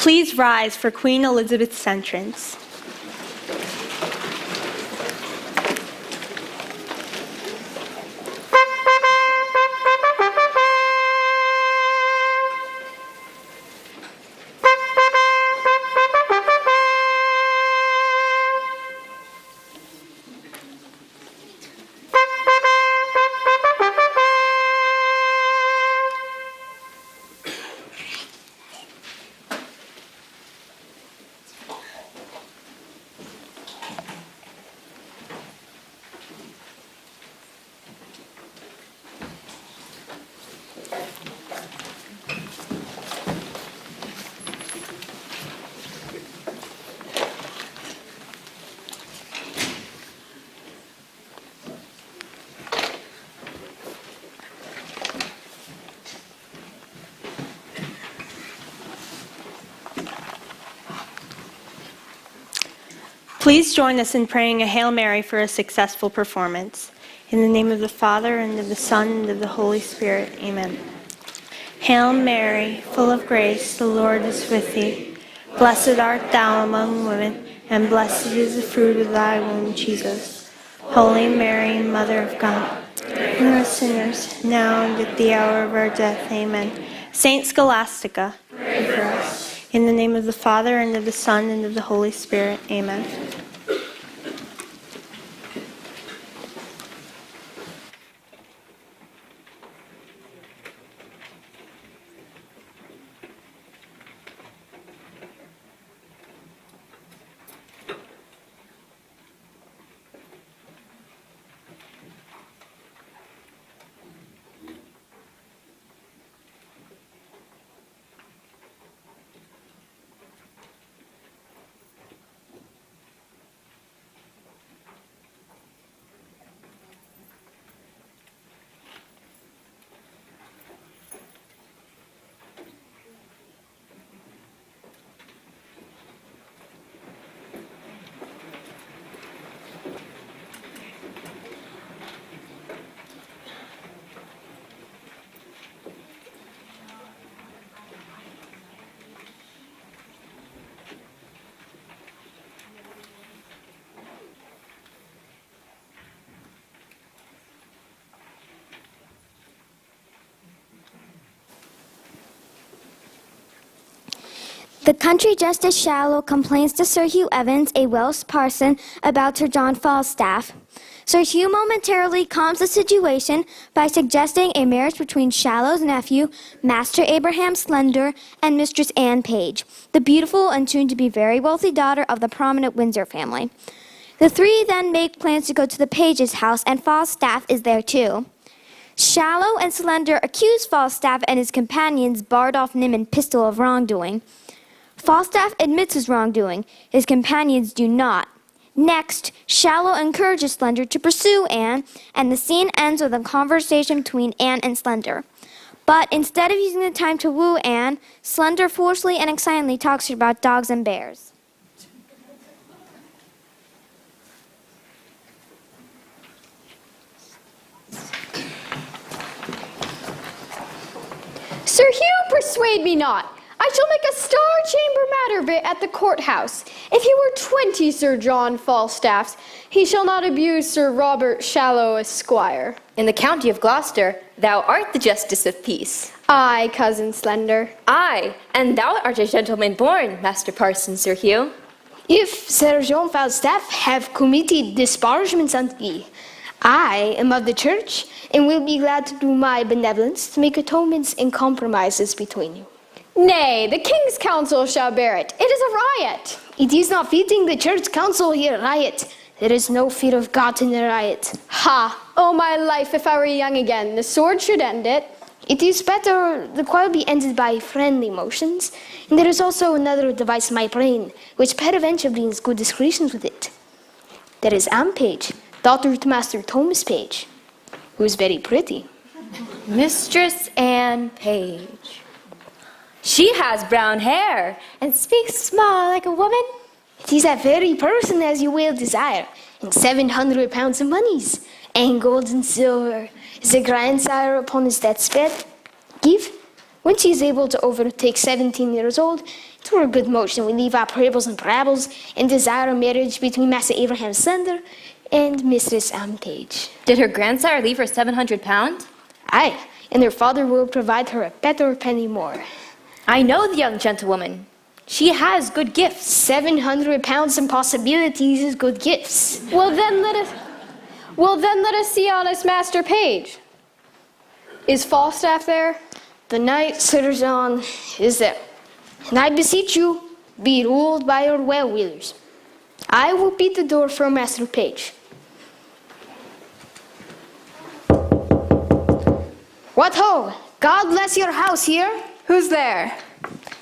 Please rise for Queen Elizabeth's entrance. Please join us in praying a Hail Mary for a successful performance. In the name of the Father, and of the Son, and of the Holy Spirit. Amen. Hail Mary, full of grace, the Lord is with thee. Blessed art thou among women, and blessed is the fruit of thy womb, Jesus. Holy Mary, Mother of God, pray for us sinners, now and at the hour of our death. Amen. Saint Scholastica, pray for us. In the name of the Father, and of the Son, and of the Holy Spirit. Amen. The country justice Shallow complains to Sir Hugh Evans, a Welsh parson, about Sir John Falstaff. Sir Hugh momentarily calms the situation by suggesting a marriage between Shallow's nephew, Master Abraham Slender, and Mistress Anne Page, the beautiful and soon-to-be very wealthy daughter of the prominent Windsor family. The three then make plans to go to the Page's house, and Falstaff is there too. Shallow and Slender accuse Falstaff and his companions, Bardolph, Nym, and Pistol, of wrongdoing. Falstaff admits his wrongdoing. His companions do not. Next, Shallow encourages Slender to pursue Anne, and the scene ends with a conversation between Anne and Slender. But instead of using the time to woo Anne, Slender forcefully and excitedly talks to her about dogs and bears. Sir Hugh, persuade me not. I shall make a star chamber matter of it at the courthouse. If he were 20 Sir John Falstaffs, he shall not abuse Sir Robert Shallow, Esquire. In the county of Gloucester, thou art the justice of peace. Aye, cousin Slender. Aye, and thou art a gentleman born, Master Parson Sir Hugh. If Sir John Falstaff have committed disparagements unto thee, I am of the church, and will be glad to do my benevolence to make atonements and compromises between you. Nay, the king's council shall bear it. It is a riot. It is not fitting the church council here riot. There is no fear of God in the riot. Ha! Oh, my life, if I were young again, the sword should end it. It is better the quarrel be ended by friendly motions, and there is also another device in my brain, which peradventure brings good discretions with it. There is Anne Page, daughter to Master Thomas Page, who is very pretty. Mistress Anne Page. She has brown hair and speaks small like a woman. It is that very person as you will desire, and 700 pounds of moneys, and gold and silver, is the grandsire upon his deathbed. Give, when she is able to overtake 17 years old, 'Twere a good motion. We leave our parables and parables and desire a marriage between Master Abraham Slender and Mistress Page. Did her grandsire leave her 700 pounds? Aye, and her father will provide her a better penny more. I know the young gentlewoman. She has good gifts. 700 pounds and possibilities is good gifts. Well, then let us see honest Master Page. Is Falstaff there? The knight, Sir John, is there. And I beseech you, be ruled by your well-willers. I will beat the door for Master Page. What ho! God bless your house here. Who's there?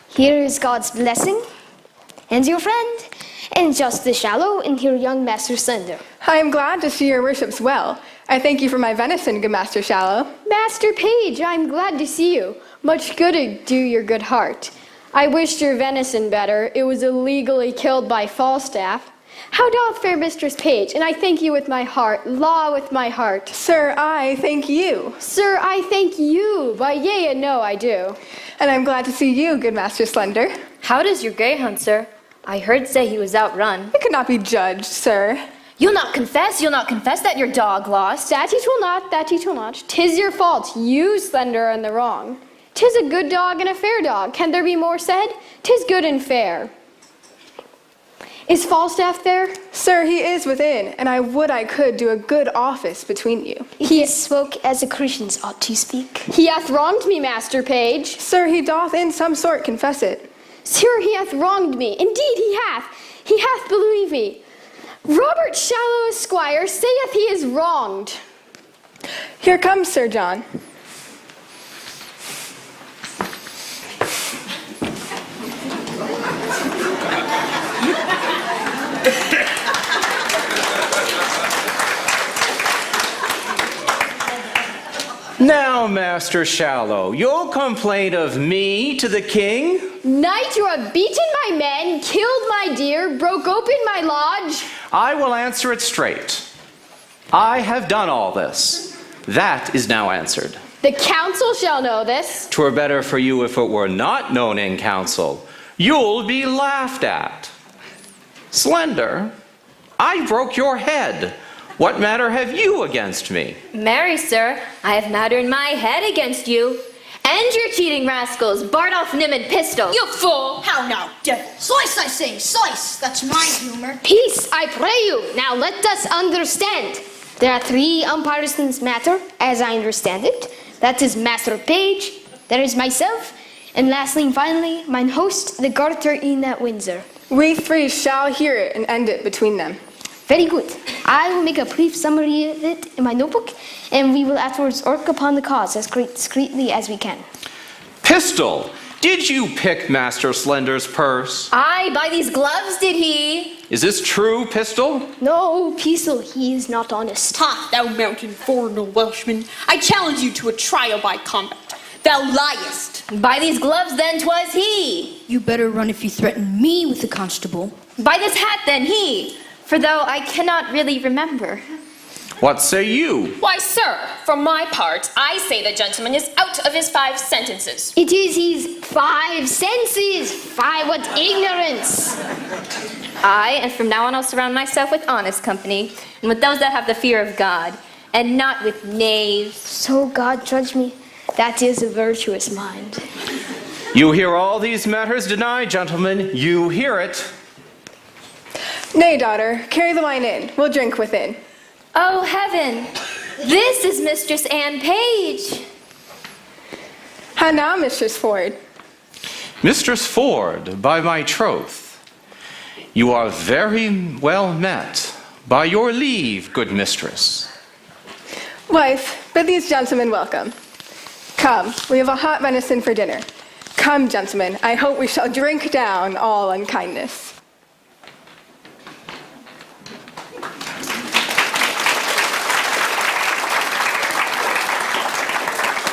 Here is God's blessing, and your friend, and Justice Shallow, and your young Master Slender. I am glad to see your worships well. I thank you for my venison, good Master Shallow. Master Page, I'm glad to see you. Much good it do your good heart. I wished your venison better. It was illegally killed by Falstaff. How doth fair Mistress Page? And I thank you with my heart, law with my heart. Sir, I thank you. Sir, I thank you. By yea and no, I do. And I'm glad to see you, good Master Slender. How does your greyhound, sir? I heard say he was outrun. I could not be judged, sir. You'll not confess that your dog lost. That each will not, that each will not. 'Tis your fault, you, Slender, are in the wrong. 'Tis a good dog and a fair dog. Can there be more said? 'Tis good and fair. Is Falstaff there? Sir, he is within, and I would I could do a good office between you. He spoke as the Christians ought to speak. He hath wronged me, Master Page. Sir, he doth in some sort confess it. Sir, he hath wronged me. Indeed he hath. He hath, believe me. Robert Shallow, Esquire, saith he is wronged. Here comes Sir John. Now, Master Shallow, you'll complain of me to the king? Knight, you have beaten my men, killed my deer, broke open my lodge. I will answer it straight. I have done all this. That is now answered. The council shall know this. 'Twere better for you if it were not known in council. You'll be laughed at. Slender, I broke your head. What matter have you against me? Marry, sir, I have matter in my head against you. And your cheating rascals, Bardolph, Nym, and Pistol. You fool! How now, devil? Slice, I say, slice! That's my humor. Peace, I pray you. Now let us understand. There are 3 umpires in this matter, as I understand it. That is Master Page, there is myself, and lastly and finally, mine host, the Garter in at Windsor. We 3 shall hear it and end it between them. Very good. I will make a brief summary of it in my notebook, and we will afterwards work upon the cause as discreetly as we can. Pistol, did you pick Master Slender's purse? Aye, by these gloves did he. Is this true, Pistol? No, Pistol, he is not honest. Ha, thou mountain foreigner Welshman, I challenge you to a trial by combat. Thou liest. By these gloves then 'twas he. You better run if you threaten me with the constable. By this hat then he. For though I cannot really remember. What say you? Why, sir, for my part, I say the gentleman is out of his 5 sentences. It is his 5 senses. 5, what ignorance. Aye, and from now on I'll surround myself with honest company, and with those that have the fear of God, and not with knaves. So God judge me. That is a virtuous mind. You hear all these matters denied, gentlemen. You hear it. Nay, daughter, carry the wine in. We'll drink within. Oh, heaven! This is Mistress Anne Page. How now, Mistress Ford? Mistress Ford, by my troth, you are very well met. By your leave, good mistress. Wife, bid these gentlemen welcome. Come, we have a hot venison for dinner. Come, gentlemen, I hope we shall drink down all unkindness.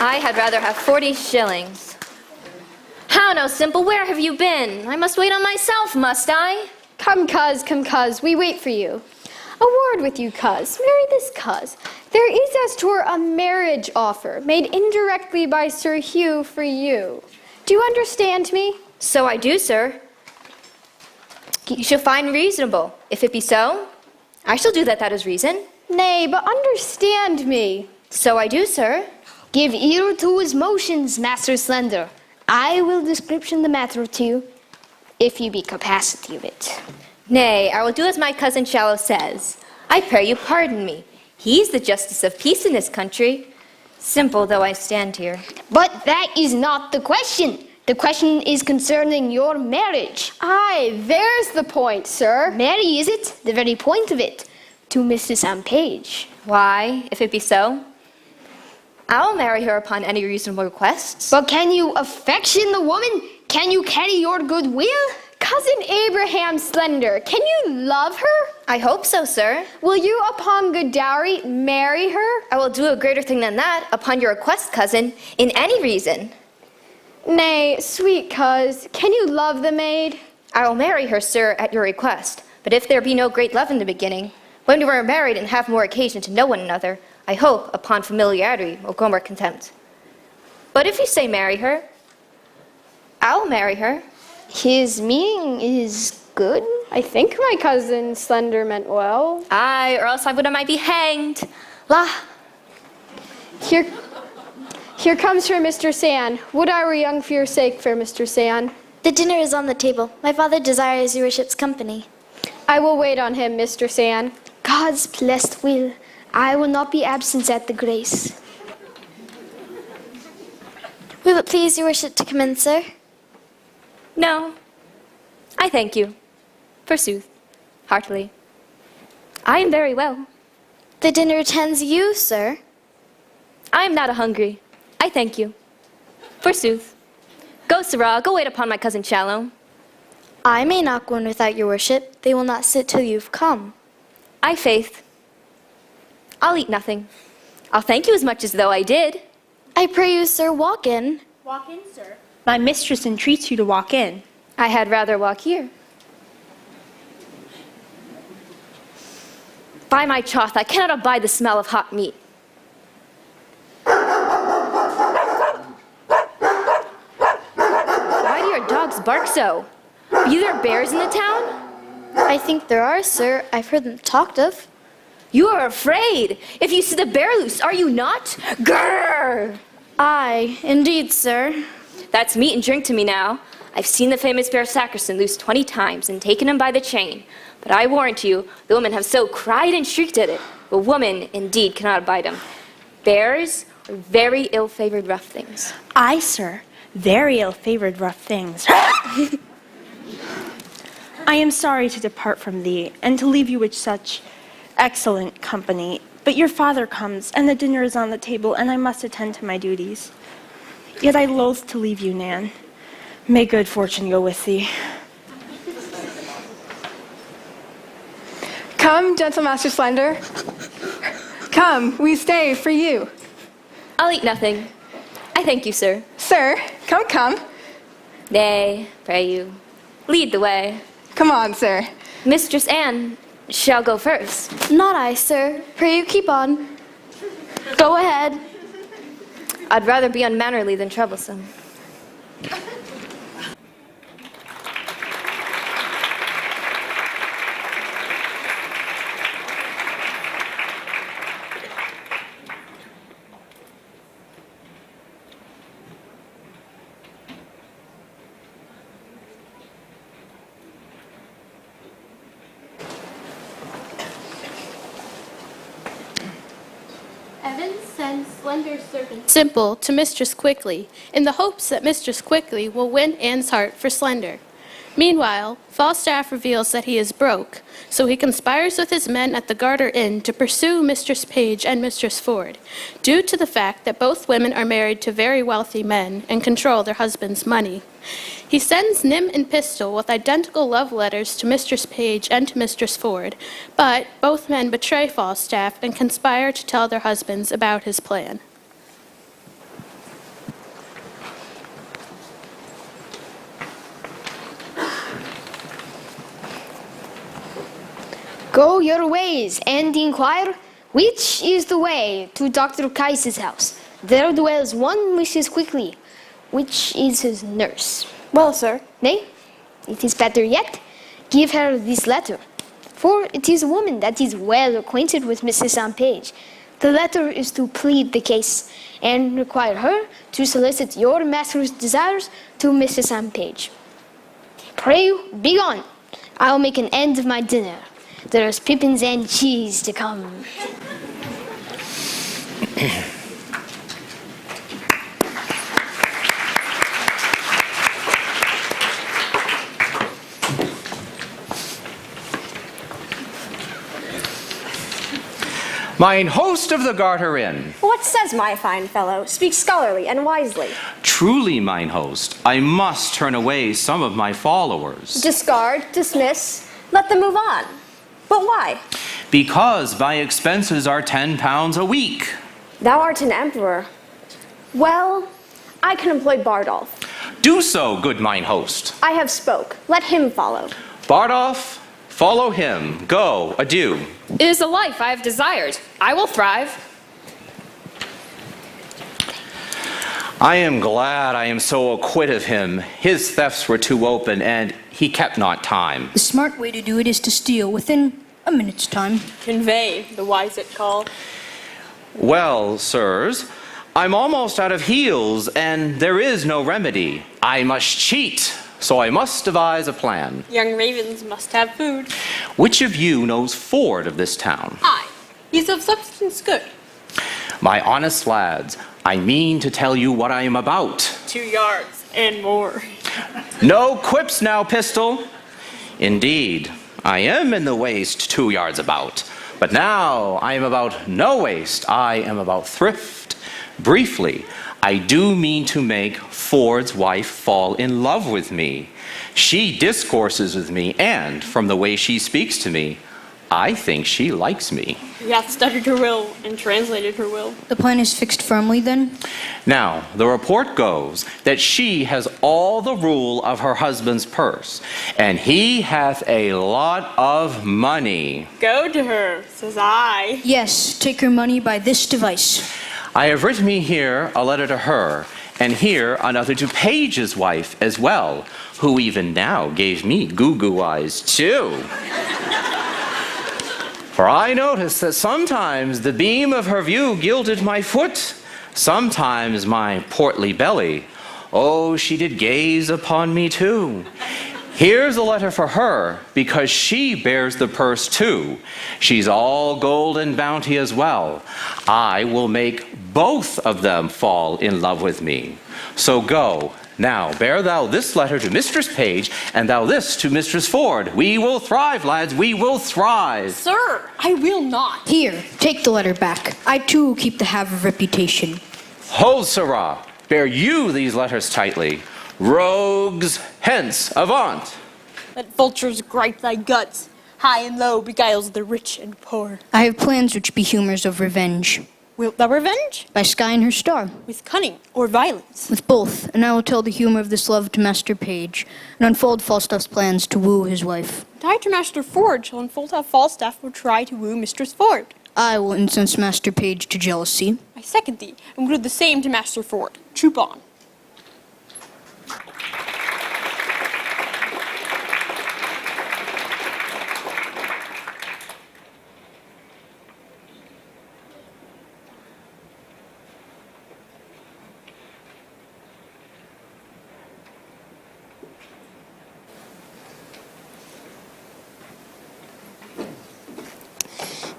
I had rather have 40 shillings. How now, Simple, where have you been? I must wait on myself, must I? Come, cuz, we wait for you. A word with you, cuz. Marry this cuz. There is as 'twere a marriage offer, made indirectly by Sir Hugh for you. Do you understand me? So I do, sir. You shall find reasonable. If it be so, I shall do that is reason. Nay, but understand me. So I do, sir. Give ear to his motions, Master Slender. I will description the matter to you, if you be capacity of it. Nay, I will do as my cousin Shallow says. I pray you pardon me. He's the justice of peace in this country. Simple though I stand here. But that is not the question. The question is concerning your marriage. Aye, there's the point, sir. Marry, is it? The very point of it. To Mrs. Page. Why, if it be so, I will marry her upon any reasonable requests. But can you affection the woman? Can you carry your goodwill? Cousin Abraham Slender, can you love her? I hope so, sir. Will you, upon good dowry, marry her? I will do a greater thing than that, upon your request, cousin, in any reason. Nay, sweet coz, can you love the maid? I will marry her, sir, at your request. But if there be no great love in the beginning, when we are married and have more occasion to know one another, I hope, upon familiarity, will grow more contempt. But if you say marry her, I will marry her. His meaning is good. I think my cousin Slender meant well. Aye, or else I might be hanged. La. Here comes her Mr. San. Would I were young for your sake, fair Mr. San. The dinner is on the table. My father desires your worship's company. I will wait on him, Mr. San. God's blessed will. I will not be absent at the grace. Will it please your worship to come in, sir? No, I thank you, forsooth, heartily. I am very well. The dinner attends you, sir. I am not hungry. I thank you, forsooth. Go, sirrah, go wait upon my cousin Shallow. I may not go in without your worship. They will not sit till you've come. I faith. I'll eat nothing. I'll thank you as much as though I did. I pray you, sir, walk in. Walk in, sir. My mistress entreats you to walk in. I had rather walk here. By my troth, I cannot abide the smell of hot meat. Why do your dogs bark so? Be there bears in the town? I think there are, sir. I've heard them talked of. You are afraid. If you see the bear loose, are you not? Grrr! Aye, indeed, sir. That's meat and drink to me now. I've seen the famous bear sacristan loose 20 times and taken him by the chain. But I warrant you, the women have so cried and shrieked at it. A woman, indeed, cannot abide him. Bears are very ill-favored rough things. I, sir, very ill-favored rough things. I am sorry to depart from thee, and to leave you with such excellent company. But your father comes, and the dinner is on the table, and I must attend to my duties. Yet I loathe to leave you, Nan. May good fortune go with thee. Come, gentle Master Slender. Come, we stay for you. I'll eat nothing. I thank you, sir. Sir, come. Nay, pray you, lead the way. Come on, sir. Mistress Anne shall go first. Not I, sir. Pray you keep on. Go ahead. I'd rather be unmannerly than troublesome. Evans sends Slender's servant Simple to Mistress Quickly, in the hopes that Mistress Quickly will win Anne's heart for Slender. Meanwhile, Falstaff reveals that he is broke, so he conspires with his men at the Garter Inn to pursue Mistress Page and Mistress Ford, due to the fact that both women are married to very wealthy men and control their husbands' money. He sends Nym and Pistol with identical love letters to Mistress Page and to Mistress Ford, but both men betray Falstaff and conspire to tell their husbands about his plan. Go your ways and inquire which is the way to Dr. Kaiser's house. There dwells one Mrs. Quickly, which is his nurse. Well, sir. Nay, it is better yet. Give her this letter, for it is a woman that is well acquainted with Mrs. Page. The letter is to plead the case and require her to solicit your master's desires to Mrs. Page. Pray you, be gone. I'll make an end of my dinner. There's pippins and cheese to come. Mine host of the Garter Inn. What says my fine fellow? Speak scholarly and wisely. Truly, mine host, I must turn away some of my followers. Discard, dismiss, let them move on. But why? Because my expenses are £10 a week. Thou art an emperor. Well, I can employ Bardolph. Do so, good mine host. I have spoke. Let him follow. Bardolph, follow him. Go, adieu. It is a life I have desired. I will thrive. I am glad I am so acquit of him. His thefts were too open, and he kept not time. The smart way to do it is to steal within a minute's time. Convey, the wise it call. Well, sirs, I'm almost out of heels, and there is no remedy. I must cheat, so I must devise a plan. Young ravens must have food. Which of you knows Ford of this town? Aye, he's of substance good. My honest lads, I mean to tell you what I am about. 2 yards and more. No quips now, pistol. Indeed, I am in the waist 2 yards about. But now I am about no waste, I am about thrift. Briefly, I do mean to make Ford's wife fall in love with me. She discourses with me, and from the way she speaks to me, I think she likes me. He hath stuttered her will and translated her will. The plan is fixed firmly, then? Now, the report goes that she has all the rule of her husband's purse, and he hath a lot of money. Go to her, says I. Yes, take her money by this device. I have written me here a letter to her, and here another to Page's wife as well, who even now gave me goo-goo eyes too. For I noticed that sometimes the beam of her view gilded my foot, sometimes my portly belly. Oh, she did gaze upon me too. Here's a letter for her, because she bears the purse too. She's all gold and bounty as well. I will make both of them fall in love with me. So go. Now, bear thou this letter to Mistress Page, and thou this to Mistress Ford. We will thrive, lads, we will thrive. Sir, I will not. Here, take the letter back. I too keep the have of reputation. Hold, sirrah. Bear you these letters tightly. Rogues, hence, avaunt. Let vultures gripe thy guts. High and low beguiles the rich and poor. I have plans which be humors of revenge. Wilt thou revenge? By sky and her star. With cunning or violence? With both, and I will tell the humor of this love to Master Page, and unfold Falstaff's plans to woo his wife. And I to Master Ford shall unfold how Falstaff will try to woo Mistress Ford. I will incense Master Page to jealousy. I second thee, and will do the same to Master Ford. Troop on.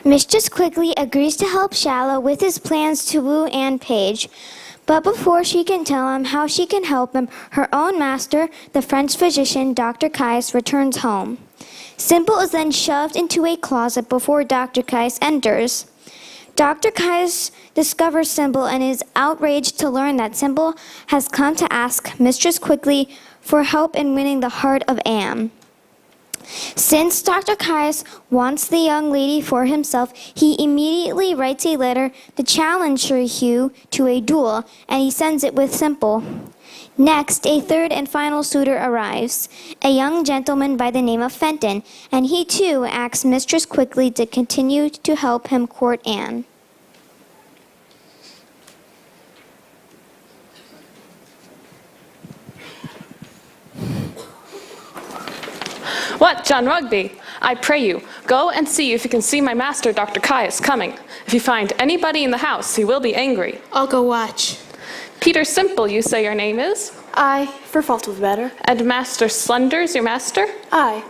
Mistress quickly agrees to help Shallow with his plans to woo Anne Page. But before she can tell him how she can help him, her own master, the French physician, Dr. Caius, returns home. Simple is then shoved into a closet before Dr. Caius enters. Dr. Caius discovers Simple and is outraged to learn that Simple has come to ask Mistress Quickly for help in winning the heart of Anne. Since Dr. Caius wants the young lady for himself, he immediately writes a letter to challenge Sir Hugh to a duel, and he sends it with Simple. Next, a third and final suitor arrives, a young gentleman by the name of Fenton, and he too asks Mistress Quickly to continue to help him court Anne. What, John Rugby? I pray you, go and see if you can see my master, Dr. Caius, coming. If you find anybody in the house, he will be angry. I'll go watch. Peter Simple, you say your name is? Aye, for fault of better. And Master Slender's your master? Aye.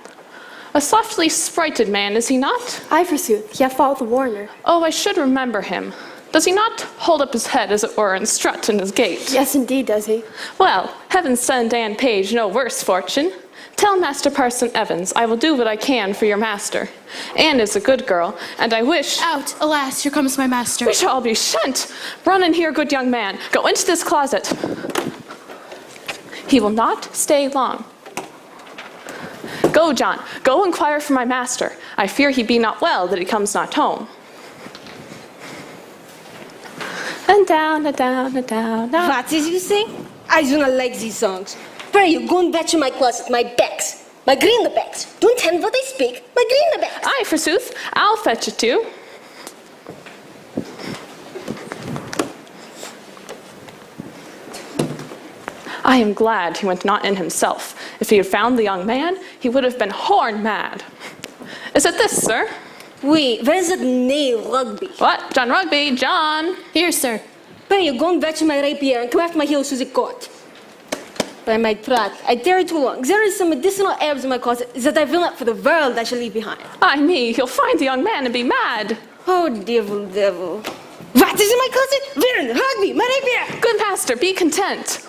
A softly sprited man, is he not? Aye, forsooth, he hath fought with a warner. Oh, I should remember him. Does he not hold up his head, as it were, and strut in his gait? Yes, indeed, does he. Well, heaven send Anne Page no worse fortune. Tell Master Parson Evans I will do what I can for your master. Anne is a good girl, and I wish... Out! Alas, here comes my master. We shall all be shent. Run in here, good young man. Go into this closet. He will not stay long. Go, John, go inquire for my master. I fear he be not well, that he comes not home. And down, and down, and down, down. What did you sing? I do not like these songs. Pray you, go and fetch in my closet my bags. My green the bags. Don't tell what I speak. My green the bags. Aye, forsooth. I'll fetch it too. I am glad he went not in himself. If he had found the young man, he would have been horn mad. Is it this, sir? Oui, where is that nail Rugby? What? John Rugby? John? Here, sir. Pray you, go and fetch my rapier and come after my heels as it caught. By my troth, I tarry too long. There is some medicinal herbs in my closet that I will not for the world I shall leave behind. Ay me, he'll find the young man and be mad. Oh, devil, devil. What is in my closet? Where in the Rugby, my rapier? Good master, be content.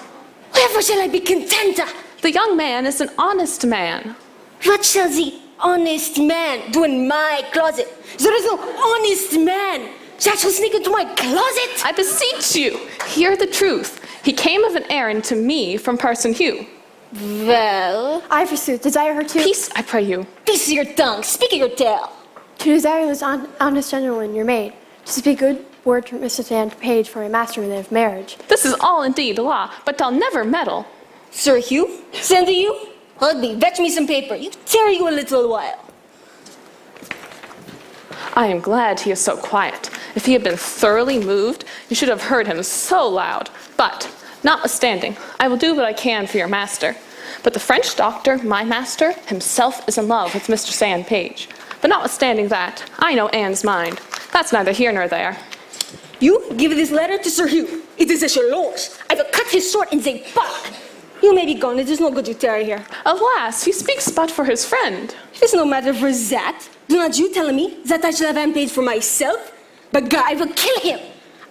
Wherefore shall I be content? The young man is an honest man. What shall the honest man do in my closet? There is no honest man that shall sneak into my closet. I beseech you, hear the truth. He came of an errand to me from Parson Hugh. Well, I, forsooth, desire her to... Peace, I pray you. Peace to your tongue, speak of your tale. To desire this honest gentleman, your maid, to speak good word to Mrs. Anne Page for a master in of marriage. This is all indeed law, but I'll never meddle. Sir Hugh, send to you. Rugby, fetch me some paper. You tarry you a little while. I am glad he is so quiet. If he had been thoroughly moved, you should have heard him so loud. But, notwithstanding, I will do what I can for your master. But the French doctor, my master, himself is in love with Mistress Anne Page. But notwithstanding that, I know Anne's mind. That's neither here nor there. You give this letter to Sir Hugh. It is a challenge. I will cut his sword in the back. You may be gone. It is no good you tarry here. Alas, he speaks but for his friend. It is no matter for that. Do not you tell me that I shall have Anne Page for myself? But God, I will kill him.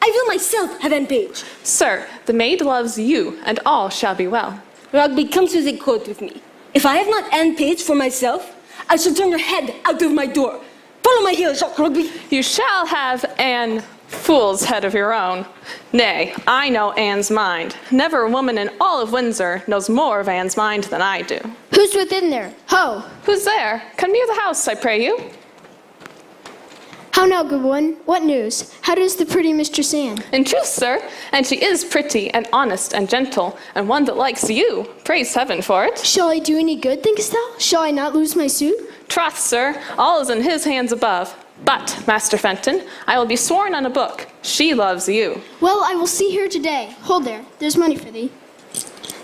I will myself have Anne Page. Sir, the maid loves you, and all shall be well. Rugby, come to the court with me. If I have not Anne Page for myself, I shall turn your head out of my door. Follow my heels, Jacques Rugby. You shall have Anne fool's head of your own. Nay, I know Anne's mind. Never a woman in all of Windsor knows more of Anne's mind than I do. Who's within there? Ho! Who's there? Come near the house, I pray you. How now, good one? What news? How does the pretty Mistress Anne? In truth, sir, and she is pretty and honest and gentle, and one that likes you. Praise heaven for it. Shall I do any good, thinkest thou? Shall I not lose my suit? Troth, sir, all is in his hands above. But, Master Fenton, I will be sworn on a book. She loves you. Well, I will see her today. Hold there. There's money for thee.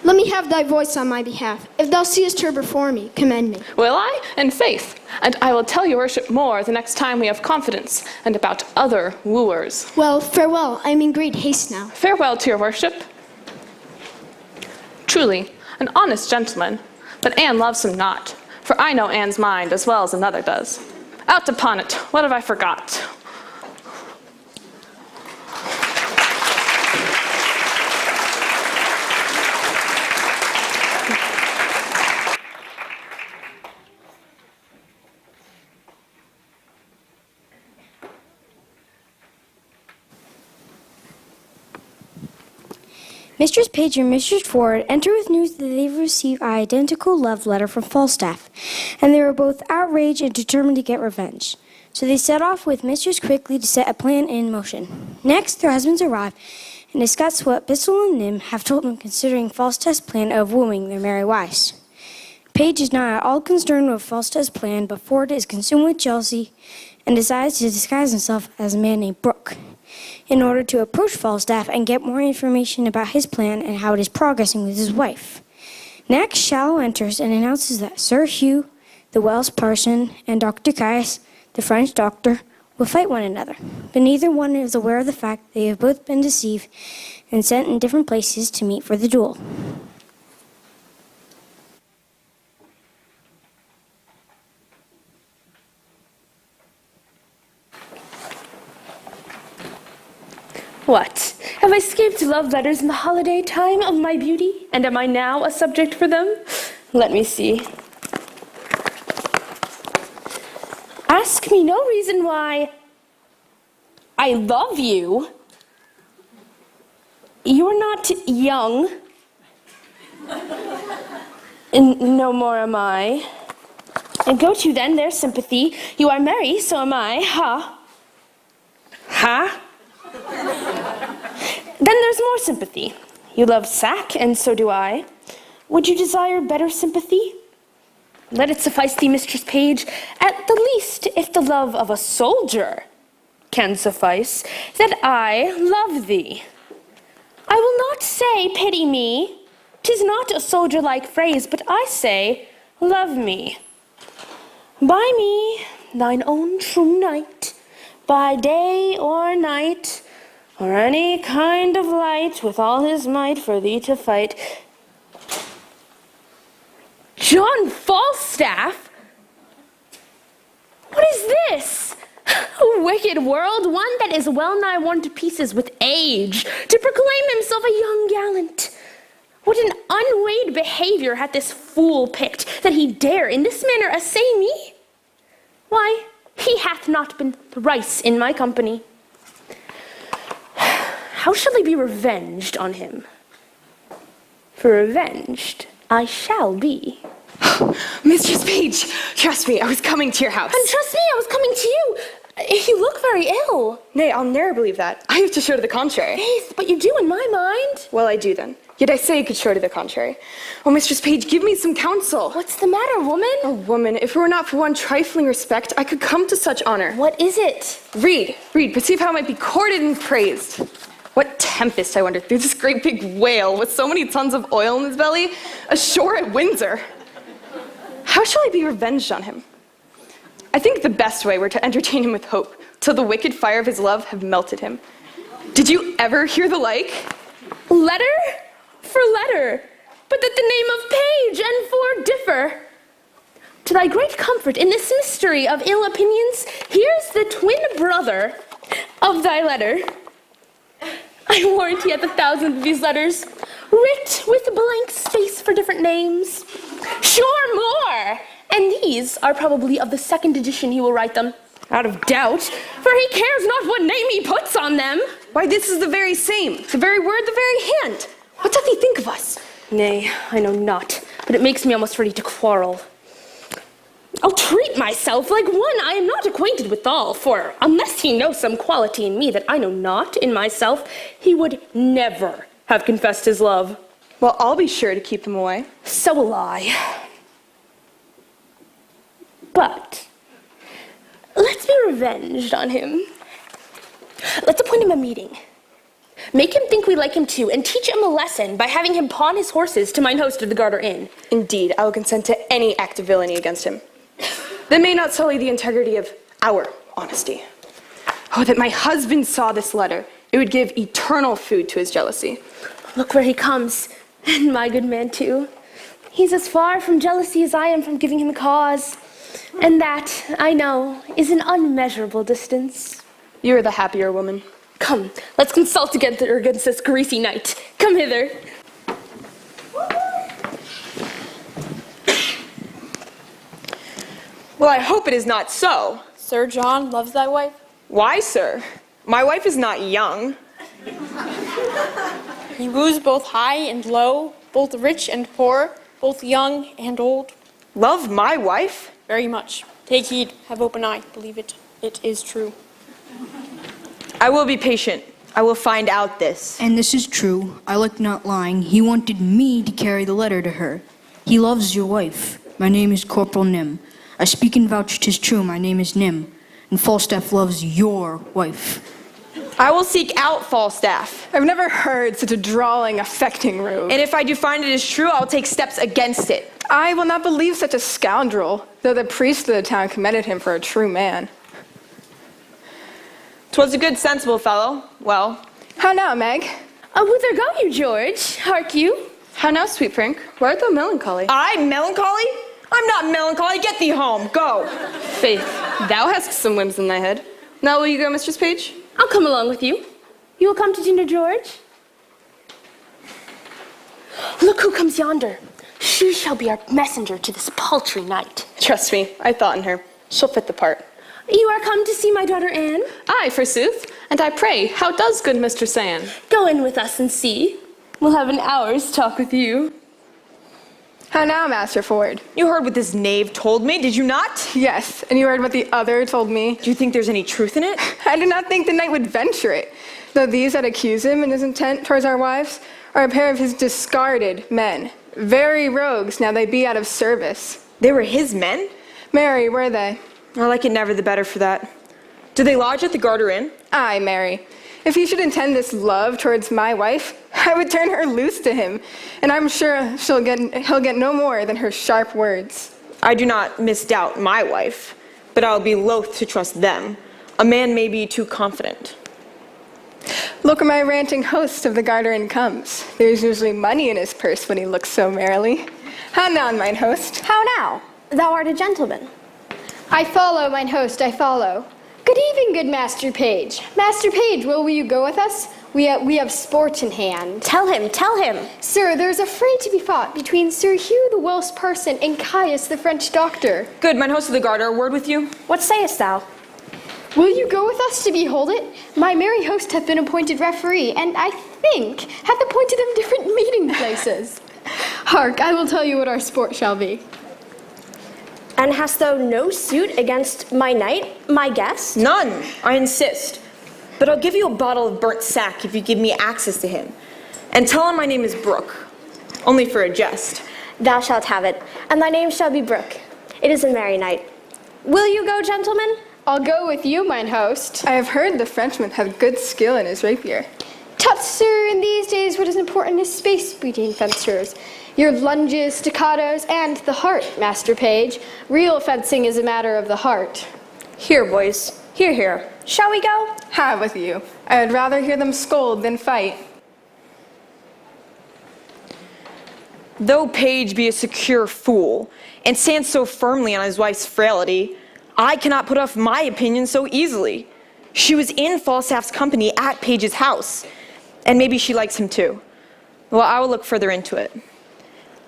Let me have thy voice on my behalf. If thou seest her before me, commend me. Will I? In faith. And I will tell your worship more the next time we have confidence, and about other wooers. Well, farewell. I am in great haste now. Farewell to your worship. Truly, an honest gentleman, but Anne loves him not, for I know Anne's mind as well as another does. Out upon it, what have I forgot? Mistress Page and Mistress Ford enter with news that they've received an identical love letter from Falstaff, and they were both outraged and determined to get revenge. So they set off with Mistress quickly to set a plan in motion. Next, their husbands arrive and discuss what Bissell and Nym have told them concerning Falstaff's plan of wooing their merry wives. Page is not at all concerned with Falstaff's plan, but Ford is consumed with jealousy and decides to disguise himself as a man named Brooke, in order to approach Falstaff and get more information about his plan and how it is progressing with his wife. Next, Shallow enters and announces that Sir Hugh, the Welsh parson, and Dr. Caius, the French doctor, will fight one another, but neither one is aware of the fact they have both been deceived and sent in different places to meet for the duel. What? Have I escaped love letters in the holiday time of my beauty? And am I now a subject for them? Let me see. Ask me no reason why I love you. You're not young. And no more am I. And go to then their sympathy. You are merry, so am I. Ha. Ha? Then there's more sympathy. You love sack, and so do I. Would you desire better sympathy? Let it suffice thee, Mistress Page, at the least, if the love of a soldier can suffice, that I love thee. I will not say pity me. 'Tis not a soldier-like phrase, but I say love me. Buy me thine own true knight, by day or night, or any kind of light, with all his might for thee to fight. John Falstaff? What is this? A wicked world, one that is well nigh worn to pieces with age, to proclaim himself a young gallant. What an unweighed behavior hath this fool picked, that he dare in this manner assay me? Why, he hath not been thrice in my company. How shall I be revenged on him? For revenged I shall be. Mistress Page, trust me, I was coming to your house. And trust me, I was coming to you. You look very ill. Nay, I'll ne'er believe that. I have to show to the contrary. Faith, but you do in my mind. Well, I do then. Yet I say you could show to the contrary. Oh, Mistress Page, give me some counsel. What's the matter, woman? Oh, woman, if it were not for one trifling respect, I could come to such honor. What is it? Read, perceive how it might be courted and praised. What tempest, I wonder, through this great big whale with so many tons of oil in his belly, ashore at Windsor. How shall I be revenged on him? I think the best way were to entertain him with hope, till the wicked fire of his love have melted him. Did you ever hear the like? Letter for letter, but that the name of page and for differ. To thy great comfort in this mystery of ill opinions, here's the twin brother of thy letter. I warrant he hath 1,000 of these letters, writ with blank space for different names. Sure more! And these are probably of the second edition he will write them. Out of doubt, for he cares not what name he puts on them. Why, this is the very same, the very word, the very hand. What doth he think of us? Nay, I know not, but it makes me almost ready to quarrel. I'll treat myself like one I am not acquainted withal, for unless he knows some quality in me that I know not in myself, he would never have confessed his love. Well, I'll be sure to keep them away. So will I. But let's be revenged on him. Let's appoint him a meeting. Make him think we like him too, and teach him a lesson by having him pawn his horses to mine host of the Garter Inn. Indeed, I will consent to any act of villainy against him. That may not sully the integrity of our honesty. Oh, that my husband saw this letter. It would give eternal food to his jealousy. Look where he comes, and my good man too. He's as far from jealousy as I am from giving him cause. And that, I know, is an unmeasurable distance. You're the happier woman. Come, let's consult together against this greasy knight. Come hither. Well, I hope it is not so. Sir John loves thy wife? Why, sir? My wife is not young. He woos both high and low, both rich and poor, both young and old. Love my wife? Very much. Take heed, have open eye, believe it. It is true. I will be patient. I will find out this. And this is true. I like not lying. He wanted me to carry the letter to her. He loves your wife. My name is Corporal Nim. I speak and vouch 'tis true. My name is Nim. And Falstaff loves your wife. I will seek out Falstaff. I've never heard such a drawling, affecting rogue. And if I do find it is true, I'll take steps against it. I will not believe such a scoundrel, though the priest of the town commended him for a true man. 'Twas a good, sensible fellow. Well, how now, Meg? Whither go you, George? Hark you. How now, sweet Prink? Where art thou melancholy? I melancholy? I'm not melancholy. Get thee home. Go. Faith, thou hast some whims in thy head. Now will you go, Mistress Page? I'll come along with you. You will come to dinner, George? Look who comes yonder. She shall be our messenger to this paltry night. Trust me, I thought in her. She'll fit the part. You are come to see my daughter Anne? Aye, forsooth. And I pray, how does good Mistress Anne? Go in with us and see. We'll have an hour's talk with you. How now, Master Ford? You heard what this knave told me, did you not? Yes, and you heard what the other told me. Do you think there's any truth in it? I do not think the knight would venture it, though these that accuse him in his intent towards our wives are a pair of his discarded men. Very rogues, now they be out of service. They were his men? Mary, were they? I like it never the better for that. Do they lodge at the Garter Inn? Aye, Mary. If he should intend this love towards my wife, I would turn her loose to him, and I'm sure he'll get no more than her sharp words. I do not misdoubt my wife, but I'll be loath to trust them. A man may be too confident. Look where my ranting host of the Garter Inn comes. There's usually money in his purse when he looks so merrily. How now, mine host? How now? Thou art a gentleman. I follow, mine host, I follow. Good evening, good Master Page. Master Page, will you go with us? We have sport in hand. Tell him. Sir, there's a fray to be fought between Sir Hugh the Welsh parson and Caius the French doctor. Good, mine host of the Garter, a word with you? What sayest thou? Will you go with us to behold it? My merry host hath been appointed referee, and I think hath appointed them different meeting places. Hark, I will tell you what our sport shall be. And hast thou no suit against my knight, my guest? None, I insist. But I'll give you a bottle of burnt sack if you give me access to him. And tell him my name is Brooke, only for a jest. Thou shalt have it, and thy name shall be Brooke. It is a merry night. Will you go, gentlemen? I'll go with you, mine host. I have heard the Frenchman hath good skill in his rapier. Tut, sir, in these days what is important is space between fencers. Your lunges, staccatos, and the heart, Master Page. Real fencing is a matter of the heart. Here, boys. Here. Shall we go? Have with you. I would rather hear them scold than fight. Though Page be a secure fool, and stands so firmly on his wife's frailty, I cannot put off my opinion so easily. She was in Falstaff's company at Page's house, and maybe she likes him too. Well, I will look further into it.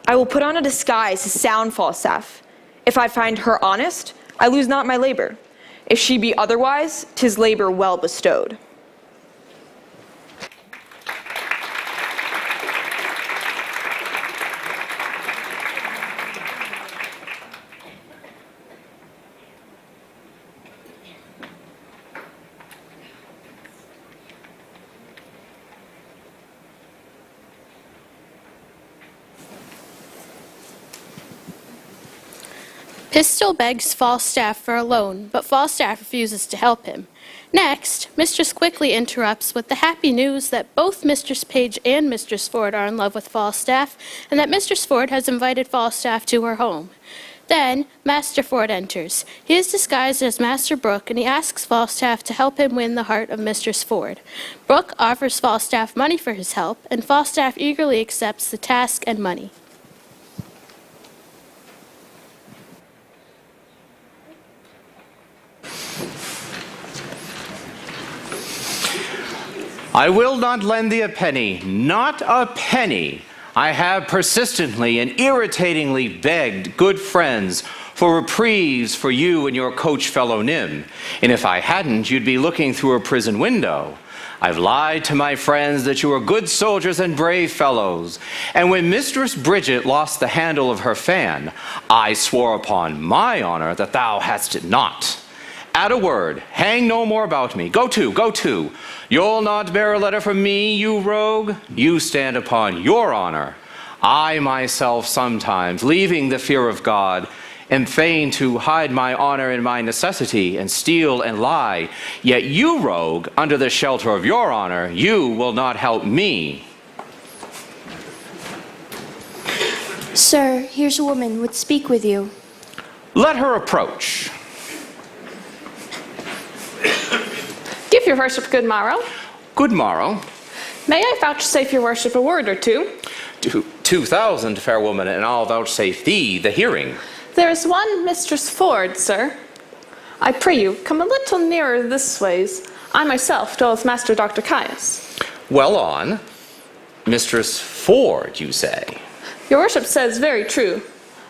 I will put on a disguise to sound Falstaff. If I find her honest, I lose not my labor. If she be otherwise, 'tis labor well bestowed. Pistol begs Falstaff for a loan, but Falstaff refuses to help him. Next, Mistress quickly interrupts with the happy news that both Mistress Page and Mistress Ford are in love with Falstaff, and that Mistress Ford has invited Falstaff to her home. Then, Master Ford enters. He is disguised as Master Brooke, and he asks Falstaff to help him win the heart of Mistress Ford. Brooke offers Falstaff money for his help, and Falstaff eagerly accepts the task and money. I will not lend thee a penny, not a penny. I have persistently and irritatingly begged good friends for reprieves for you and your coach fellow Nym, and if I hadn't, you'd be looking through a prison window. I've lied to my friends that you are good soldiers and brave fellows, and when Mistress Bridget lost the handle of her fan, I swore upon my honor that thou hadst it not. Add a word, hang no more about me. Go to. You'll not bear a letter from me, you rogue. You stand upon your honor. I myself sometimes, leaving the fear of God, am fain to hide my honor in my necessity and steal and lie. Yet you, rogue, under the shelter of your honor, you will not help me. Sir, Sir, here's a woman would speak with you. Let her approach. Give your worship good morrow. Good morrow. May I vouchsafe your worship a word or two? 2,000, fair woman, and I'll vouchsafe thee the hearing. There is one Mistress Ford, sir. I pray you, come a little nearer this ways. I myself dwell with Master Dr. Caius. Well on. Mistress Ford, you say? Your worship says very true.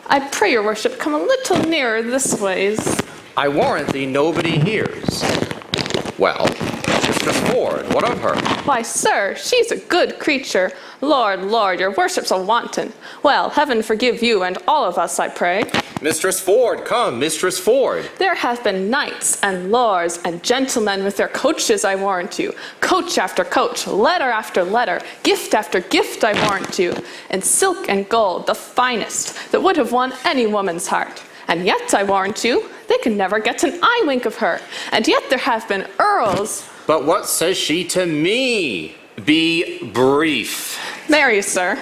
I pray your worship, come a little nearer this ways. I warrant thee nobody hears. Well, Mistress Ford, what of her? Why, sir, she's a good creature. Lord, Lord, your worship's a wanton. Well, heaven forgive you and all of us, I pray. Mistress Ford, come, Mistress Ford. There have been knights and lords and gentlemen with their coaches, I warrant you. Coach after coach, letter after letter, gift after gift, I warrant you. In silk and gold, the finest, that would have won any woman's heart. And yet, I warrant you, they can never get an eye wink of her. And yet there have been earls. But what says she to me? Be brief. Marry, sir.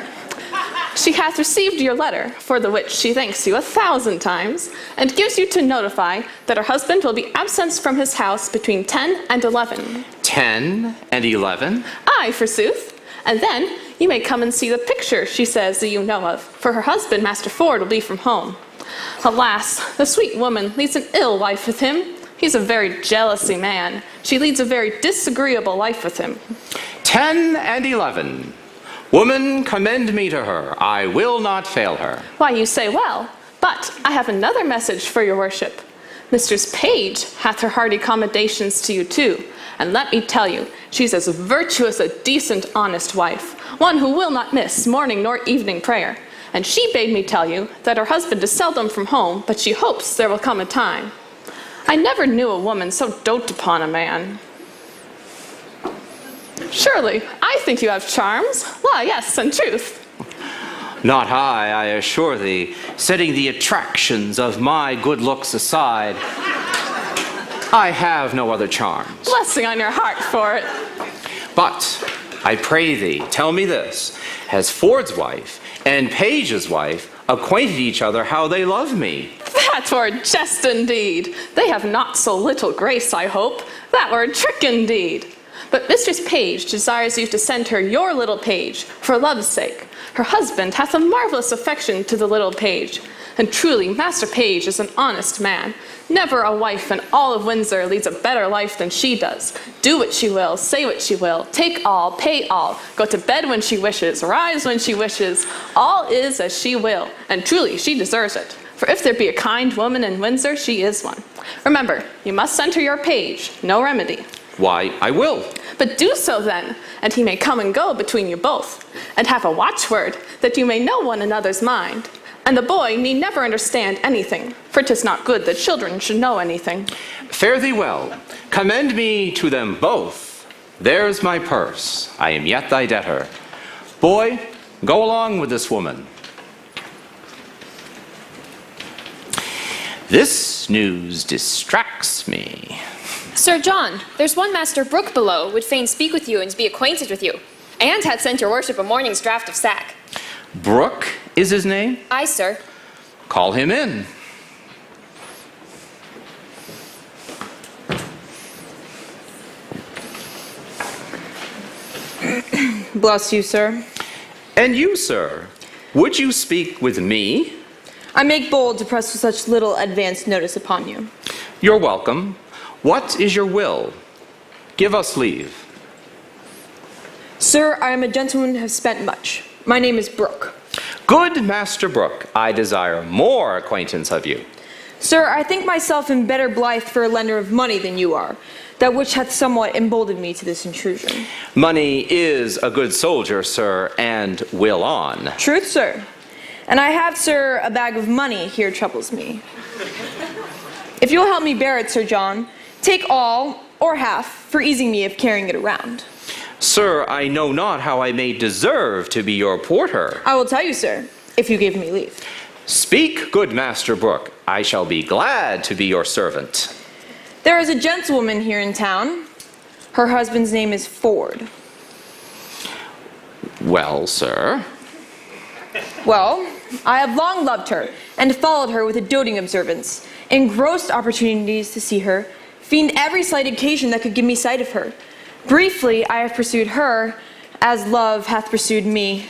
She hath received your letter, for the which she thanks you 1,000 times, and gives you to notify that her husband will be absent from his house between 10 and 11. 10 and 11? Aye, forsooth. And then you may come and see the picture she says that you know of, for her husband, Master Ford, will be from home. Alas, the sweet woman leads an ill life with him. He's a very jealousy man. She leads a very disagreeable life with him. 10 and 11. Woman, commend me to her. I will not fail her. Why, you say well, but I have another message for your worship. Mistress Page hath her hearty commendations to you too. And let me tell you, she's as virtuous a decent, honest wife, one who will not miss morning nor evening prayer. And she bade me tell you that her husband is seldom from home, but she hopes there will come a time. I never knew a woman so dote upon a man. Surely, I think you have charms. Why, yes, in truth. Not I, I assure thee, setting the attractions of my good looks aside, I have no other charms. Blessing on your heart for it. But, I pray thee, tell me this, has Ford's wife and Page's wife acquainted each other how they love me? That were a jest indeed. They have not so little grace, I hope. That were a trick indeed. But Mistress Page desires you to send her your little page, for love's sake. Her husband hath a marvelous affection to the little page. And truly, Master Page is an honest man. Never a wife in all of Windsor leads a better life than she does. Do what she will, say what she will, take all, pay all, go to bed when she wishes, rise when she wishes. All is as she will, and truly she deserves it. For if there be a kind woman in Windsor, she is one. Remember, you must send her your page, no remedy. Why, I will. But do so then, and he may come and go between you both, and have a watchword, that you may know one another's mind. And the boy need never understand anything, for 'tis not good that children should know anything. Fare thee well. Commend me to them both. There's my purse. I am yet thy debtor. Boy, go along with this woman. This news distracts me. Sir John, there's one Master Brooke below, would fain speak with you and be acquainted with you, and hath sent your worship a morning's draught of sack. Brooke is his name? Aye, sir. Call him in. Bless you, sir. And you, sir, would you speak with me? I make bold to press with such little advance notice upon you. You're welcome. What is your will? Give us leave. Sir, I am a gentleman who has spent much. My name is Brooke. Good Master Brooke, I desire more acquaintance of you. Sir, I think myself in better blithe for a lender of money than you are, that which hath somewhat emboldened me to this intrusion. Money is a good soldier, sir, and will on. Truth, sir. And I have, sir, a bag of money here troubles me. If you'll help me bear it, Sir John, take all or half for easing me of carrying it around. Sir, I know not how I may deserve to be your porter. I will tell you, sir, if you give me leave. Speak, good Master Brooke. I shall be glad to be your servant. There is a gentlewoman here in town. Her husband's name is Ford. Well, sir. Well, I have long loved her, and followed her with a doting observance, engrossed opportunities to see her, fiend every slight occasion that could give me sight of her. Briefly, I have pursued her, as love hath pursued me.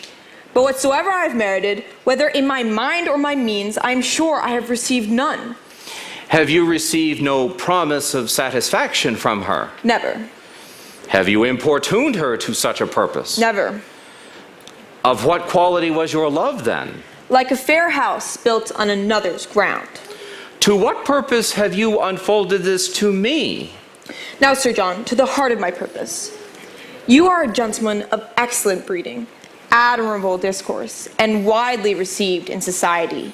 But whatsoever I have merited, whether in my mind or my means, I am sure I have received none. Have you received no promise of satisfaction from her? Never. Have you importuned her to such a purpose? Never. Of what quality was your love then? Like a fair house built on another's ground. To what purpose have you unfolded this to me? Now, Sir John, to the heart of my purpose. You are a gentleman of excellent breeding, admirable discourse, and widely received in society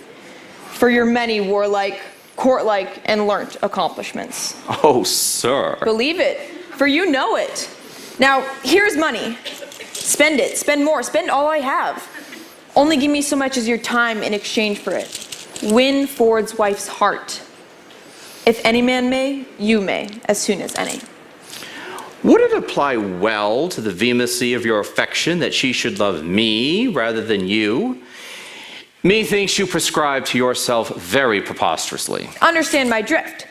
for your many warlike, courtlike, and learnt accomplishments. Oh, sir. Believe it, for you know it. Now, here's money. Spend it, spend more, spend all I have. Only give me so much as your time in exchange for it. Win Ford's wife's heart. If any man may, you may, as soon as any. Would it apply well to the vehemency of your affection that she should love me rather than you? Methinks you prescribe to yourself very preposterously. Understand my drift.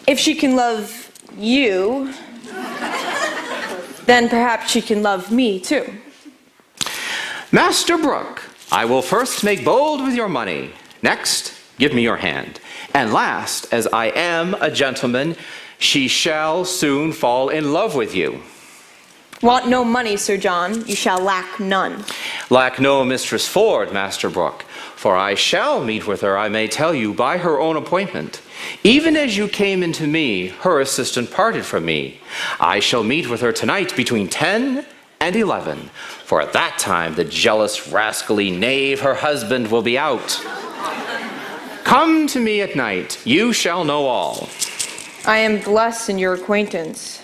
If she can love you, then perhaps she can love me too. Master Brooke, I will first make bold with your money. Next, give me your hand. And last, as I am a gentleman, she shall soon fall in love with you. Want no money, Sir John, you shall lack none. Lack no Mistress Ford, Master Brooke, for I shall meet with her, I may tell you, by her own appointment. Even as you came into me, her assistant parted from me. I shall meet with her tonight between 10 and 11, for at that time the jealous, rascally knave, her husband, will be out. Come to me at night, you shall know all. I am blessed in your acquaintance.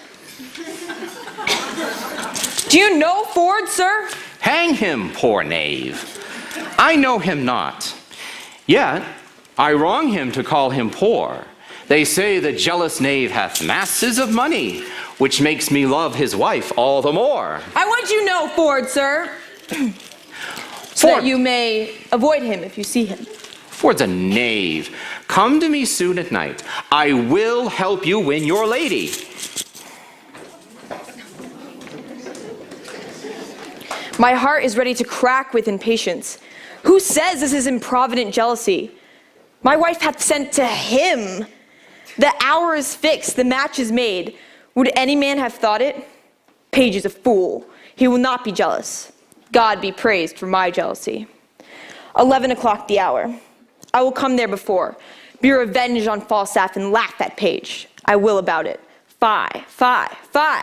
Do you know Ford, sir? Hang him, poor knave. I know him not. Yet I wrong him to call him poor. They say the jealous knave hath masses of money, which makes me love his wife all the more. I want you know Ford, sir, so that you may avoid him if you see him. Ford's a knave. Come to me soon at night. I will help you win your lady. My heart is ready to crack with impatience. Who says this is improvident jealousy? My wife hath sent to him. The hour is fixed, the match is made. Would any man have thought it? Page is a fool. He will not be jealous. God be praised for my jealousy. 11 o'clock the hour. I will come there before, be revenged on Falstaff and laugh at Page. I will about it. Fie, fie, fie.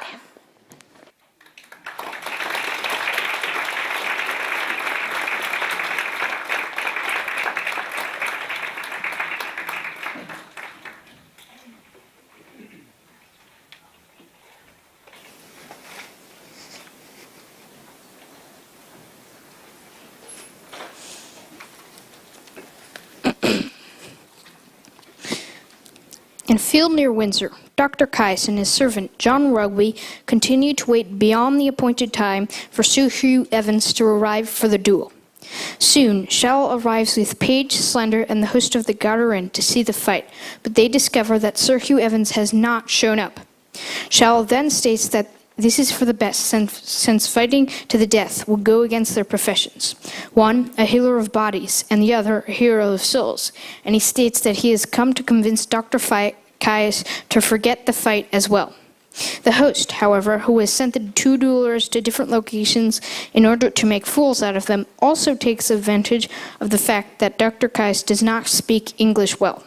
In a field near Windsor, Dr. Caius and his servant, John Rugby, continued to wait beyond the appointed time for Sir Hugh Evans to arrive for the duel. Soon, Shallow arrives with Page, Slender, and the host of the Garter Inn to see the fight, but they discover that Sir Hugh Evans has not shown up. Shallow then states that this is for the best, since fighting to the death will go against their professions. One, a healer of bodies, and the other, a hero of souls. And he states that he has come to convince Dr. Caius to forget the fight as well. The host, however, who has sent the two duelers to different locations in order to make fools out of them, also takes advantage of the fact that Dr. Caius does not speak English well.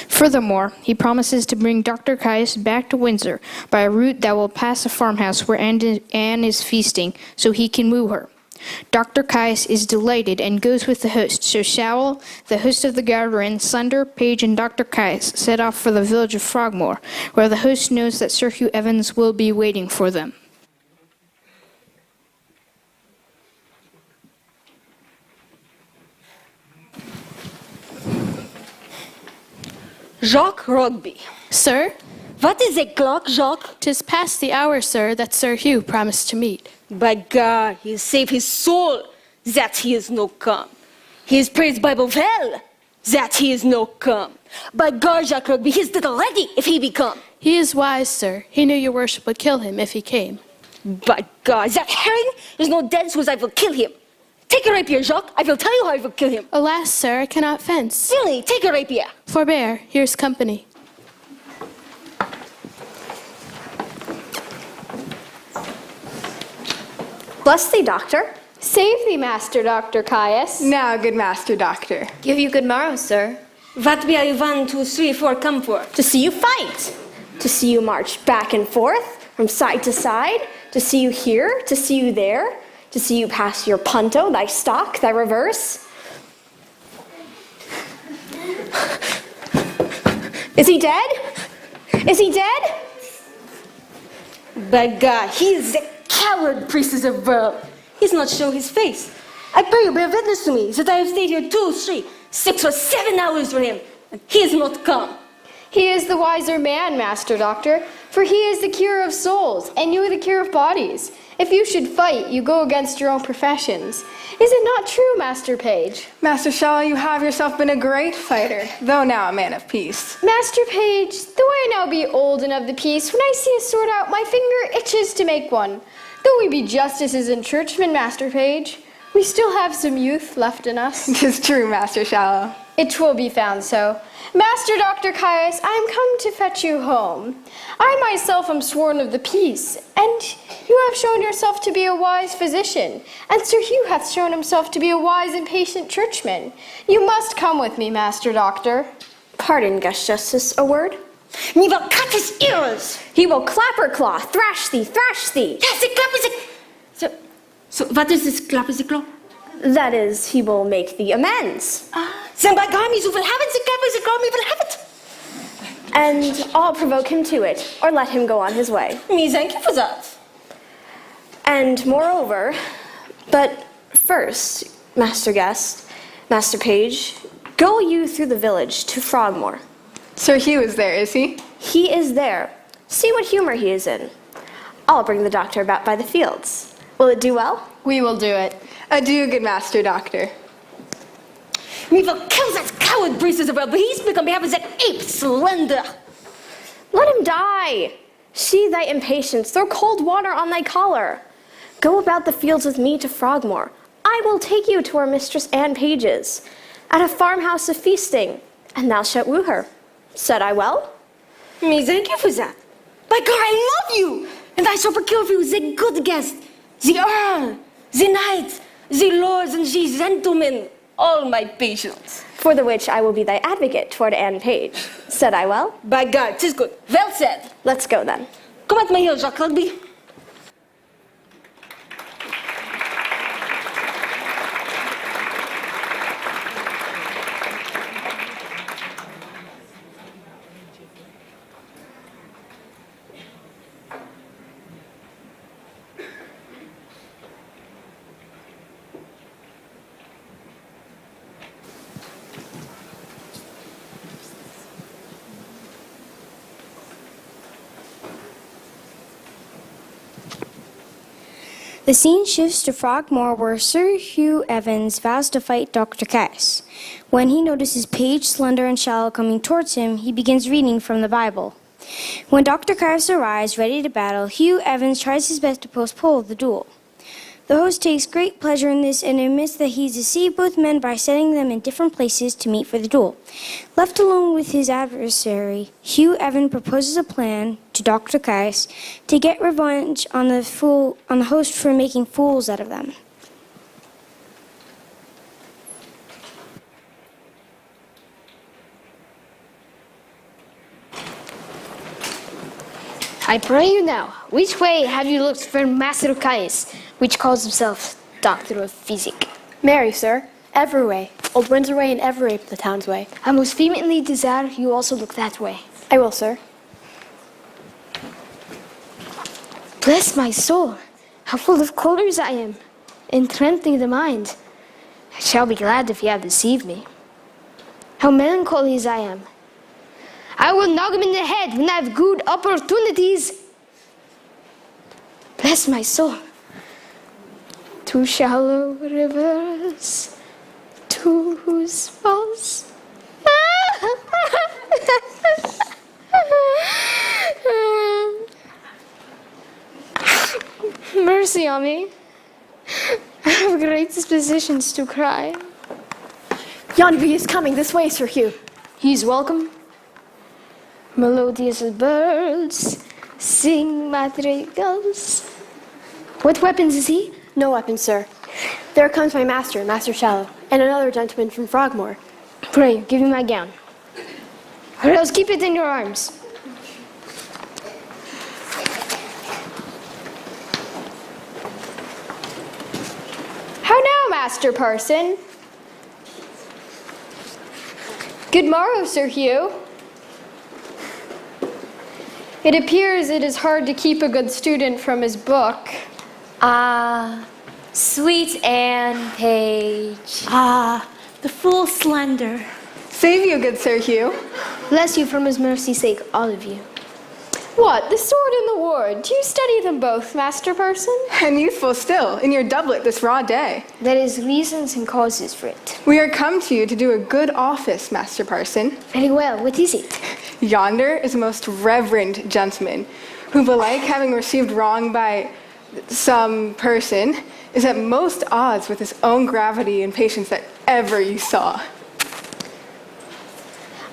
Furthermore, he promises to bring Dr. Caius back to Windsor by a route that will pass a farmhouse where Anne is feasting, so he can woo her. Dr. Caius is delighted and goes with the host, so Showell, the host of the Garter Inn, Slender, Page, and Dr. Caius set off for the village of Frogmore, where the host knows that Sir Hugh Evans will be waiting for them. Jacques Rugby. Sir? What is the clock, Jacques? 'Tis past the hour, sir, that Sir Hugh promised to meet. By God, he saved his soul that he is no come. He is praised by both hell that he is no come. By God, Jacques Rugby, he's dead already if he be come. He is wise, sir. He knew your worship would kill him if he came. By God, that herring is no dead, so as I will kill him. Take a rapier, Jacques. I will tell you how I will kill him. Alas, sir, I cannot fence. Silly, take a rapier. Forbear, here's company. Bless thee, doctor. Save thee, Master Dr. Caius. Now, good Master Doctor. Give you good morrow, sir. What be I 1, 2, 3, 4 come for? To see you fight. To see you march back and forth, from side to side. To see you here, to see you there. To see you pass your punto, thy stock, thy reverse. Is he dead? Is he dead? By God, he is a coward, priestess of world. He's not show his face. I pray you bear witness to me that I have stayed here 2, 3, 6 or 7 hours for him, and he is not come. He is the wiser man, Master Doctor, for he is the cure of souls, and you are the cure of bodies. If you should fight, you go against your own professions. Is it not true, Master Page? Master Shallow, you have yourself been a great fighter, though now a man of peace. Master Page, though I now be old and of the peace, when I see a sword out, my finger itches to make one. Though we be justices and churchmen, Master Page, we still have some youth left in us. 'Tis true, Master Shallow. It will be found so. Master Dr. Caius, I am come to fetch you home. I myself am sworn of the peace, and you have shown yourself to be a wise physician, and Sir Hugh hath shown himself to be a wise and patient churchman. You must come with me, Master Doctor. Pardon, Guest Justice, a word? Me will cut his ears. He will clapper claw, thrash thee, thrash thee. Yes, the clap is a... So what is this clap is a claw? That is, he will make thee amends. Then by God, me will have it, the clap is a claw, me will have it. And I'll provoke him to it, or let him go on his way. Me thank you for that. And moreover, but first, Master Guest, Master Page, go you through the village to Frogmore. Sir Hugh is there, is he? He is there. See what humor he is in. I'll bring the doctor about by the fields. Will it do well? We will do it. Adieu, good Master Doctor. Me will kill that coward priestess of world, but he speak on behalf of that ape, Slender. Let him die. See thy impatience. Throw cold water on thy collar. Go about the fields with me to Frogmore. I will take you to our Mistress Anne Page's, at a farmhouse of feasting, and thou shalt woo her. Said I well? Me thank you for that. By God, I love you, and I shall procure for you the good guest, the earl, the knights, the lords and the gentlemen, all my patience. For the which I will be thy advocate toward Anne Page. Said I well? By God, 'tis good. Well said. Let's go then. Come at my heel, Jacques Rugby. The scene shifts to Frogmore, where Sir Hugh Evans vows to fight Dr. Caius. When he notices Page, Slender, and Shallow coming towards him, he begins reading from the Bible. When Dr. Caius arrives, ready to battle, Hugh Evans tries his best to postpone the duel. The host takes great pleasure in this and admits that he's deceived both men by setting them in different places to meet for the duel. Left alone with his adversary, Hugh Evans proposes a plan to Dr. Caius to get revenge on the host for making fools out of them. I pray you now, which way have you looked for Master Caius, which calls himself Doctor of Physic? Mary, sir. Every way. Old Windsor way and every way the town's way. I most vehemently desire you also look that way. I will, sir. Bless my soul, how full of colors I am, entrancing the mind. I shall be glad if you have deceived me. How melancholy as I am. I will knock him in the head when I have good opportunities. Bless my soul. Two shallow rivers, two whose false? Mercy on me. I have great dispositions to cry. Yonby is coming this way, Sir Hugh. He's welcome. Melodious birds sing madrigals. What weapons is he? No weapon, sir. There comes my master, Master Shallow, and another gentleman from Frogmore. Pray, give me my gown. Or else keep it in your arms. How now, Master Parson? Good morrow, Sir Hugh. It appears it is hard to keep a good student from his book. Sweet Anne Page. The fool Slender. Save you, good Sir Hugh. Bless you from his mercy's sake, all of you. What, the sword and the ward? Do you study them both, Master Parson? And youthful still, in your doublet this raw day. There is reasons and causes for it. We are come to you to do a good office, Master Parson. Very well, what is it? Yonder is a most reverend gentleman, who belike having received wrong by some person, is at most odds with his own gravity and patience that ever you saw.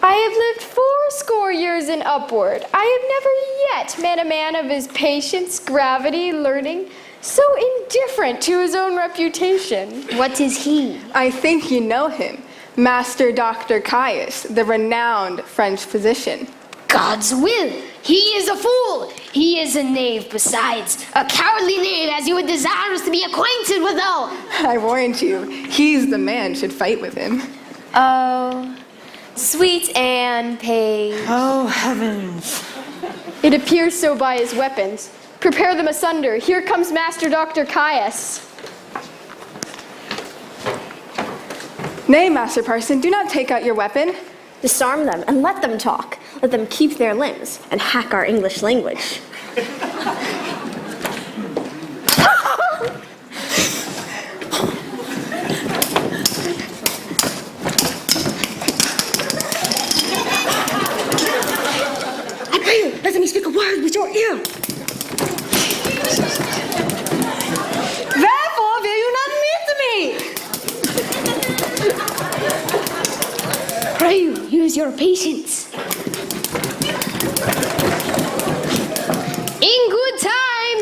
I have lived 80 years and upward. I have never yet met a man of his patience, gravity, learning, so indifferent to his own reputation. What is he? I think you know him, Master Dr. Caius, the renowned French physician. God's will! He is a fool! He is a knave besides, a cowardly knave as you would desire us to be acquainted withal. I warrant you, he's the man should fight with him. Oh, Sweet Anne Page. Oh, heavens. It appears so by his weapons. Prepare them asunder. Here comes Master Dr. Caius. Nay, Master Parson, do not take out your weapon. Disarm them and let them talk. Let them keep their limbs and hack our English language. I pray you, let me speak a word with your ear. Therefore, will you not meet me? Pray you, use your patience. In good time.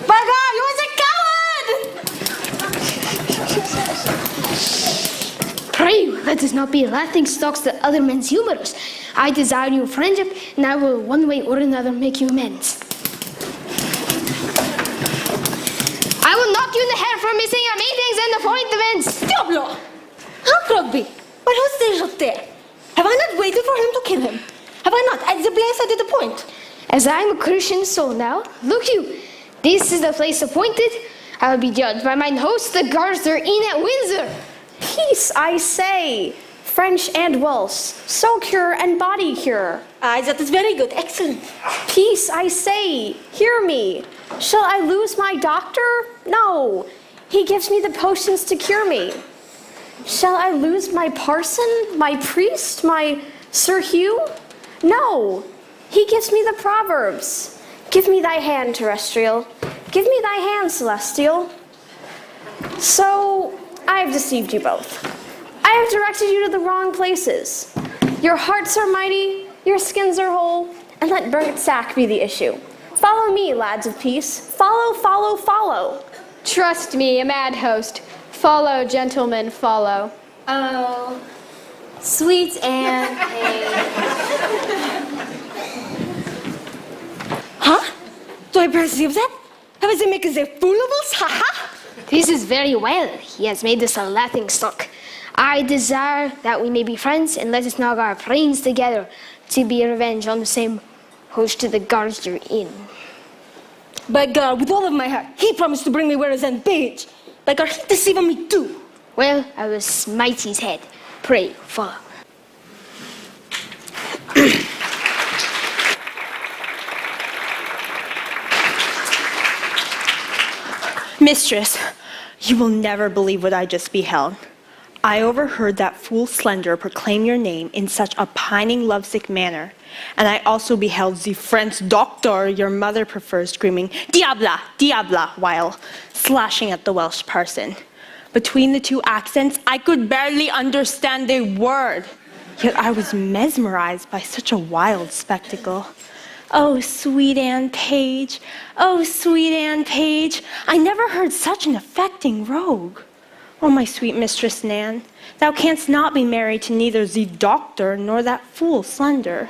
By God, you was a coward! Pray you, let us not be laughing stocks to other men's humors. I desire your friendship, and I will one way or another make you amends. I will knock you in the head for missing your meetings and appointments. Diablo! How Rugby? But who stays up there? Have I not waited for him to kill him? Have I not? At the place I did the point. As I am a Christian soul now, look you, this is the place appointed. I will be judged by mine host, the Garter Inn at Windsor. Peace, I say. French and Welsh. Soul cure and body cure. That is very good. Excellent. Peace, I say. Hear me. Shall I lose my doctor? No. He gives me the potions to cure me. Shall I lose my parson, my priest, my Sir Hugh? No. He gives me the proverbs. Give me thy hand, terrestrial. Give me thy hand, celestial. So, I have deceived you both. I have directed you to the wrong places. Your hearts are mighty, your skins are whole, and let burnt sack be the issue. Follow me, lads of peace. Follow, follow, follow. Trust me, a mad host. Follow, gentlemen, follow. Oh, Sweet Anne Page. Huh? Do I perceive that? Have I make us a fool of us? Ha ha! This is very well. He has made us a laughing stock. I desire that we may be friends, and let us knock our brains together to be revenge on the same host to the Garter Inn. By God, with all of my heart, he promised to bring me where is Anne Page. By God, he deceived me too. Well, I will smite his head. Pray, follow. Mistress, You will never believe what I just beheld. I overheard that fool Slender proclaim your name in such a pining, lovesick manner, and I also beheld the French doctor your mother prefers screaming, Diabla, Diabla, while slashing at the Welsh parson. Between the two accents, I could barely understand a word, yet I was mesmerized by such a wild spectacle. Oh, sweet Anne Page, oh, sweet Anne Page, I never heard such an affecting rogue. Oh, my sweet Mistress Nan, thou canst not be married to neither the doctor nor that fool Slender.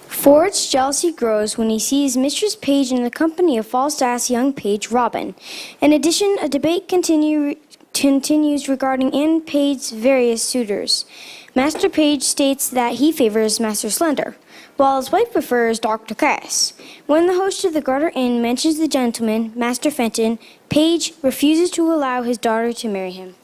Ford's jealousy grows when he sees Mistress Page in the company of Falstaff's young page, Robin. In addition, a debate continues regarding Anne Page's various suitors. Master Page states that he favors Master Slender, while his wife prefers Dr. Cass. When the host of the Garter Inn mentions the gentleman, Master Fenton, Page refuses to allow his daughter to marry him.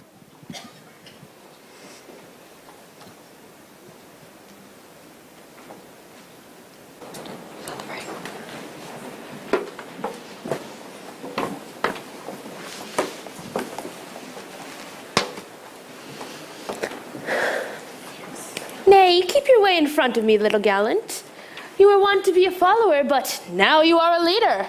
Nay, keep your way in front of me, little gallant. You were wont to be a follower, but now you are a leader.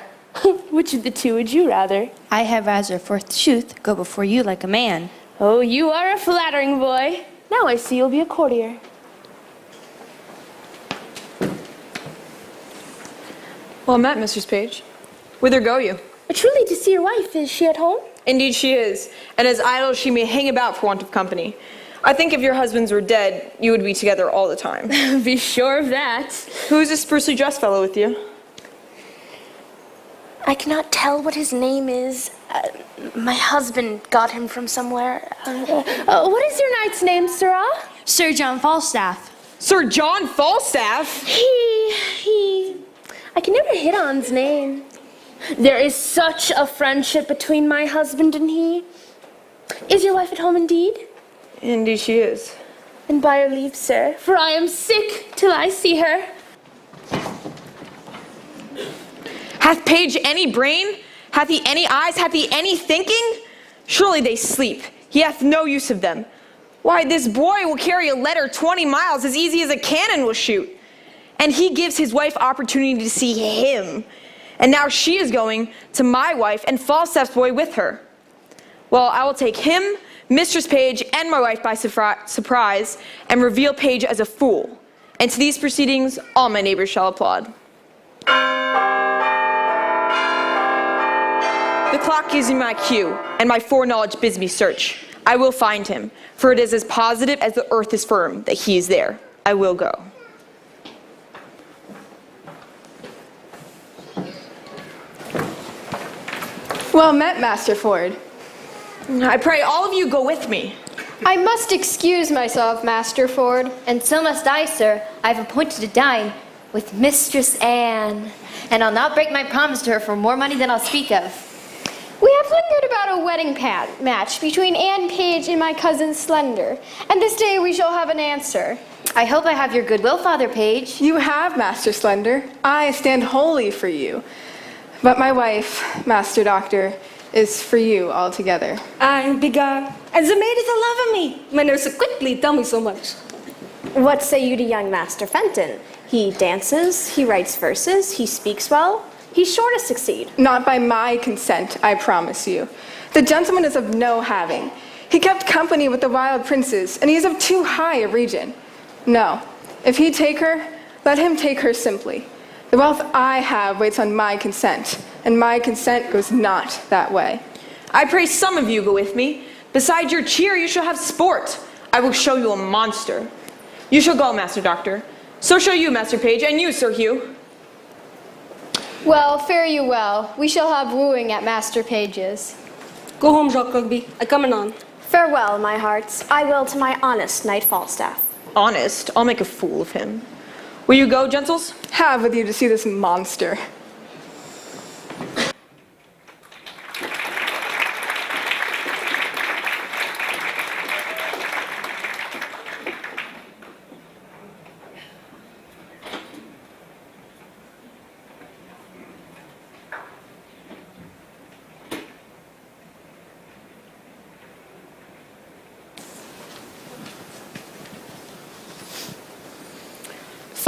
Which of the two would you rather? I had rather, forsooth, go before you like a man. Oh, you are a flattering boy. Now I see you'll be a courtier. Well met, Mistress Page. Whither go you? Truly to see your wife. Is she at home? Indeed she is, and as idle as she may hang about for want of company. I think if your husbands were dead, you would be together all the time. Be sure of that. Who is this sprucely dressed fellow with you? I cannot tell what his name is. My husband got him from somewhere. What is your knight's name, sirrah? Sir John Falstaff. Sir John Falstaff? I can never hit on's name. There is such a friendship between my husband and he. Is your wife at home indeed? Indeed she is. And by your leave, sir, for I am sick till I see her. Hath Page any brain? Hath he any eyes? Hath he any thinking? Surely they sleep. He hath no use of them. Why, this boy will carry a letter 20 miles as easy as a cannon will shoot. And he gives his wife opportunity to see him. And now she is going to my wife and Falstaff's boy with her. Well, I will take him, Mistress Page, and my wife by surprise and reveal Page as a fool. And to these proceedings, all my neighbors shall applaud. The clock gives me my cue, and my foreknowledge bids me search. I will find him, for it is as positive as the earth is firm that he is there. I will go. Well met, Master Ford. I pray all of you go with me. I must excuse myself, Master Ford. And so must I, sir. I've appointed to dine with Mistress Anne, and I'll not break my promise to her for more money than I'll speak of. We have lingered about a wedding match between Anne Page and my cousin Slender, and this day we shall have an answer. I hope I have your goodwill, Father Page. You have, Master Slender. I stand wholly for you. But my wife, Master Doctor, is for you altogether. I'm begun. And the maid is in love with me. My nurse quickly tell me so much. What say you to young Master Fenton? He dances, he writes verses, he speaks well. He's sure to succeed. Not by my consent, I promise you. The gentleman is of no having. He kept company with the wild princes, and he is of too high a region. No, if he take her, let him take her simply. The wealth I have waits on my consent, and my consent goes not that way. I pray some of you go with me. Besides your cheer, you shall have sport. I will show you a monster. You shall go, Master Doctor. So shall you, Master Page, and you, Sir Hugh. Well, fare you well. We shall have wooing at Master Page's. Go home, Jacques Rugby. I come anon. Farewell, my hearts. I will to my honest knight Falstaff. Honest? I'll make a fool of him. Will you go, gentles? Have with you to see this monster.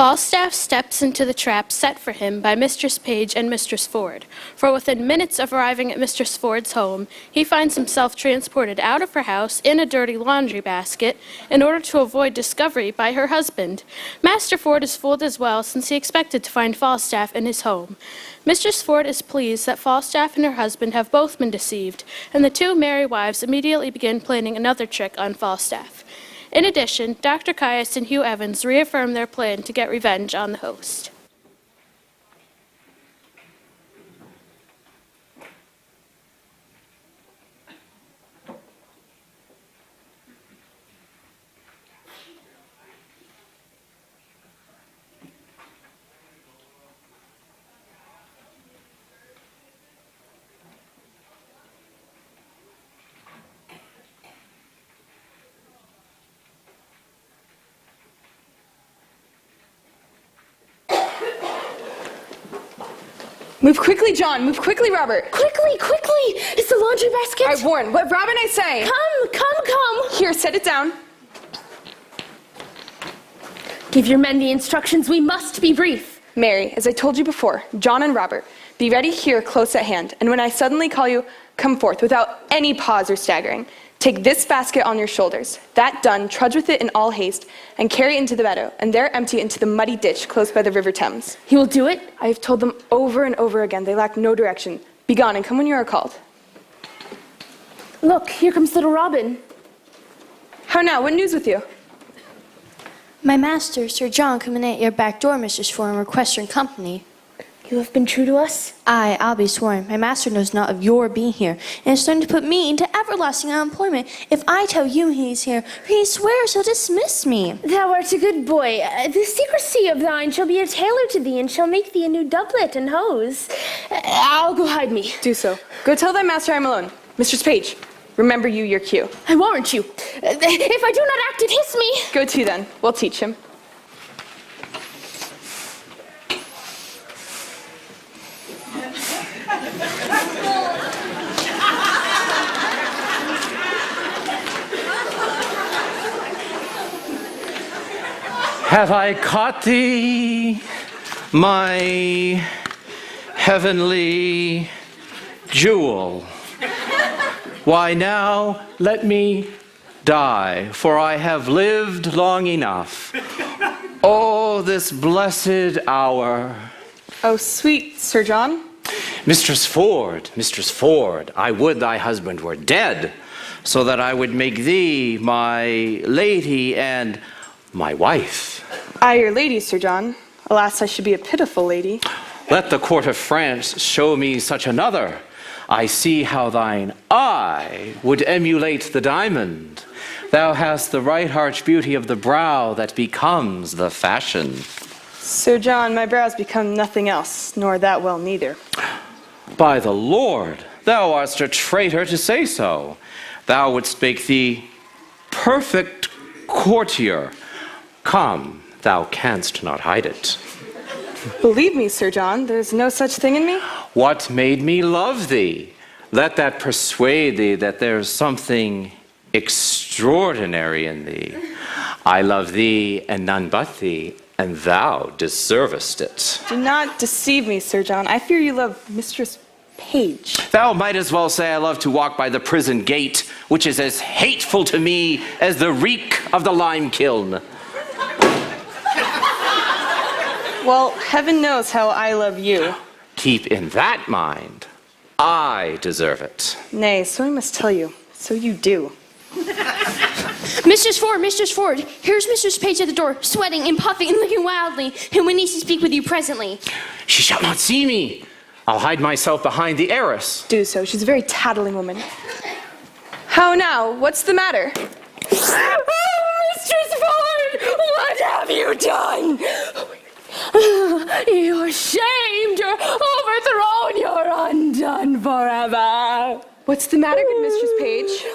Falstaff steps into the trap set for him by Mistress Page and Mistress Ford, for within minutes of arriving at Mistress Ford's home, he finds himself transported out of her house in a dirty laundry basket in order to avoid discovery by her husband. Master Ford is fooled as well, since he expected to find Falstaff in his home. Mistress Ford is pleased that Falstaff and her husband have both been deceived, and the two merry wives immediately begin planning another trick on Falstaff. In addition, Dr. Caius and Hugh Evans reaffirm their plan to get revenge on the host. Move quickly, John. Move quickly, Robert. Quickly, quickly! It's the laundry basket! I warn. What Robin I say? Come! Here, set it down. Give your men the instructions. We must be brief. Mary, as I told you before, John and Robert, be ready here close at hand, and when I suddenly call you, come forth without any pause or staggering. Take this basket on your shoulders. That done, trudge with it in all haste, and carry it into the meadow, and there empty it into the muddy ditch close by the river Thames. He will do it? I have told them over and over again. They lack no direction. Be gone and come when you are called. Look, here comes little Robin. How now? What news with you? My master, Sir John, come in at your back door, Mistress Ford, and request your company. You have been true to us? Aye, I'll be sworn. My master knows not of your being here, and is starting to put me into everlasting unemployment if I tell you he's here, for he swears he'll dismiss me. Thou art a good boy. The secrecy of thine shall be a tailor to thee, and shall make thee a new doublet and hose. I'll go hide me. Do so. Go tell thy master I'm alone. Mistress Page, remember you your cue. I warrant you. If I do not act, it hiss me. Go to then. We'll teach him. Have I caught thee, my heavenly jewel? Why now let me die, for I have lived long enough. Oh, this blessed hour. Oh, sweet Sir John. Mistress Ford, I would thy husband were dead, so that I would make thee my lady and my wife. I your lady, Sir John. Alas, I should be a pitiful lady. Let the court of France show me such another. I see how thine eye would emulate the diamond. Thou hast the right arch beauty of the brow that becomes the fashion. Sir John, my brows become nothing else, nor that well neither. By the Lord, thou art a traitor to say so. Thou wouldst make thee perfect courtier. Come, thou canst not hide it. Believe me, Sir John, there's no such thing in me. What made me love thee? Let that persuade thee that there's something extraordinary in thee. I love thee and none but thee, and thou deservest it. Do not deceive me, Sir John. I fear you love Mistress Page. Thou might as well say I love to walk by the prison gate, which is as hateful to me as the reek of the lime kiln. Well, heaven knows how I love you. Keep in that mind, I deserve it. Nay, so I must tell you, so you do. Mistress Ford, here's Mistress Page at the door, sweating and puffing and looking wildly, and we need to speak with you presently. She shall not see me. I'll hide myself behind the arras. Do so. She's a very tattling woman. How now? What's the matter? Mistress Ford, what have you done? You're shamed, you're overthrown, you're undone forever. What's the matter, good Mistress Page?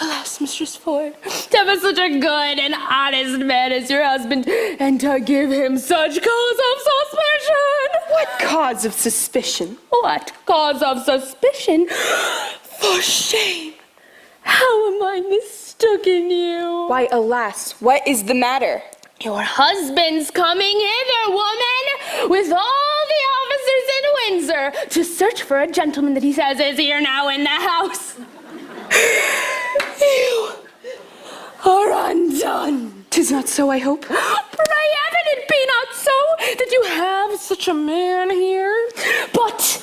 Alas, Mistress Ford, to have such a good and honest man as your husband, and to give him such cause of suspicion. What cause of suspicion? What cause of suspicion? For shame. How am I mistaken you? Why, alas, what is the matter? Your husband's coming hither, woman, with all the officers in Windsor to search for a gentleman that he says is here now in the house. You are undone. 'Tis not so, I hope. Pray heaven it be not so, that you have such a man here. But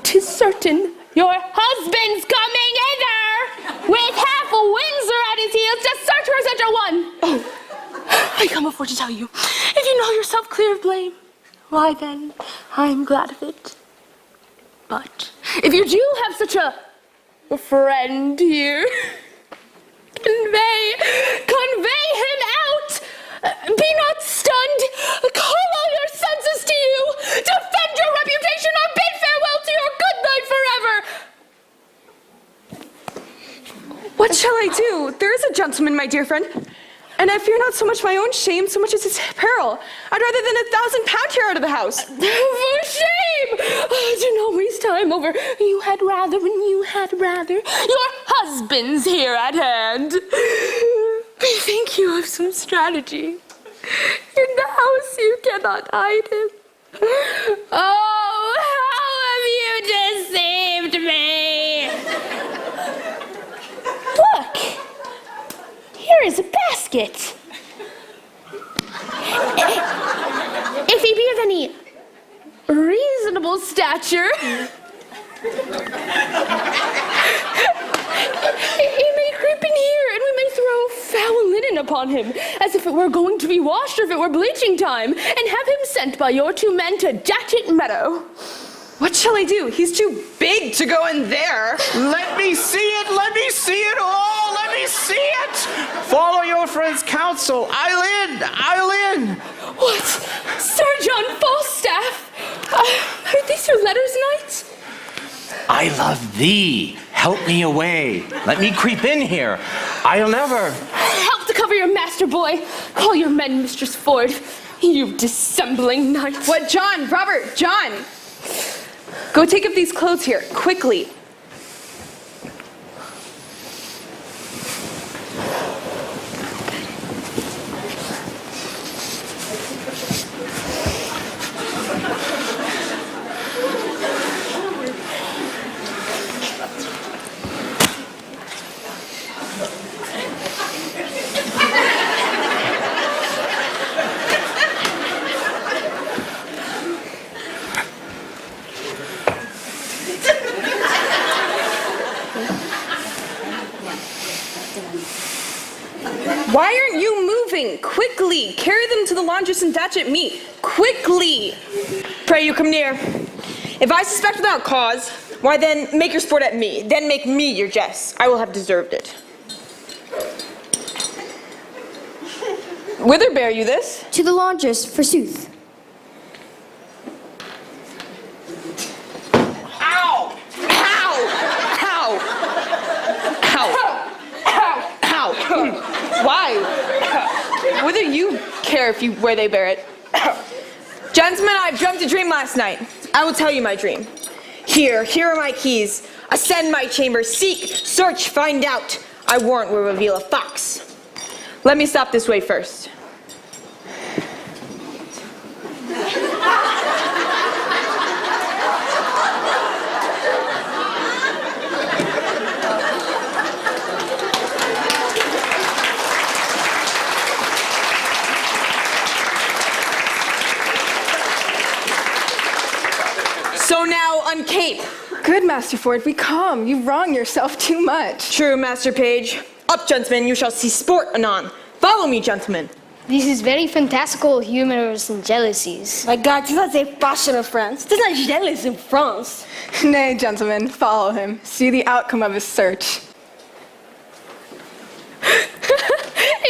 'tis certain your husband's coming hither, with half a Windsor at his heels to search for such a one. Oh, I come before to tell you, if you know yourself clear of blame, why then, I am glad of it. But if you do have such a friend here, convey him out. Be not stunned. Call all your senses to you. Defend your reputation or bid farewell to your good life forever. What shall I do? There is a gentleman, my dear friend, and I fear not so much my own shame, so much as his peril. I'd rather than 1,000 pound here out of the house. For shame! Do not waste time over you had rather and you had rather. Your husband's here at hand. Bethink you of some strategy. In the house you cannot hide him. Oh, how have you deceived me! Look! Here is a basket. If he be of any reasonable stature, he may creep in here and we may throw foul linen upon him, as if it were going to be washed or if it were bleaching time, and have him sent by your 2 men to Datchet Meadow. What shall I do? He's too big to go in there. Let me see it, let me see it all, let me see it. Follow your friend's counsel. I'll in. What? Sir John Falstaff? Are these your letters, knight? I love thee. Help me away. Let me creep in here. I'll never. Help to cover your master, boy. Call your men, Mistress Ford. You dissembling knight. What, John? Robert, John! Go take up these clothes here, quickly. Why aren't you moving? Quickly! Carry them to the laundress and Datchet meet. Quickly! Pray you come near. If I suspect without cause, why then make your sport at me. Then make me your jest. I will have deserved it. Whither bear you this? To the laundress, forsooth. Ow! Ow! Ow! Ow! Ow! Why? What do you care where they bear it? Gentlemen, I dreamt a dream last night. I will tell you my dream. Here are my keys. Ascend my chamber, seek, search, find out. I warrant will reveal a fox. Let me stop this way first. So now, uncape. Good, Master Ford, be calm. You wrong yourself too much. True, Master Page. Up, gentlemen, you shall see sport anon. Follow me, gentlemen. This is very fantastical humors and jealousies. My God, it's not a passion of France. It's not jealous in France. Nay, gentlemen, follow him. See the outcome of his search.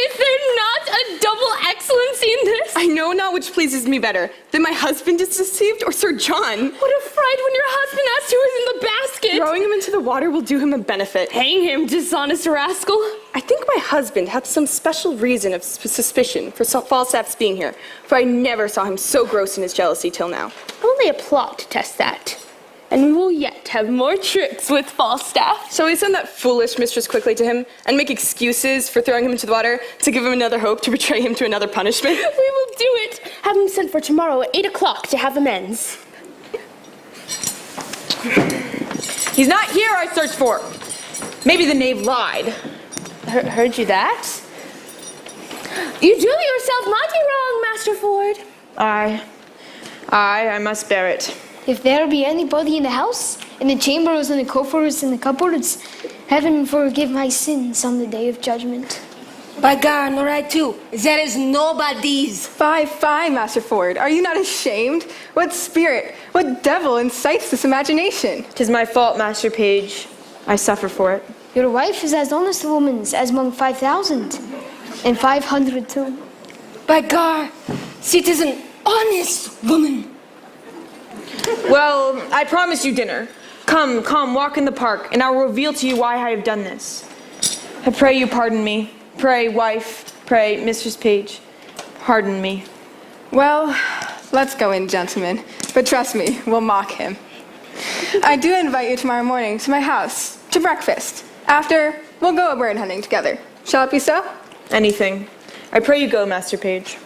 Is there not a double excellency in this? I know not which pleases me better, that my husband is deceived or Sir John. What a fright when your husband asks who is in the basket. Throwing him into the water will do him a benefit. Hang him, dishonest rascal. I think my husband had some special reason of suspicion for Falstaff's being here, for I never saw him so gross in his jealousy till now. Only a plot to test that. and we will yet have more tricks with Falstaff. Shall we send that foolish Mistress Quickly to him and make excuses for throwing him into the water to give him another hope to betray him to another punishment? We will do it. Have him sent for tomorrow at 8 o'clock to have amends. He's not here I searched for. Maybe the knave lied. Heard you that? You do yourself mighty wrong, Master Ford. I must bear it. If there be anybody in the house, in the chambers, in the coffers, in the cupboards, heaven forgive my sins on the day of judgment. By God, no right too. There is nobody's. Fie, Master Ford. Are you not ashamed? What spirit, what devil incites this imagination? 'Tis my fault, Master Page. I suffer for it. Your wife is as honest a woman as among 5,000, and 500 too. By God, she is an honest woman. Well, I promise you dinner. Come, walk in the park, and I will reveal to you why I have done this. I pray you pardon me. Pray, wife, pray, Mistress Page, pardon me. Well, let's go in, gentlemen. But trust me, we'll mock him. I do invite you tomorrow morning to my house, to breakfast. After, we'll go bird hunting together. Shall it be so? Anything. I pray you go, Master Page.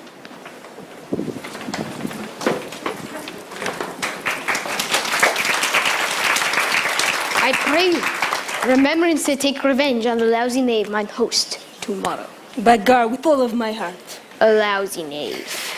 I pray you, remembrance to take revenge on the lousy knave, mine host, tomorrow. By God, with all of my heart. A lousy knave.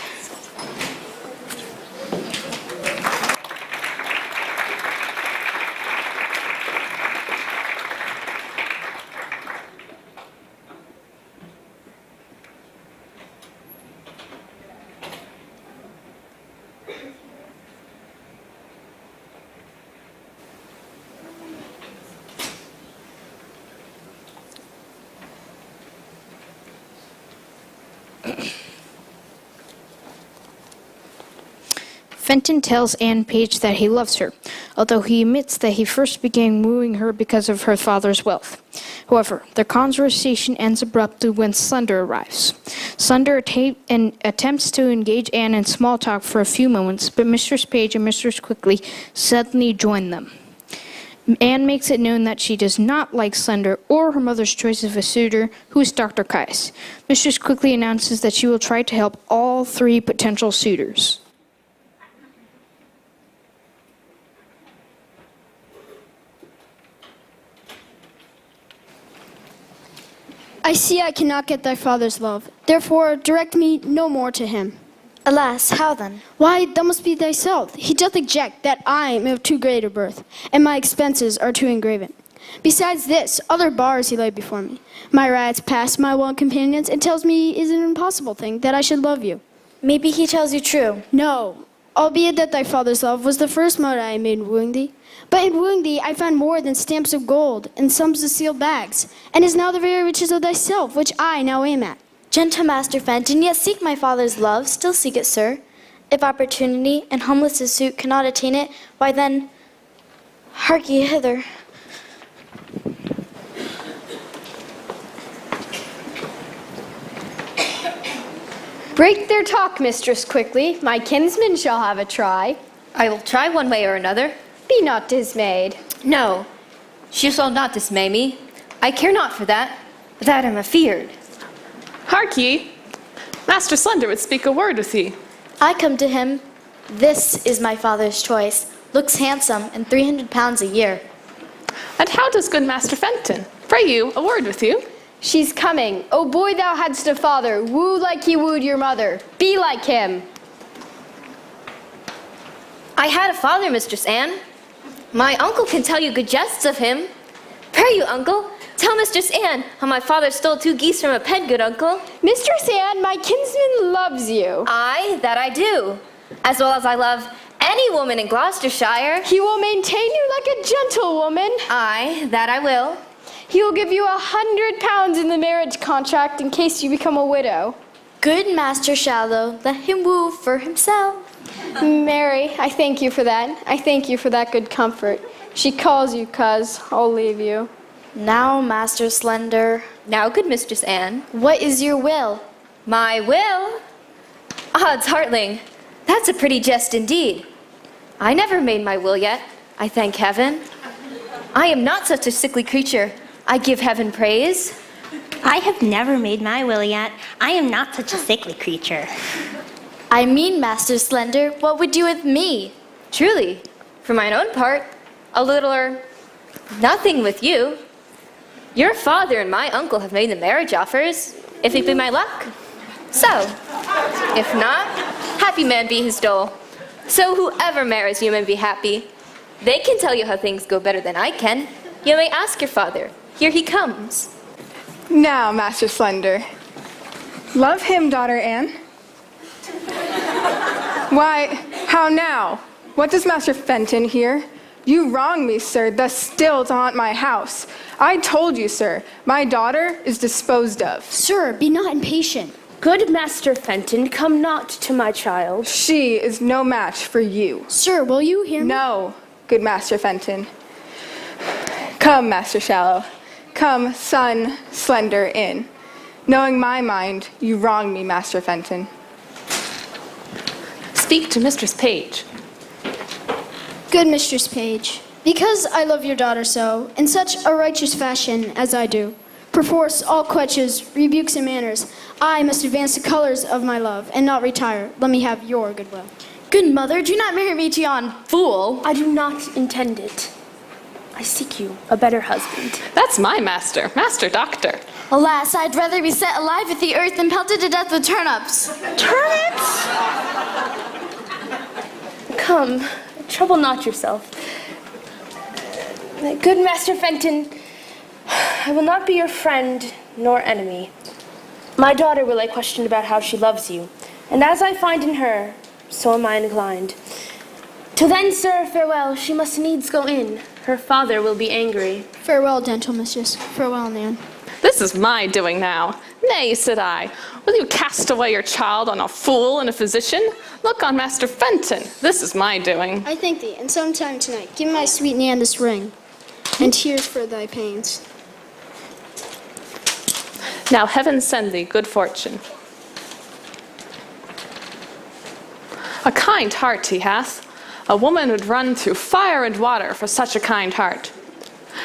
Fenton tells Anne Page that he loves her, although he admits that he first began wooing her because of her father's wealth. However, their conversation ends abruptly when Slender arrives. Slender attempts to engage Anne in small talk for a few moments, but Mistress Page and Mistress Quickly suddenly join them. Anne makes it known that she does not like Slender or her mother's choice of a suitor, who is Dr. Caius. Mistress Quickly announces that she will try to help all three potential suitors. I see I cannot get thy father's love. Therefore, direct me no more to him. Alas, how then? Why, thou must be thyself. He doth object that I am of too great a birth, and my expenses are too engraven. Besides this, other bars he laid before me. My rights past my well companions, and tells me it is an impossible thing that I should love you. Maybe he tells you true. No, albeit that thy father's love was the first mote I made in wooing thee. But in wooing thee I found more than stamps of gold and sums of sealed bags, and is now the very riches of thyself, which I now aim at. Gentle Master Fenton, yet seek my father's love, still seek it, sir. If opportunity and homeless suit cannot attain it, why then, hark ye hither. Break their talk, Mistress Quickly. My kinsman shall have a try. I will try one way or another. Be not dismayed. No, she shall not dismay me. I care not for that. That I'm afeard. Hark ye, Master Slender would speak a word with ye. I come to him. This is my father's choice. Looks handsome, and 300 pounds a year. And how does good Master Fenton? Pray you, a word with you. She's coming. Oh boy, thou hadst a father. Woo like he wooed your mother. Be like him. I had a father, Mistress Anne. My uncle can tell you good jests of him. Pray you, uncle, tell Mistress Anne how my father stole 2 geese from a pen, good uncle. Mistress Anne, my kinsman loves you. Aye, that I do. As well as I love any woman in Gloucestershire. He will maintain you like a gentlewoman. Aye, that I will. He will give you 100 pounds in the marriage contract in case you become a widow. Good Master Shallow, let him woo for himself. Mary, I thank you for that. I thank you for that good comfort. She calls you, cuz. I'll leave you. Now, Master Slender. Now, good Mistress Anne. What is your will? My will? Odds heartling, that's a pretty jest indeed. I never made my will yet. I thank heaven. I am not such a sickly creature. I give heaven praise. I have never made my will yet. I am not such a sickly creature. I mean, Master Slender, what would you with me? Truly, for mine own part, a little or nothing with you. Your father and my uncle have made the marriage offers, if it be my luck. So, if not, happy man be his dole. So whoever marries you may be happy. They can tell you how things go better than I can. You may ask your father. Here he comes. Now, Master Slender. Love him, daughter Anne. Why, how now? What does Master Fenton here? You wrong me, sir, thus still to haunt my house. I told you, sir, my daughter is disposed of. Sir, be not impatient. Good Master Fenton, come not to my child. She is no match for you. Sir, will you hear me? No, good Master Fenton. Come, Master Shallow. Come, son Slender, in. Knowing my mind, you wrong me, Master Fenton. Speak to Mistress Page. Good Mistress Page, because I love your daughter so, in such a righteous fashion as I do, perforce all quetches, rebukes, and manners, I must advance the colors of my love, and not retire. Let me have your goodwill. Good mother, do not marry me to yon fool. I do not intend it. I seek you a better husband. That's my master, Master Doctor. Alas, I'd rather be set alive with the earth than pelted to death with turnips. Turnips? Come, trouble not yourself. Good Master Fenton, I will not be your friend nor enemy. My daughter will I question about how she loves you, and as I find in her, so am I inclined. Till then, sir, farewell. She must needs go in. Her father will be angry. Farewell, gentle mistress. Farewell, Nan. This is my doing now. Nay, said I, will you cast away your child on a fool and a physician? Look on Master Fenton. This is my doing. I thank thee, and sometime tonight, give my sweet Nan this ring, and tears for thy pains. Now heaven send thee good fortune. A kind heart he hath. A woman would run through fire and water for such a kind heart.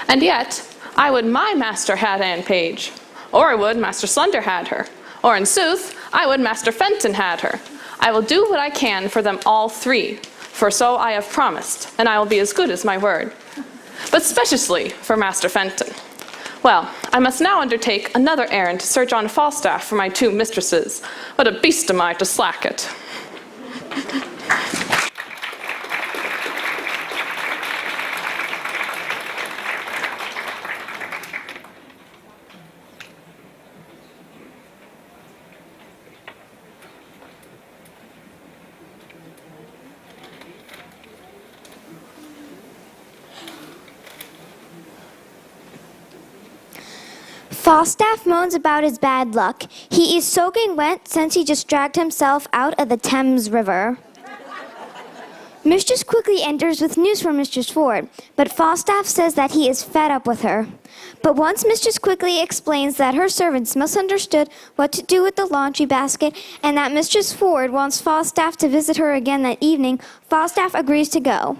And yet, I would my master had Anne Page, or I would Master Slender had her, or in sooth, I would Master Fenton had her. I will do what I can for them all three, for so I have promised, and I will be as good as my word. But speciously for Master Fenton. Well, I must now undertake another errand to Sir John Falstaff for my two mistresses. What a beast am I to slack it. Falstaff moans about his bad luck. He is soaking wet since he just dragged himself out of the Thames River. Mistress quickly enters with news from Mistress Ford, but Falstaff says that he is fed up with her. But once Mistress quickly explains that her servants misunderstood what to do with the laundry basket and that Mistress Ford wants Falstaff to visit her again that evening, Falstaff agrees to go.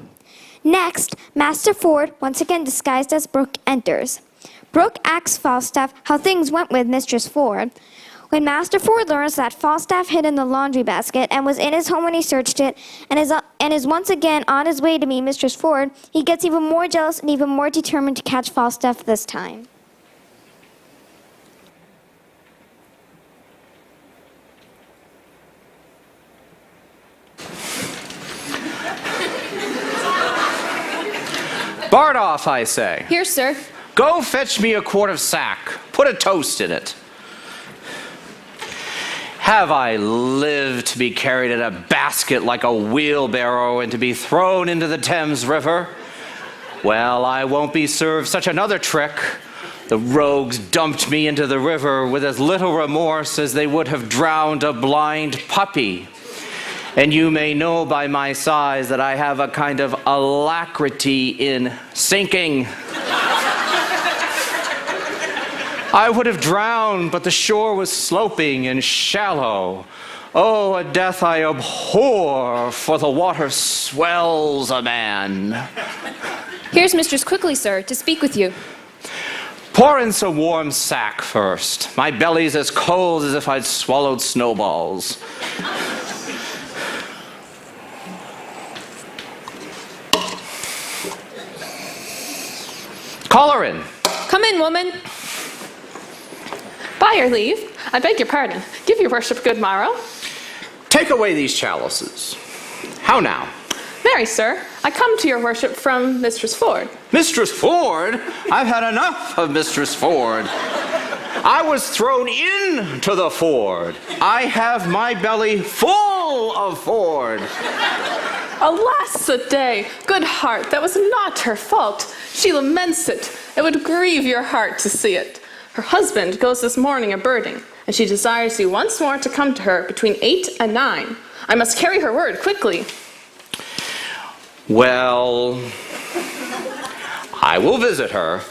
Next, Master Ford, once again disguised as Brooke, enters. Brooke asks Falstaff how things went with Mistress Ford. When Master Ford learns that Falstaff hid in the laundry basket and was in his home when he searched it, and is once again on his way to meet Mistress Ford, he gets even more jealous and even more determined to catch Falstaff this time. Bardolph, I say. Here, sir. Go fetch me a quart of sack. Put a toast in it. Have I lived to be carried in a basket like a wheelbarrow and to be thrown into the Thames River? Well, I won't be served such another trick. The rogues dumped me into the river with as little remorse as they would have drowned a blind puppy. And you may know by my sighs that I have a kind of alacrity in sinking. I would have drowned, but the shore was sloping and shallow. Oh, a death I abhor, for the water swells a man. Here's Mistress Quickly, sir, to speak with you. Pour in some warm sack first. My belly's as cold as if I'd swallowed snowballs. Call her in. Come in, woman. By your leave, I beg your pardon. Give your worship good morrow. Take away these chalices. How now? Marry, sir, I come to your worship from Mistress Ford. Mistress Ford? I've had enough of Mistress Ford. I was thrown into the Ford. I have my belly full of Ford. Alas a day, good heart, that was not her fault. She laments it. It would grieve your heart to see it. Her husband goes this morning a-birding, and she desires you once more to come to her between 8 and 9. I must carry her word quickly. Well, I will visit her,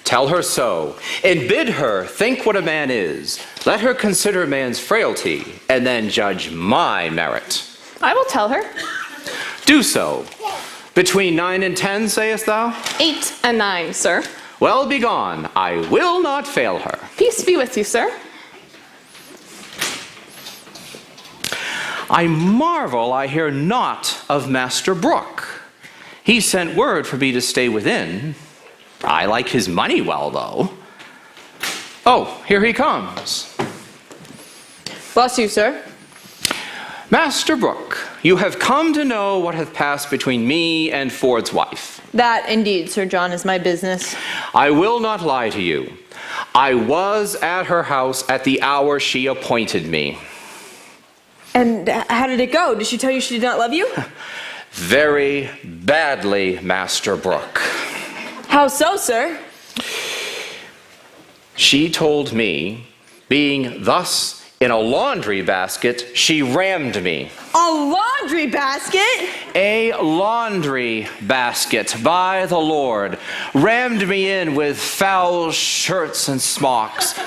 tell her so, and bid her think what a man is. Let her consider man's frailty, and then judge my merit. I will tell her. Do so. Between 9 and 10, sayest thou? 8 and 9, sir. Well, begone. I will not fail her. Peace be with you, sir. I marvel I hear naught of Master Brooke. He sent word for me to stay within. I like his money well, though. Oh, here he comes. Bless you, sir. Master Brooke, you have come to know what hath passed between me and Ford's wife. That indeed, Sir John, is my business. I will not lie to you. I was at her house at the hour she appointed me. And how did it go? Did she tell you she did not love you? Very badly, Master Brooke. How so, sir? She told me, being thus in a laundry basket, she rammed me. A laundry basket? A laundry basket, by the Lord. Rammed me in with foul shirts and smocks,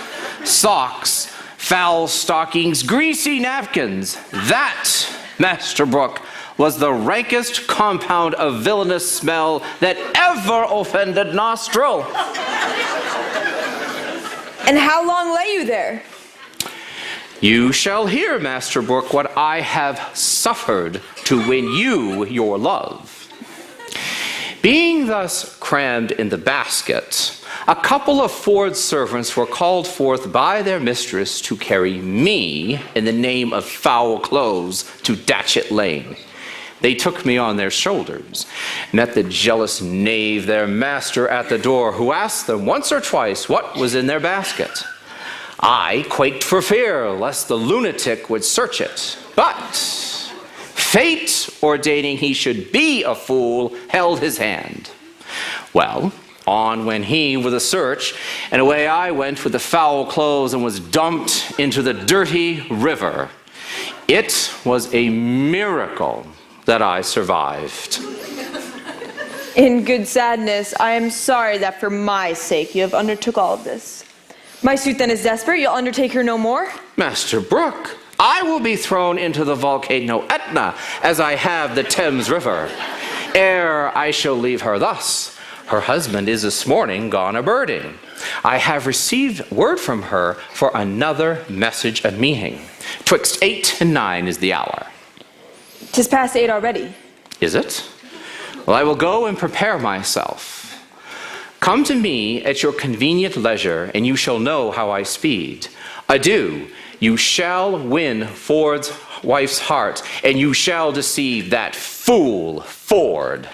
socks, foul stockings, greasy napkins. That, Master Brooke, was the rankest compound of villainous smell that ever offended nostril. And how long lay you there? You shall hear, Master Brooke, what I have suffered to win you your love. Being thus crammed in the basket, a couple of Ford servants were called forth by their mistress to carry me in the name of foul clothes to Datchet Lane. They took me on their shoulders, met the jealous knave, their master, at the door, who asked them once or twice what was in their basket. I quaked for fear lest the lunatic would search it, but fate, ordaining he should be a fool, held his hand. Well, on went he with a search, and away I went with the foul clothes and was dumped into the dirty river. It was a miracle that I survived. In good sadness, I am sorry that for my sake you have undertook all of this. My suit then is desperate. You'll undertake her no more? Master Brooke, I will be thrown into the volcano Etna as I have the Thames River. Ere I shall leave her thus. Her husband is this morning gone a-birding. I have received word from her for another message of meeting. 'Twixt 8 and 9 is the hour. 'Tis past 8 already. Is it? Well, I will go and prepare myself. Come to me at your convenient leisure, and you shall know how I speed. Adieu. You shall win Ford's wife's heart, and you shall deceive that fool Ford.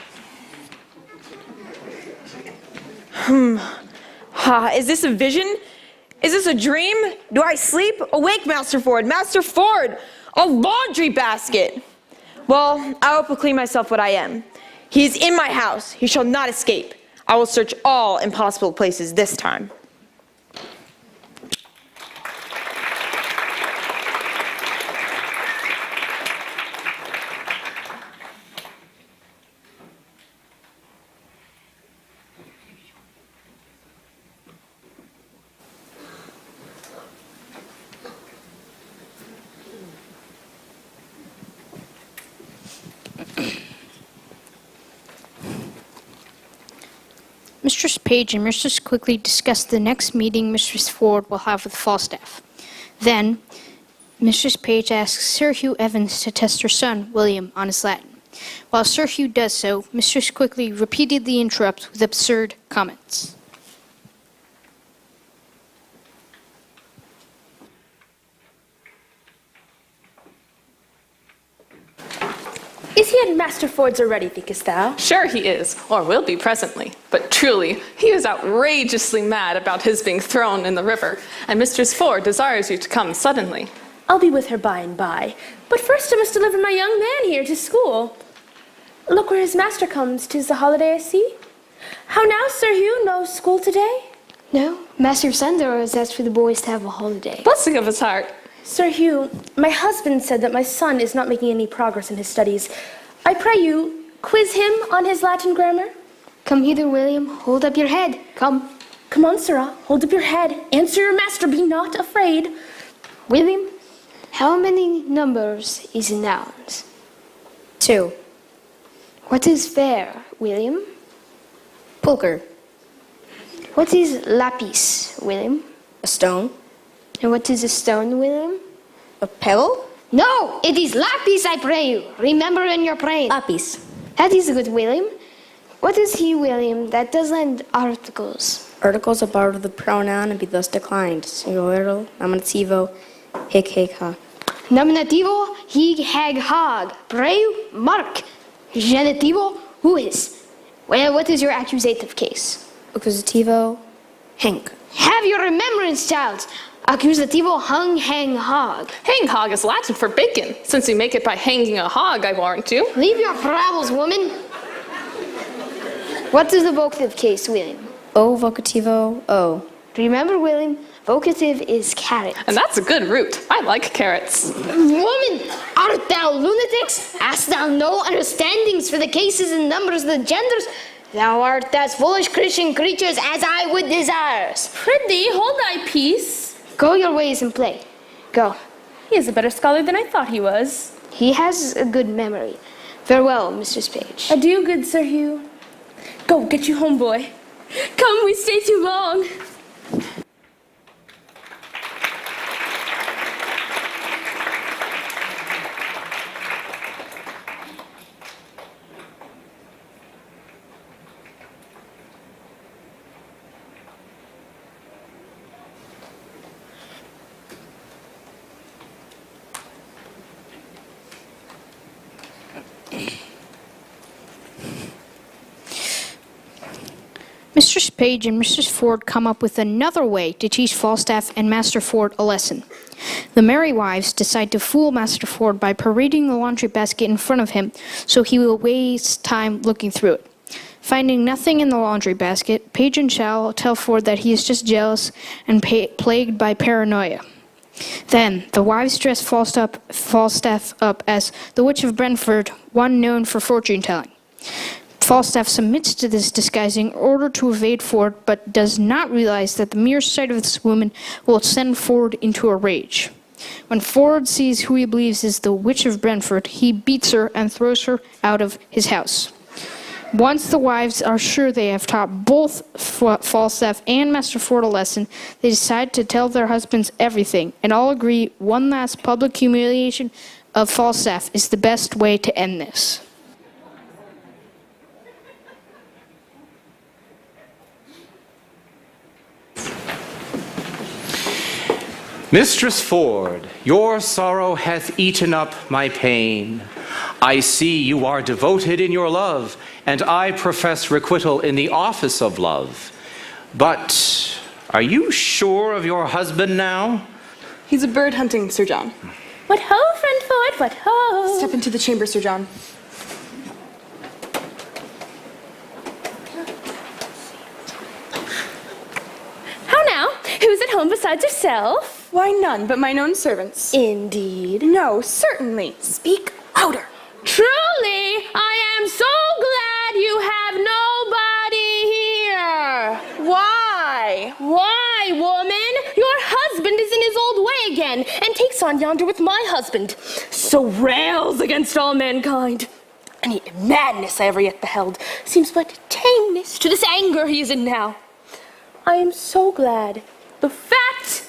Is this a vision? Is this a dream? Do I sleep? Awake, Master Ford! Master Ford! A laundry basket! Well, I will proclaim myself what I am. He is in my house. He shall not escape. I will search all impossible places this time. Mistress Page and Mistress Quickly discuss the next meeting Mistress Ford will have with Falstaff. Then, Mistress Page asks Sir Hugh Evans to test her son, William, on his Latin. While Sir Hugh does so, Mistress Quickly repeatedly interrupts with absurd comments. Is he at Master Ford's already, thinkest thou? Sure he is, or will be presently. But truly, he is outrageously mad about his being thrown in the river, and Mistress Ford desires you to come suddenly. I'll be with her by and by. But first I must deliver my young man here to school. Look where his master comes. 'Tis the holiday, I see. How now, Sir Hugh? No school today? No, Master Sandor has asked for the boys to have a holiday. Blessing of his heart. Sir Hugh, my husband said that my son is not making any progress in his studies. I pray you, quiz him on his Latin grammar. Come hither, William. Hold up your head. Come. Come on, sirrah. Hold up your head. Answer your master. Be not afraid. William, how many numbers is in nouns? 2. What is fair, William? Poker. What is lapis, William? A stone. And what is a stone, William? A pebble? No, it is lapis, I pray you. Remember in your praying. Lapis. That is good, William. What is he, William, that does lend articles? Articles are part of the pronoun and be thus declined. Singular, nominativo, hic, ha. Nominativo, he, hag, hog. Pray you, mark. Genitivo, who is? Well, what is your accusative case? Accusativo, Hank. Have your remembrance, child. Accusativo, hung, hang, hog. Hang hog is Latin for bacon. Since you make it by hanging a hog, I warrant you. Leave your parables, woman. What is the vocative case, William? O, vocativo, O. Remember, William, vocative is carrot. And that's a good root. I like carrots. Woman, art thou lunatics? Hast thou no understandings for the cases and numbers of the genders? Thou art as foolish Christian creatures as I would desire. Prithee, hold thy peace. Go your ways and play. Go. He is a better scholar than I thought he was. He has a good memory. Farewell, Mistress Page. Adieu, good Sir Hugh. Go, get you home, boy. Come, we stay too long. Mistress Page and Mistress Ford come up with another way to teach Falstaff and Master Ford a lesson. The merry wives decide to fool Master Ford by parading the laundry basket in front of him so he will waste time looking through it. Finding nothing in the laundry basket, Page and Shall tell Ford that he is just jealous and plagued by paranoia. Then, the wives dress Falstaff up as the Witch of Brentford, one known for fortune-telling. Falstaff submits to this disguising in order to evade Ford, but does not realize that the mere sight of this woman will send Ford into a rage. When Ford sees who he believes is the Witch of Brentford, he beats her and throws her out of his house. Once the wives are sure they have taught both Falstaff and Master Ford a lesson, they decide to tell their husbands everything, and all agree one last public humiliation of Falstaff is the best way to end this. Mistress Ford, your sorrow hath eaten up my pain. I see you are devoted in your love, and I profess requital in the office of love. But are you sure of your husband now? He's a bird hunting, Sir John. What ho, friend Ford, what ho? Step into the chamber, Sir John. How now? Who's at home besides yourself? Why, none but mine own servants. Indeed. No, certainly. Speak louder. Truly, I am so glad you have nobody here. Why? Why, woman? Your husband is in his old way again, and takes on yonder with my husband. So rails against all mankind. any madness I ever yet beheld seems but tameness to this anger he is in now. I am so glad the fat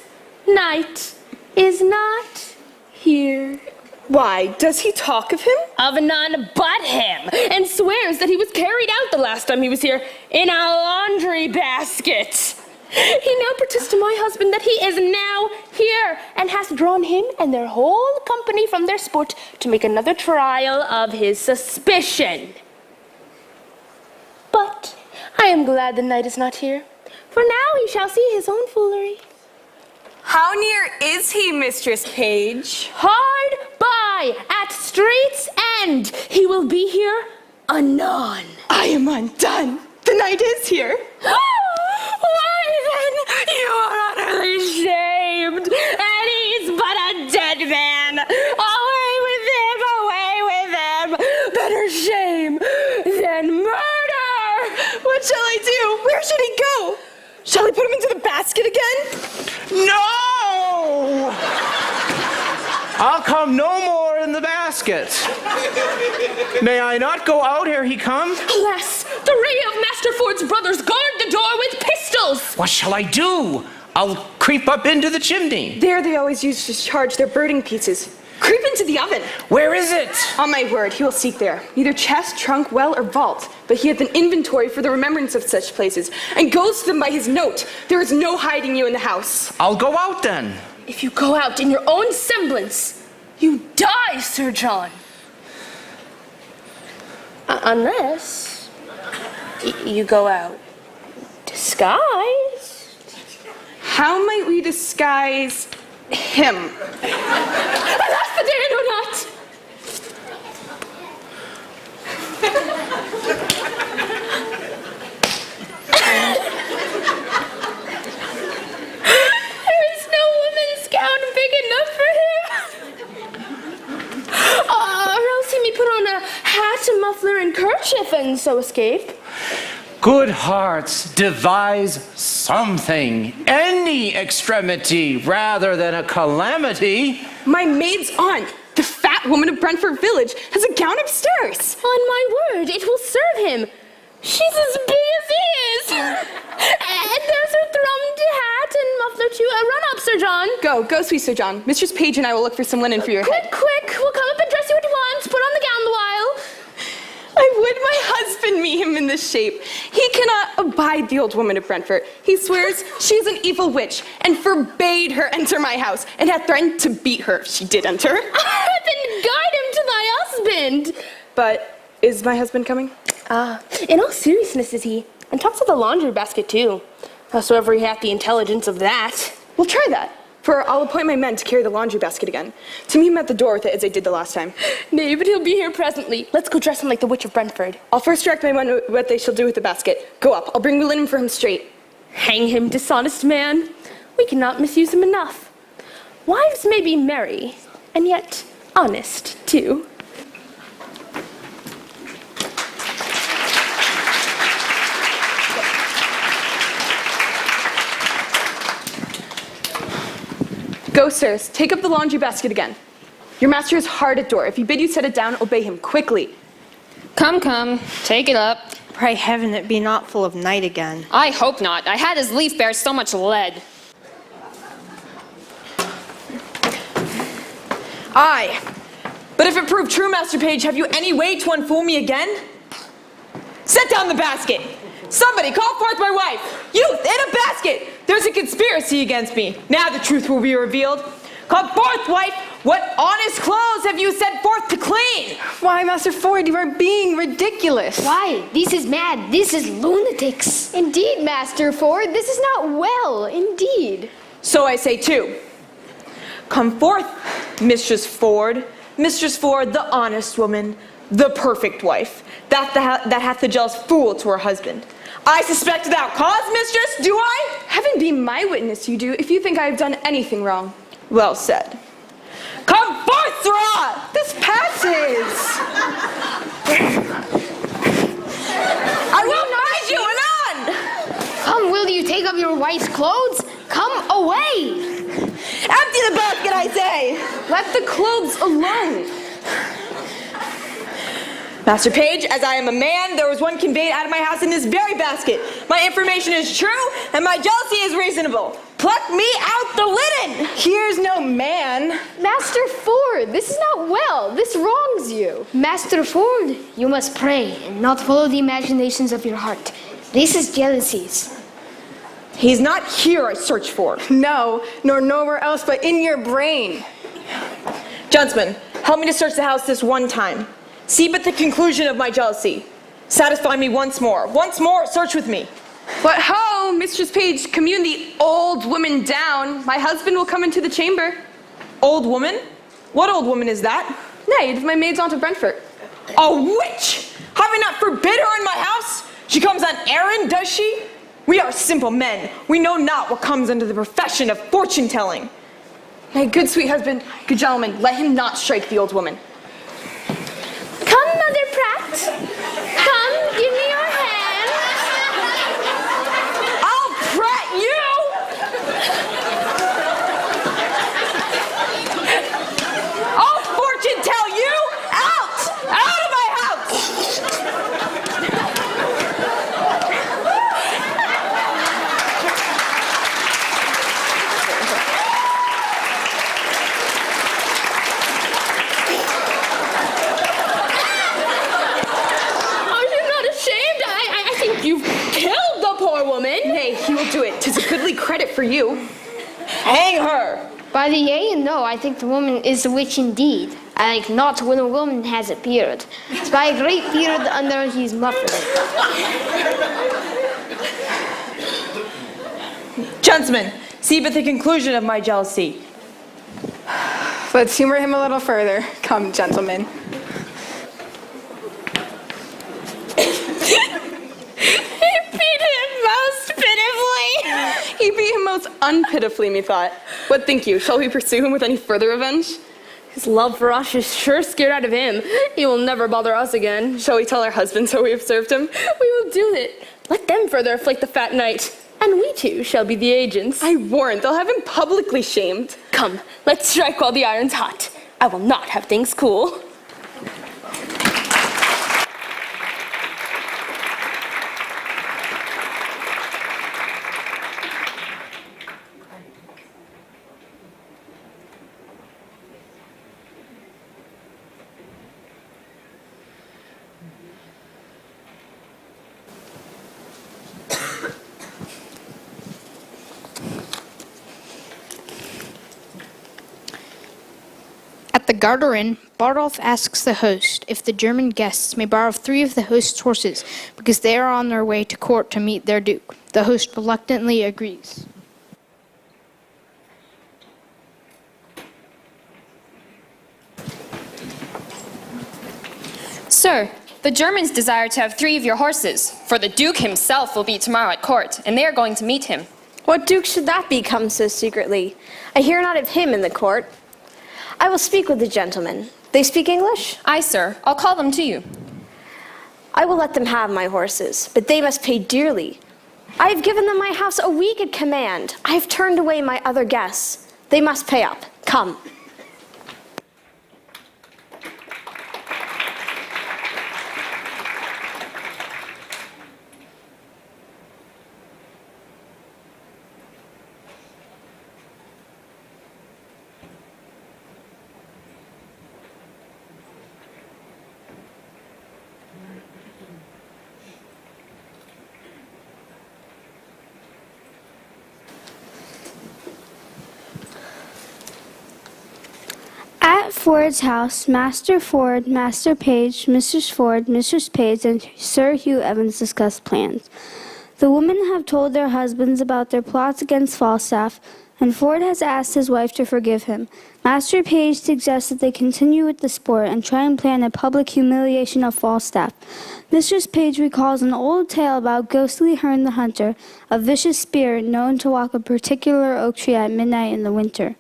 knight is not here. Why, does he talk of him? Of none but him, and swears that he was carried out the last time he was here in a laundry basket. He now protests to my husband that he is now here, and has drawn him and their whole company from their sport to make another trial of his suspicion. But I am glad the knight is not here, for now he shall see his own foolery. How near is he, Mistress Page? Hard by, at street's end. He will be here anon. I am undone. The knight is here. Why then, you are utterly shamed, and he's but a dead man. Away with him, better shame than murder. What shall I do? Where should he go? Shall I put him into the basket again? No! I'll come no more in the basket. May I not go out ere he come? Alas, 3 of Master Ford's brothers guard the door with pistols. What shall I do? I'll creep up into the chimney. There they always use to charge their birding pieces. Creep into the oven. Where is it? On my word, he will seek there. Neither chest, trunk, well, or vault. But he hath an inventory for the remembrance of such places, and goes to them by his note. There is no hiding you in the house. I'll go out then. If you go out in your own semblance, you die, Sir John. Unless you go out disguised. How might we disguise him? Alas, the day I know not. There is no woman's gown big enough for him. Or else he may put on a hat, a muffler, and kerchief, and so escape. Good hearts, devise something, any extremity rather than a calamity. My maid's aunt, the fat woman of Brentford Village, has a gown upstairs. On my word, it will serve him. She's as big as he is. And there's her thrummed hat and muffler too. Run up, Sir John. Go, sweet Sir John. Mistress Page and I will look for some linen for your head. Quick, we'll come up and dress you at once. Put on the gown the while. I would my husband meet him in this shape. He cannot abide the old woman of Brentford. He swears she is an evil witch, and forbade her enter my house, and hath threatened to beat her if she did enter. Then guide him to thy husband. But is my husband coming? In all seriousness is he, and talks of the laundry basket too. Howsoever he hath the intelligence of that. We'll try that. For I'll appoint my men to carry the laundry basket again, to meet him at the door with it as I did the last time. Nay, but he'll be here presently. Let's go dress him like the witch of Brentford. I'll first direct my men what they shall do with the basket. Go up. I'll bring the linen for him straight. Hang him, dishonest man. We cannot misuse him enough. Wives may be merry, and yet honest too. Go, sirs, take up the laundry basket again. Your master is hard at door. If he bid you set it down, obey him quickly. Come, take it up. Pray heaven it be not full of night again. I hope not. I had his leaf bear so much lead. Aye. But if it prove true, Master Page, have you any way to unfool me again? Set down the basket. Somebody call forth my wife. Youth, in a basket. There's a conspiracy against me. Now the truth will be revealed. Come forth, wife. What honest clothes have you sent forth to clean? Why, Master Ford, you are being ridiculous. Why? This is mad. This is lunatics. Indeed, Master Ford, this is not well, indeed. So I say too. Come forth, Mistress Ford. Mistress Ford, the honest woman, the perfect wife, that hath the jealous fool to her husband. I suspect without cause, mistress, do I? Heaven be my witness, you do, if you think I have done anything wrong. Well said. Come forth, sirrah! This passes! I will find you anon! Come, will you take up your wife's clothes? Come away! Empty the basket, I say! Let the clothes alone. Master Page, as I am a man, there was one conveyed out of my house in this very basket. My information is true, and my jealousy is reasonable. Pluck me out the linen! Here's no man. Master Ford, this is not well. This wrongs you. Master Ford, you must pray and not follow the imaginations of your heart. This is jealousies. He's not here I search for. No, nor nowhere else but in your brain. Gentlemen, help me to search the house this one time. See but the conclusion of my jealousy. Satisfy me once more. Once more, search with me. But ho, Mistress Page, commune the old woman down. My husband will come into the chamber. Old woman? What old woman is that? Nay, my maid's aunt of Brentford. A witch! Have I not forbid her in my house? She comes on errand, does she? We are simple men. We know not what comes under the profession of fortune-telling. Nay, good sweet husband, good gentleman, let him not strike the old woman. Come, Mother Pratt. Come, give me your hand. I'll prat you! I'll fortune tell you! Out! Out of my house! You've killed the poor woman! Nay, he will do it. 'Tis a goodly credit for you. Hang her! By the yea and no, I think the woman is a witch indeed. I like not when a woman has a beard. It's by a great beard under his muffler. Gentlemen, see but the conclusion of my jealousy. Let's humor him a little further. Come, gentlemen. He beat him most unpitifully, methought. What think you? Shall we pursue him with any further revenge? His love for us is sure scared out of him. He will never bother us again. Shall we tell our husbands how we have served him? We will do it. Let them further afflict the fat knight, and we too shall be the agents. I warrant they'll have him publicly shamed. Come, let's strike while the iron's hot. I will not have things cool. At the Garter Inn, Bardolph asks the host if the German guests may borrow 3 of the host's horses because they are on their way to court to meet their duke. The host reluctantly agrees. Sir, the Germans desire to have 3 of your horses, for the Duke himself will be tomorrow at court, and they are going to meet him. What duke should that be come so secretly? I hear not of him in the court. I will speak with the gentlemen. They speak English? Aye, sir. I'll call them to you. I will let them have my horses, but they must pay dearly. I have given them my house a week at command. I have turned away my other guests. They must pay up. Come. At Ford's house, Master Ford, Master Page, Mrs. Ford, Mrs. Page, and Sir Hugh Evans discuss plans. The women have told their husbands about their plots against Falstaff, and Ford has asked his wife to forgive him. Master Page suggests that they continue with the sport and try and plan a public humiliation of Falstaff. Mistress Page recalls an old tale about Ghostly Herne the Hunter, a vicious spirit known to walk a particular oak tree at midnight in the winter.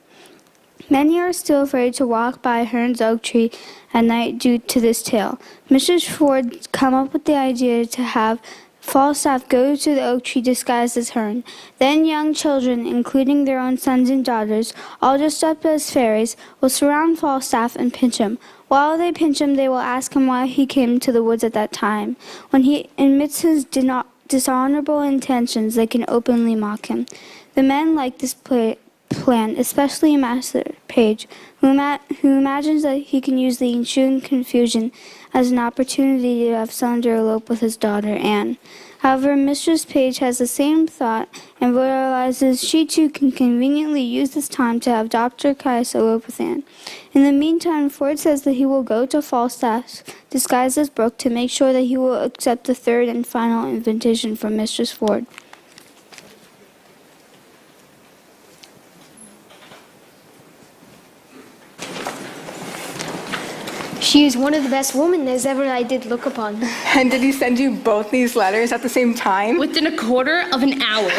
Many are still afraid to walk by Herne's oak tree at night due to this tale. Mrs. Ford come up with the idea to have Falstaff goes to the oak tree disguised as Herne. Then young children, including their own sons and daughters, all dressed up as fairies, will surround Falstaff and pinch him. While they pinch him, they will ask him why he came to the woods at that time. When he admits his dishonorable intentions, they can openly mock him. The men like this plan, especially Master Page, who imagines that he can use the ensuing confusion as an opportunity to have Slender elope with his daughter Anne. However, Mistress Page has the same thought and realizes she too can conveniently use this time to have Dr. Caius elope with Anne. In the meantime, Ford says that he will go to Falstaff, disguised as Brooke, to make sure that he will accept the third and final invitation from Mistress Ford. She is one of the best women as ever I did look upon. And did he send you both these letters at the same time? Within a quarter of an hour.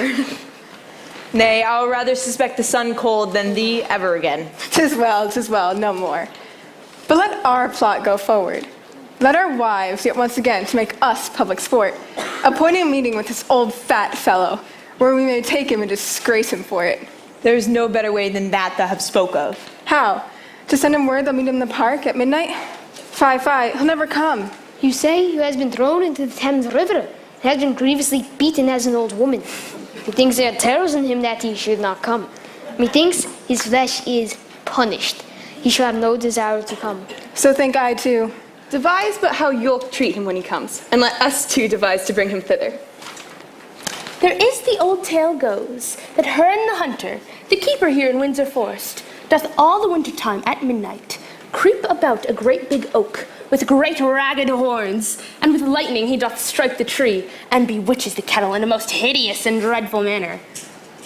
Nay, I would rather suspect the sun cold than thee ever again. 'Tis well, no more. But let our plot go forward. Let our wives, yet once again, to make us public sport, appoint a meeting with this old fat fellow, where we may take him and disgrace him for it. There is no better way than that thou have spoke of. How? To send him word they'll meet him in the park at midnight? Fie, he'll never come. You say he has been thrown into the Thames River and has been grievously beaten as an old woman. Methinks there are terrors in him that he should not come. Methinks his flesh is punished. He shall have no desire to come. So think I too. Devise but how you'll treat him when he comes, and let us two devise to bring him thither. There is the old tale goes, that Herne the hunter, the keeper here in Windsor Forest, doth all the winter time at midnight creep about a great big oak with great ragged horns, and with lightning he doth strike the tree, and bewitches the kettle in a most hideous and dreadful manner.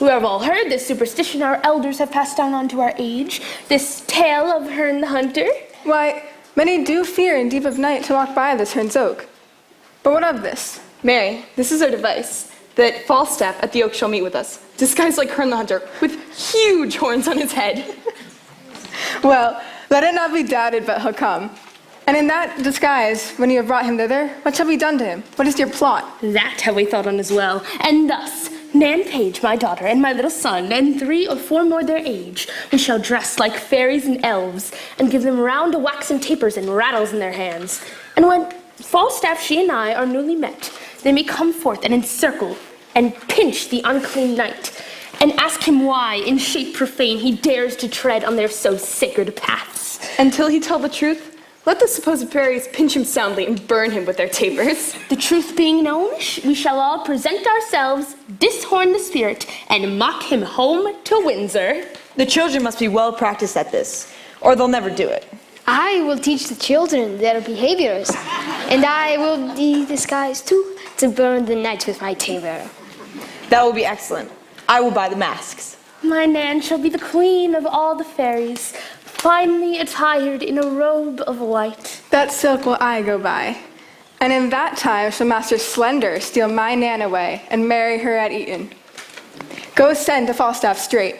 We have all heard this superstition our elders have passed down unto our age, this tale of Herne the hunter. Why, many do fear in deep of night to walk by this Herne's oak. But what of this? Mary, this is our device, that Falstaff at the oak shall meet with us, disguised like Herne the hunter, with huge horns on his head. Well, let it not be doubted but he'll come. And in that disguise, when you have brought him thither, what shall be done to him? What is your plot? That have we thought on as well, and thus, Nan Page, my daughter, and my little son, and 3 or 4 more their age, we shall dress like fairies and elves, and give them round waxen tapers and rattles in their hands. And when Falstaff, she and I, are newly met, they may come forth and encircle and pinch the unclean knight, and ask him why, in shape profane, he dares to tread on their so sacred paths. Until he tell the truth, let the supposed fairies pinch him soundly and burn him with their tapers. The truth being known, we shall all present ourselves, dishorn the spirit, and mock him home to Windsor. The children must be well practiced at this, or they'll never do it. I will teach the children their behaviors, and I will be disguised too to burn the knights with my taper. That will be excellent. I will buy the masks. My Nan shall be the queen of all the fairies, finely attired in a robe of white. That silk will I go by. And in that time shall Master Slender steal my Nan away and marry her at Eton. Go send to Falstaff straight.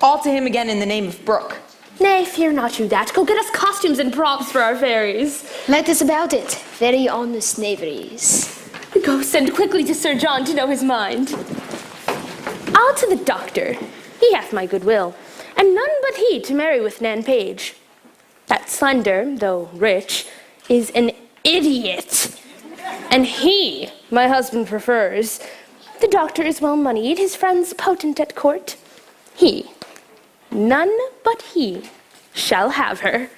All to him again in the name of Brooke. Nay, fear not you that. Go get us costumes and props for our fairies. Let us about it. Very honest knaveries. Go send quickly to Sir John to know his mind. I'll to the doctor. He hath my goodwill, and none but he to marry with Nan Page. That Slender, though rich, is an idiot. And he, my husband prefers. The doctor is well moneyed, his friends potent at court. He, none but he, shall have her.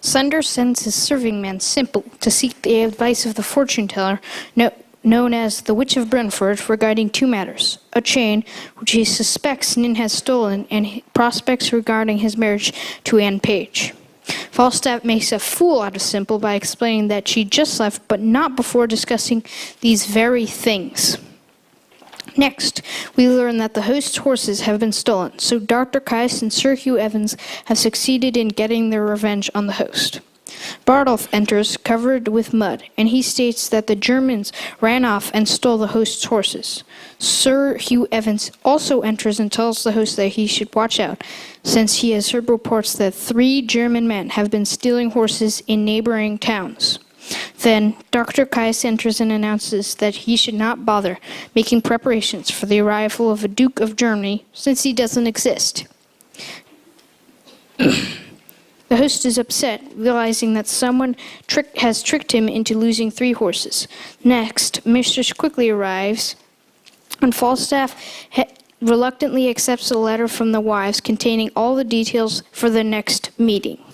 Slender sends his serving man Simple to seek the advice of the fortune-teller known as the Witch of Brentford regarding 2 matters: a chain which he suspects Nin has stolen, and prospects regarding his marriage to Anne Page. Falstaff makes a fool out of Simple by explaining that she just left, but not before discussing these very things. Next, we learn that the host's horses have been stolen, so Dr. Caius and Sir Hugh Evans have succeeded in getting their revenge on the host. Bardolph enters, covered with mud, and he states that the Germans ran off and stole the host's horses. Sir Hugh Evans also enters and tells the host that he should watch out, since he has heard reports that 3 German men have been stealing horses in neighboring towns. Then, Dr. Caius enters and announces that he should not bother making preparations for the arrival of a Duke of Germany, since he doesn't exist. The host is upset, realizing that someone has tricked him into losing 3 horses. Next, Mistress quickly arrives, and Falstaff reluctantly accepts a letter from the wives containing all the details for the next meeting.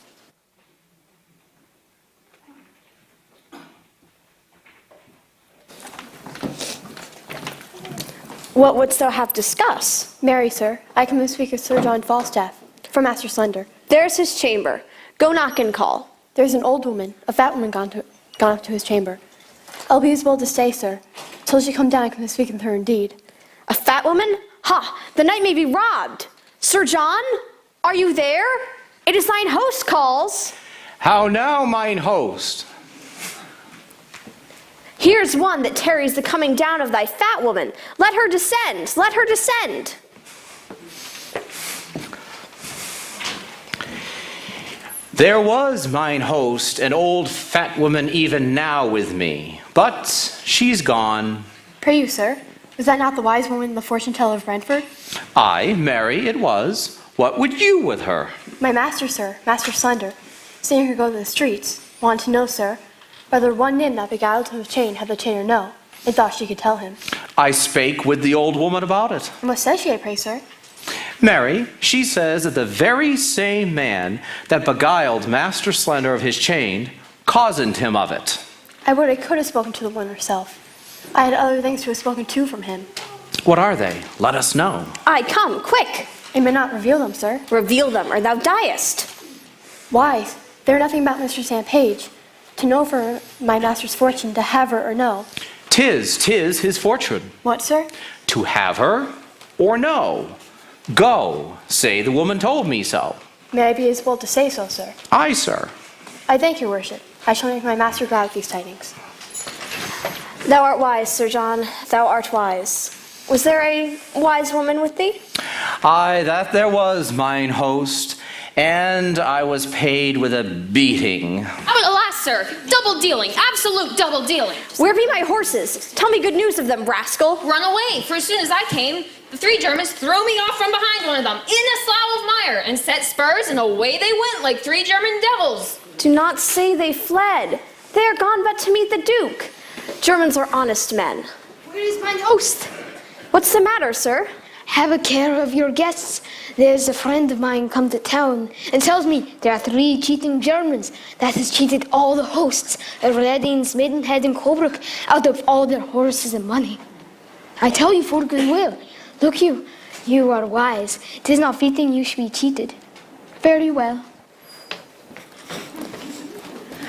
What wouldst thou have discuss? Marry, sir, I come to speak with Sir John Falstaff, for Master Slender. There's his chamber. Go knock and call. There's an old woman, a fat woman, gone up to his chamber. I'll be as bold to stay, sir, till she come down and come to speak with her indeed. A fat woman? Ha! The knight may be robbed. Sir John, are you there? It is thine host calls. How now, mine host? Here's one that tarries the coming down of thy fat woman. Let her descend, let her descend. There was, mine host, an old fat woman even now with me, but she's gone. Pray you, sir, was that not the wise woman, the fortune-teller of Brentford? Aye, marry, it was. What would you with her? My master, sir, Master Slender, seeing her go to the streets, wanted to know, sir, whether one nim that beguiled him of chain had the chain or no, and thought she could tell him. I spake with the old woman about it. And what says she, I pray, sir? Mary, she says that the very same man that beguiled Master Slender of his chain cozened him of it. I would I could have spoken to the woman herself. I had other things to have spoken to from him. What are they? Let us know. Aye, come, quick! I may not reveal them, sir. Reveal them, or thou diest. Why? They're nothing about Mistress Anne Page. To know for my master's fortune, to have her or no. 'Tis his fortune. What, sir? To have her or no. Go, say the woman told me so. May I be as bold to say so, sir? Aye, sir. I thank your worship. I shall make my master glad with these tidings. Thou art wise, Sir John, thou art wise. Was there a wise woman with thee? Aye, that there was, mine host, and I was paid with a beating. Oh, alas, sir, double dealing, absolute double dealing. Where be my horses? Tell me good news of them, rascal. Run away, for as soon as I came, the 3 Germans threw me off from behind one of them in a slough of mire and set spurs, and away they went like 3 German devils. Do not say they fled. They are gone but to meet the Duke. Germans are honest men. Where is mine host? What's the matter, sir? Have a care of your guests. There's a friend of mine come to town and tells me there are 3 cheating Germans that has cheated all the hosts of Readings, Maidenhead, and Colebrook out of all their horses and money. I tell you for good will. Look you are wise. 'Tis not fitting you should be cheated. Very well.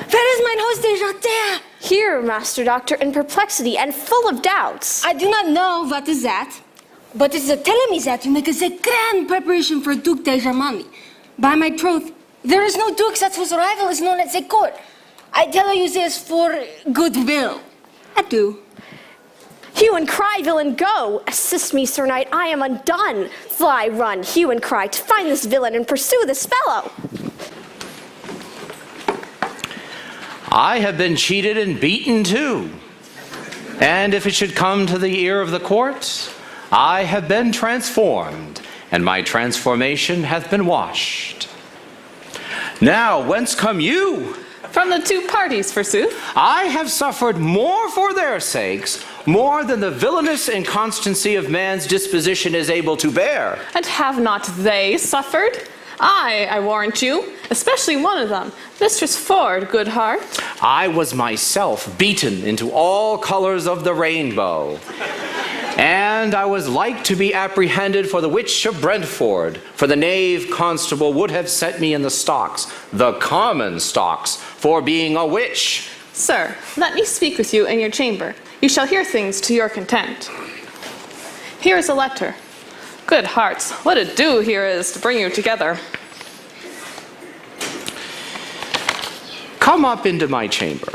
Where is mine host Desjardins? Here, Master Doctor, in perplexity and full of doubts. I do not know what is that, but it is telling me that you make a grand preparation for Duke de Germany. By my troth, there is no duke that whose rival is known at the court. I tell you this for goodwill. Adieu. Hue and cry, villain, go! Assist me, Sir Knight, I am undone. Fly, run, hue and cry, to find this villain and pursue this fellow. I have been cheated and beaten too. And if it should come to the ear of the court, I have been transformed, and my transformation hath been washed. Now, whence come you? From the 2 parties, forsooth. I have suffered more for their sakes, more than the villainous inconstancy of man's disposition is able to bear. And have not they suffered? I warrant you, especially one of them, Mistress Ford, good heart. I was myself beaten into all colors of the rainbow. And I was like to be apprehended for the witch of Brentford, for the knave constable would have set me in the stocks, the common stocks, for being a witch. Sir, let me speak with you in your chamber. You shall hear things to your content. Here is a letter. Good hearts, what a do here is to bring you together. Come up into my chamber.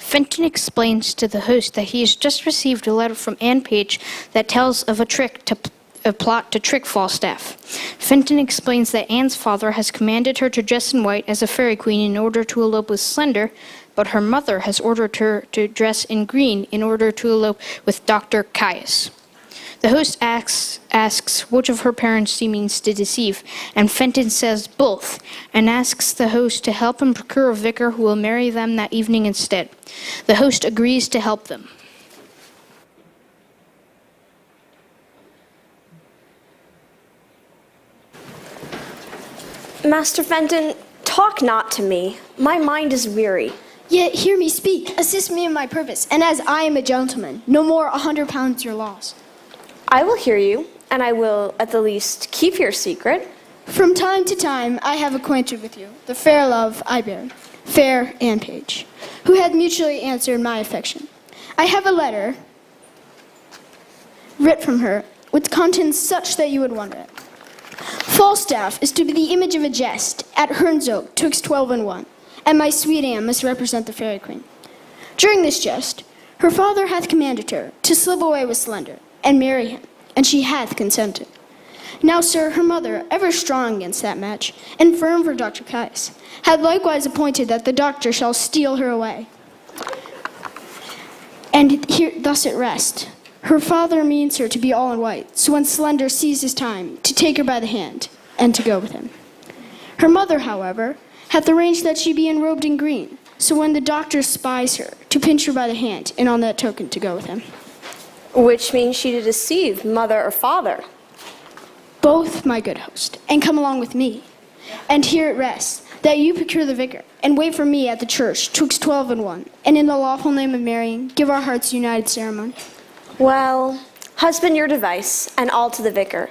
Fenton explains to the host that he has just received a letter from Anne Page that tells of a plot to trick Falstaff. Fenton explains that Anne's father has commanded her to dress in white as a fairy queen in order to elope with Slender, but her mother has ordered her to dress in green in order to elope with Dr. Caius. The host asks which of her parents she means to deceive, and Fenton says both, and asks the host to help him procure a vicar who will marry them that evening instead. The host agrees to help them. Master Fenton, talk not to me. My mind is weary. Yet hear me speak. Assist me in my purpose, and as I am a gentleman, no more 100 pounds your loss. I will hear you, and I will, at the least, keep your secret. From time to time, I have acquainted with you, the fair love I bear, fair Anne Page, who had mutually answered my affection. I have a letter writ from her, with contents such that you would wonder at. Falstaff is to be the image of a jest at Herne's Oak, twixt 12 and 1, and my sweet Anne must represent the fairy queen. During this jest, her father hath commanded her to slip away with Slender, and marry him, and she hath consented. Now, sir, her mother, ever strong against that match, and firm for Dr. Caius, had likewise appointed that the doctor shall steal her away. And here, thus it rests. Her father means her to be all in white, so when Slender sees his time, to take her by the hand, and to go with him. Her mother, however, hath arranged that she be enrobed in green, so when the doctor spies her, to pinch her by the hand, and on that token to go with him. Which means she to deceive mother or father. Both, my good host, and come along with me. And here it rests, that you procure the vicar, and wait for me at the church, twixt 12 and 1, and in the lawful name of marrying, give our hearts united ceremony. Well, husband your device, and all to the vicar.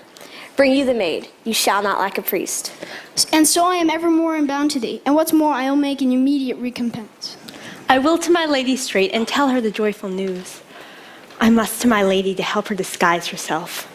Bring you the maid, you shall not lack a priest. And so I am evermore bound to thee, and what's more, I will make an immediate recompense. I will to my lady straight, and tell her the joyful news. I must to my lady to help her disguise herself.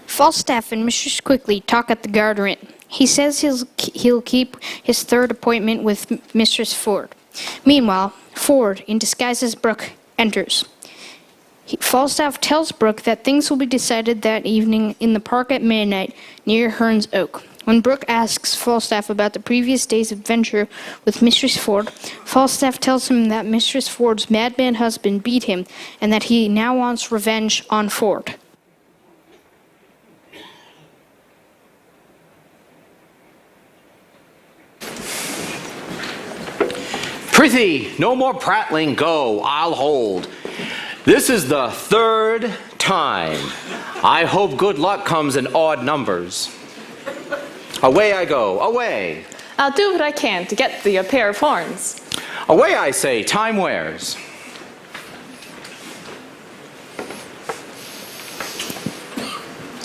Falstaff and Mistress Quickly talk at the Garter Inn. He says he'll keep his third appointment with Mistress Ford. Meanwhile, Ford, in disguise as Brooke, enters. Falstaff tells Brooke that things will be decided that evening in the park at midnight near Herne's Oak. When Brooke asks Falstaff about the previous day's adventure with Mistress Ford, Falstaff tells him that Mistress Ford's madman husband beat him and that he now wants revenge on Ford. Prithee, no more prattling, go, I'll hold. This is the third time. I hope good luck comes in odd numbers. Away I go, away. I'll do what I can to get thee a pair of horns. Away I say, time wears.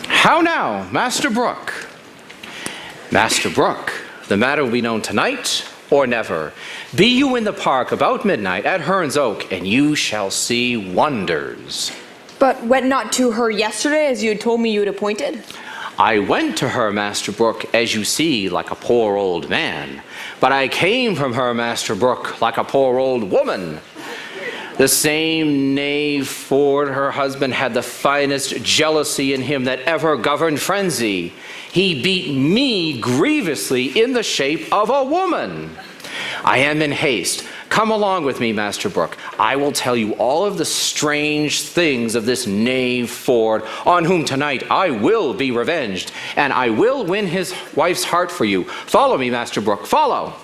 How now, Master Brooke? Master Brooke, the matter will be known tonight or never. Be you in the park about midnight at Herne's Oak, and you shall see wonders. But went not to her yesterday, as you had told me you had appointed? I went to her, Master Brooke, as you see, like a poor old man. But I came from her, Master Brooke, like a poor old woman. The same knave Ford, her husband, had the finest jealousy in him that ever governed frenzy. He beat me grievously in the shape of a woman. I am in haste. Come along with me, Master Brooke. I will tell you all of the strange things of this knave Ford, on whom tonight I will be revenged, and I will win his wife's heart for you. Follow me, Master Brooke. Follow.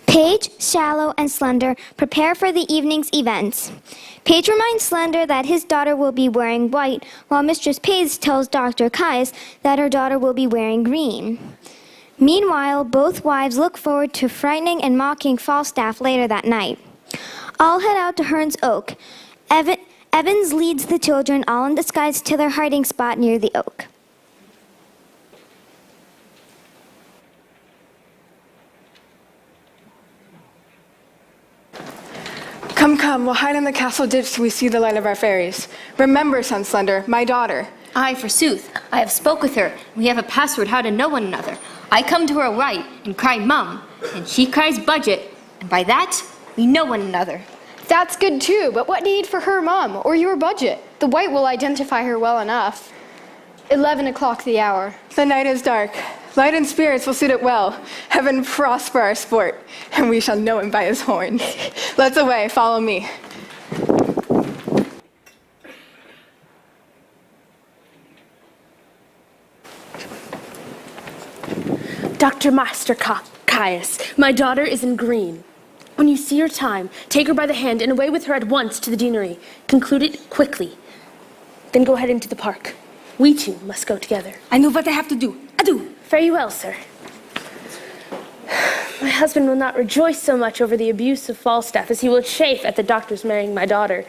Page, Shallow, and Slender prepare for the evening's events. Page reminds Slender that his daughter will be wearing white, while Mistress Page tells Dr. Caius that her daughter will be wearing green. Meanwhile, both wives look forward to frightening and mocking Falstaff later that night. All head out to Hearn's Oak. Evans leads the children, all in disguise, to their hiding spot near the oak. Come, come, we'll hide in the castle ditch till we see the light of our fairies. Remember, son Slender, my daughter. Aye, forsooth. I have spoke with her. We have a password how to know one another. I come to her right and cry mum, and she cries budget, and by that, we know one another. That's good too, but what need for her mum or your budget? The white will identify her well enough. 11 o'clock the hour. The night is dark. Light and spirits will suit it well. Heaven prosper our sport, and we shall know him by his horns. Let's away, follow me. Dr. Master Caius, my daughter is in green. When you see her time, take her by the hand and away with her at once to the deanery. Conclude it quickly. Then go ahead into the park. We two must go together. I know what I have to do. Adieu. Fare you well, sir. My husband will not rejoice so much over the abuse of Falstaff as he will chafe at the doctor's marrying my daughter.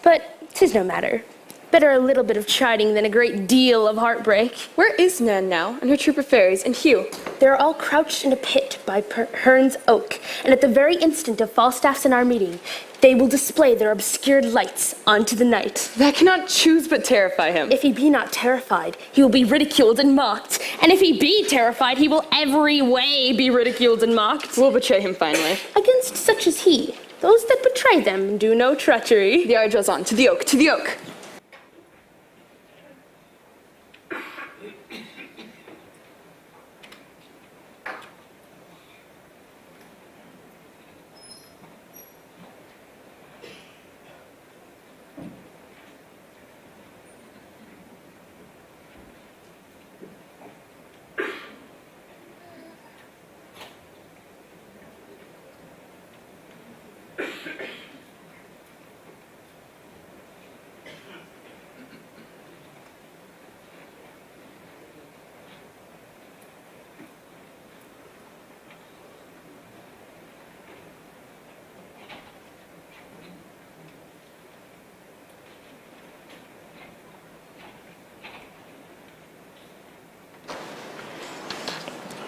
But 'tis no matter. Better a little bit of chiding than a great deal of heartbreak. Where is Nan now, and her troop of fairies, and Hugh? They are all crouched in a pit by Hearn's Oak, and at the very instant of Falstaff's and our meeting, they will display their obscured lights onto the night. That cannot choose but terrify him. If he be not terrified, he will be ridiculed and mocked. And if he be terrified, he will every way be ridiculed and mocked. We'll betray him finally. Against such as he, those that betray them do no treachery. The hour draws on. To the oak, to the oak.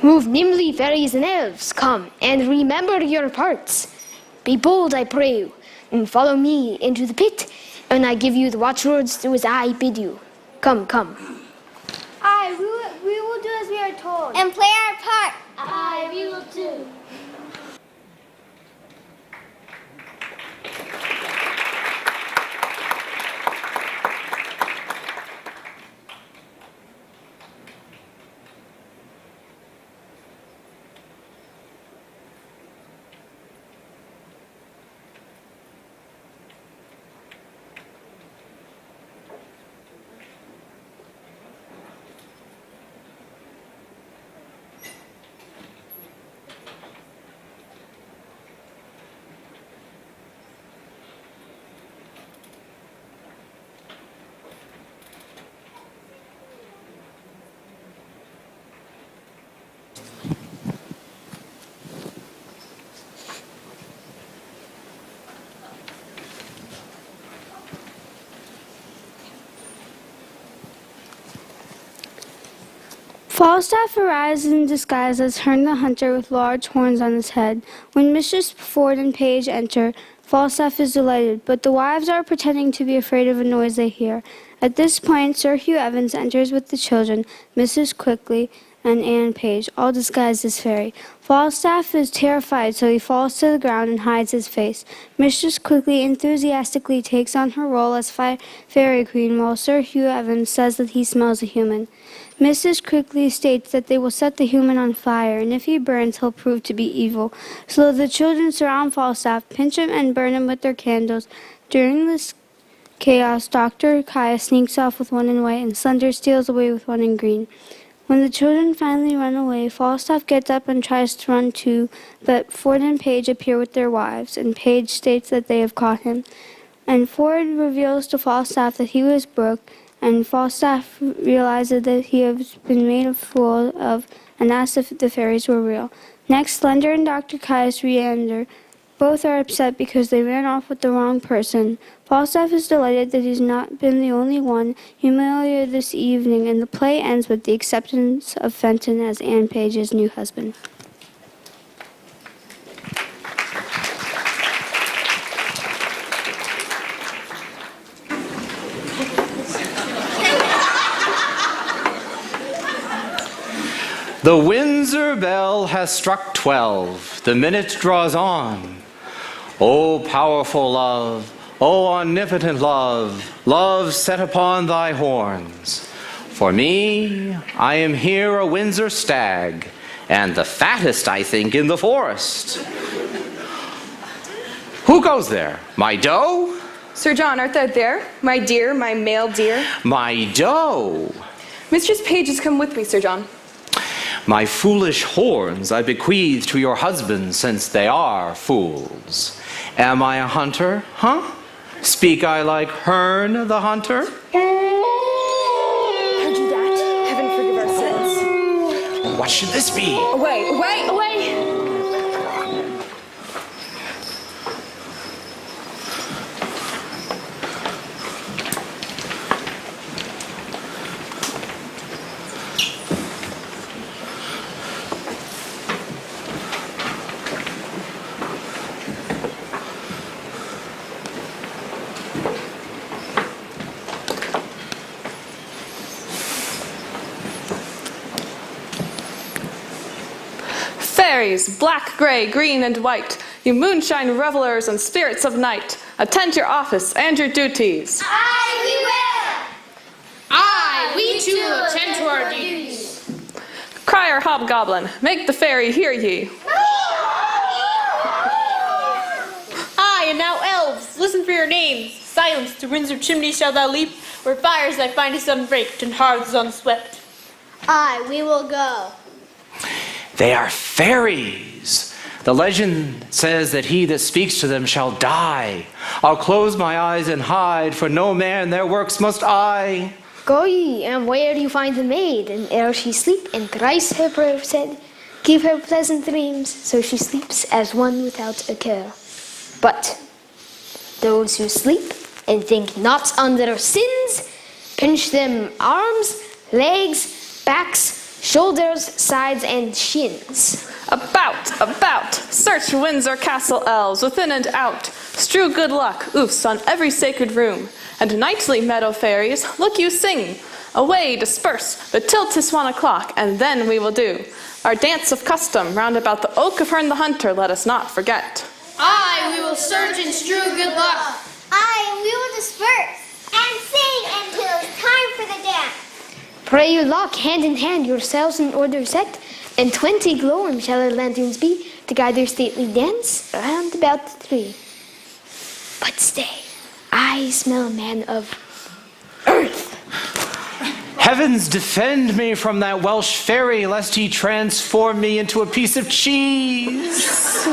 Move nimbly, fairies and elves, come, and remember your parts. Be bold, I pray you, and follow me into the pit, and I give you the watchwords do as I bid you. Come, come. Aye, we will do as we are told. And play our part. Aye, we will too. Falstaff arrives in disguise as Herne the Hunter with large horns on his head. When Mistress Ford and Page enter, Falstaff is delighted, but the wives are pretending to be afraid of a noise they hear. At this point, Sir Hugh Evans enters with the children, Mrs. Quickly, and Anne Page, all disguised as fairy. Falstaff is terrified, so he falls to the ground and hides his face. Mistress Quickly enthusiastically takes on her role as fairy queen, while Sir Hugh Evans says that he smells a human. Mrs. Quickly states that they will set the human on fire, and if he burns, he'll prove to be evil. So the children surround Falstaff, pinch him, and burn him with their candles. During this chaos, Dr. Caius sneaks off with one in white, and Slender steals away with one in green. When the children finally run away, Falstaff gets up and tries to run too, but Ford and Page appear with their wives, and Page states that they have caught him. And Ford reveals to Falstaff that he was broke, and Falstaff realizes that he has been made a fool of and asks if the fairies were real. Next, Slender and Dr. Caius re-enter. Both are upset because they ran off with the wrong person. Falstaff is delighted that he's not been the only one humiliated this evening, and the play ends with the acceptance of Fenton as Anne Page's new husband. The Windsor bell has struck 12. The minute draws on. O powerful love, O omnipotent love, love set upon thy horns. For me, I am here a Windsor stag, and the fattest, I think, in the forest. Who goes there? My doe? Sir John, art thou there? My dear, my male dear. My doe? Mistress Page has come with me, Sir John. My foolish horns I bequeath to your husband, since they are fools. Am I a hunter, huh? Speak I like Herne the Hunter? Heard you that? Heaven forgive our sins. What should this be? Away, away, away! Fairies, black, gray, green, and white, you moonshine revelers and spirits of night, attend your office and your duties. We too will attend to our duties. Crier Hobgoblin, make the fairy hear ye. Aye, and now elves, listen for your names. Silence, to Windsor chimney shall thou leap, where fires thy findest unbraked and hearths unswept. Aye, we will go. They are fairies. The legend says that he that speaks to them shall die. I'll close my eyes and hide, for no man their works must eye. Go ye, and where you find the maid, and ere she sleep, and thrice her prayer said, give her pleasant dreams, so she sleeps as one without a care. But those who sleep and think not on their sins, pinch them arms, legs, backs, shoulders, sides, and shins. About, search Windsor Castle elves within and out. Strew good luck, oofs on every sacred room. And nightly meadow fairies, look you sing. Away, disperse, but till 'tis 1 o'clock, and then we will do our dance of custom round about the oak of Herne the Hunter, let us not forget. Aye, we will search and strew good luck. Aye, and we will disperse and sing until it's time for the dance. Pray you lock hand in hand yourselves in order set, and 20 glowworm shall our lanterns be to guide their stately dance round about the tree. But stay, I smell a man of earth. Heavens defend me from that Welsh fairy, lest he transform me into a piece of cheese.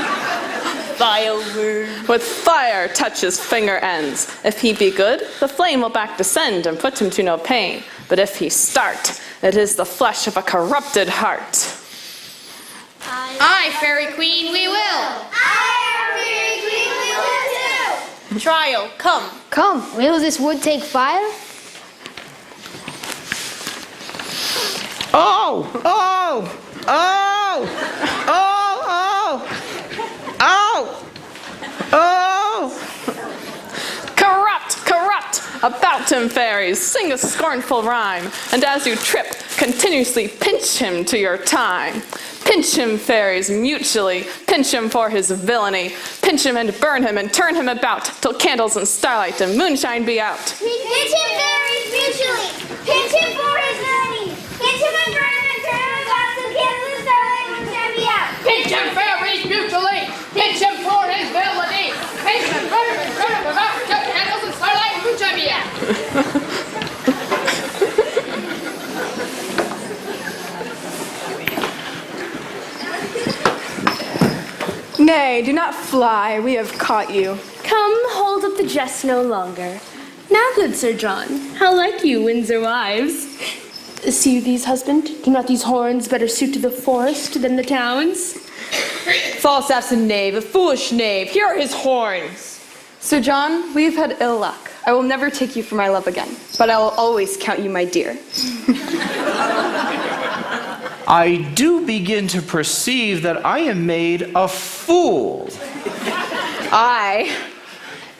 Vile word. With fire touch his finger ends. If he be good, the flame will back descend and put him to no pain. But if he start, it is the flesh of a corrupted heart. Aye, Fairy Queen, we will. Aye, Fairy Queen, we will too. Trial, come. Come, will this wood take fire? Oh! Oh! Oh! Oh! Oh! Oh! Oh! Corrupt, corrupt! About him, fairies, sing a scornful rhyme, and as you trip, continuously pinch him to your time. Pinch him, fairies, mutually, pinch him for his villainy, pinch him and burn him and turn him about, till candles and starlight and moonshine be out. Pinch him, fairies, mutually. Pinch him for his villainy. Pinch him and burn him and turn him about till candles and starlight and moonshine be out. Pinch him, fairies, mutually. Pinch him for his villainy. Pinch him and burn him and turn him about till candles and starlight and moonshine be out. Nay, do not fly. We have caught you. Come, hold up the jest no longer. Now, good Sir John, how like you, Windsor wives? See you these, husband? Do not these horns better suit to the forest than the towns? Falstaff's a knave, a foolish knave. Here are his horns. Sir John, we've had ill luck. I will never take you for my love again, but I will always count you my dear. I do begin to perceive that I am made a fool. I.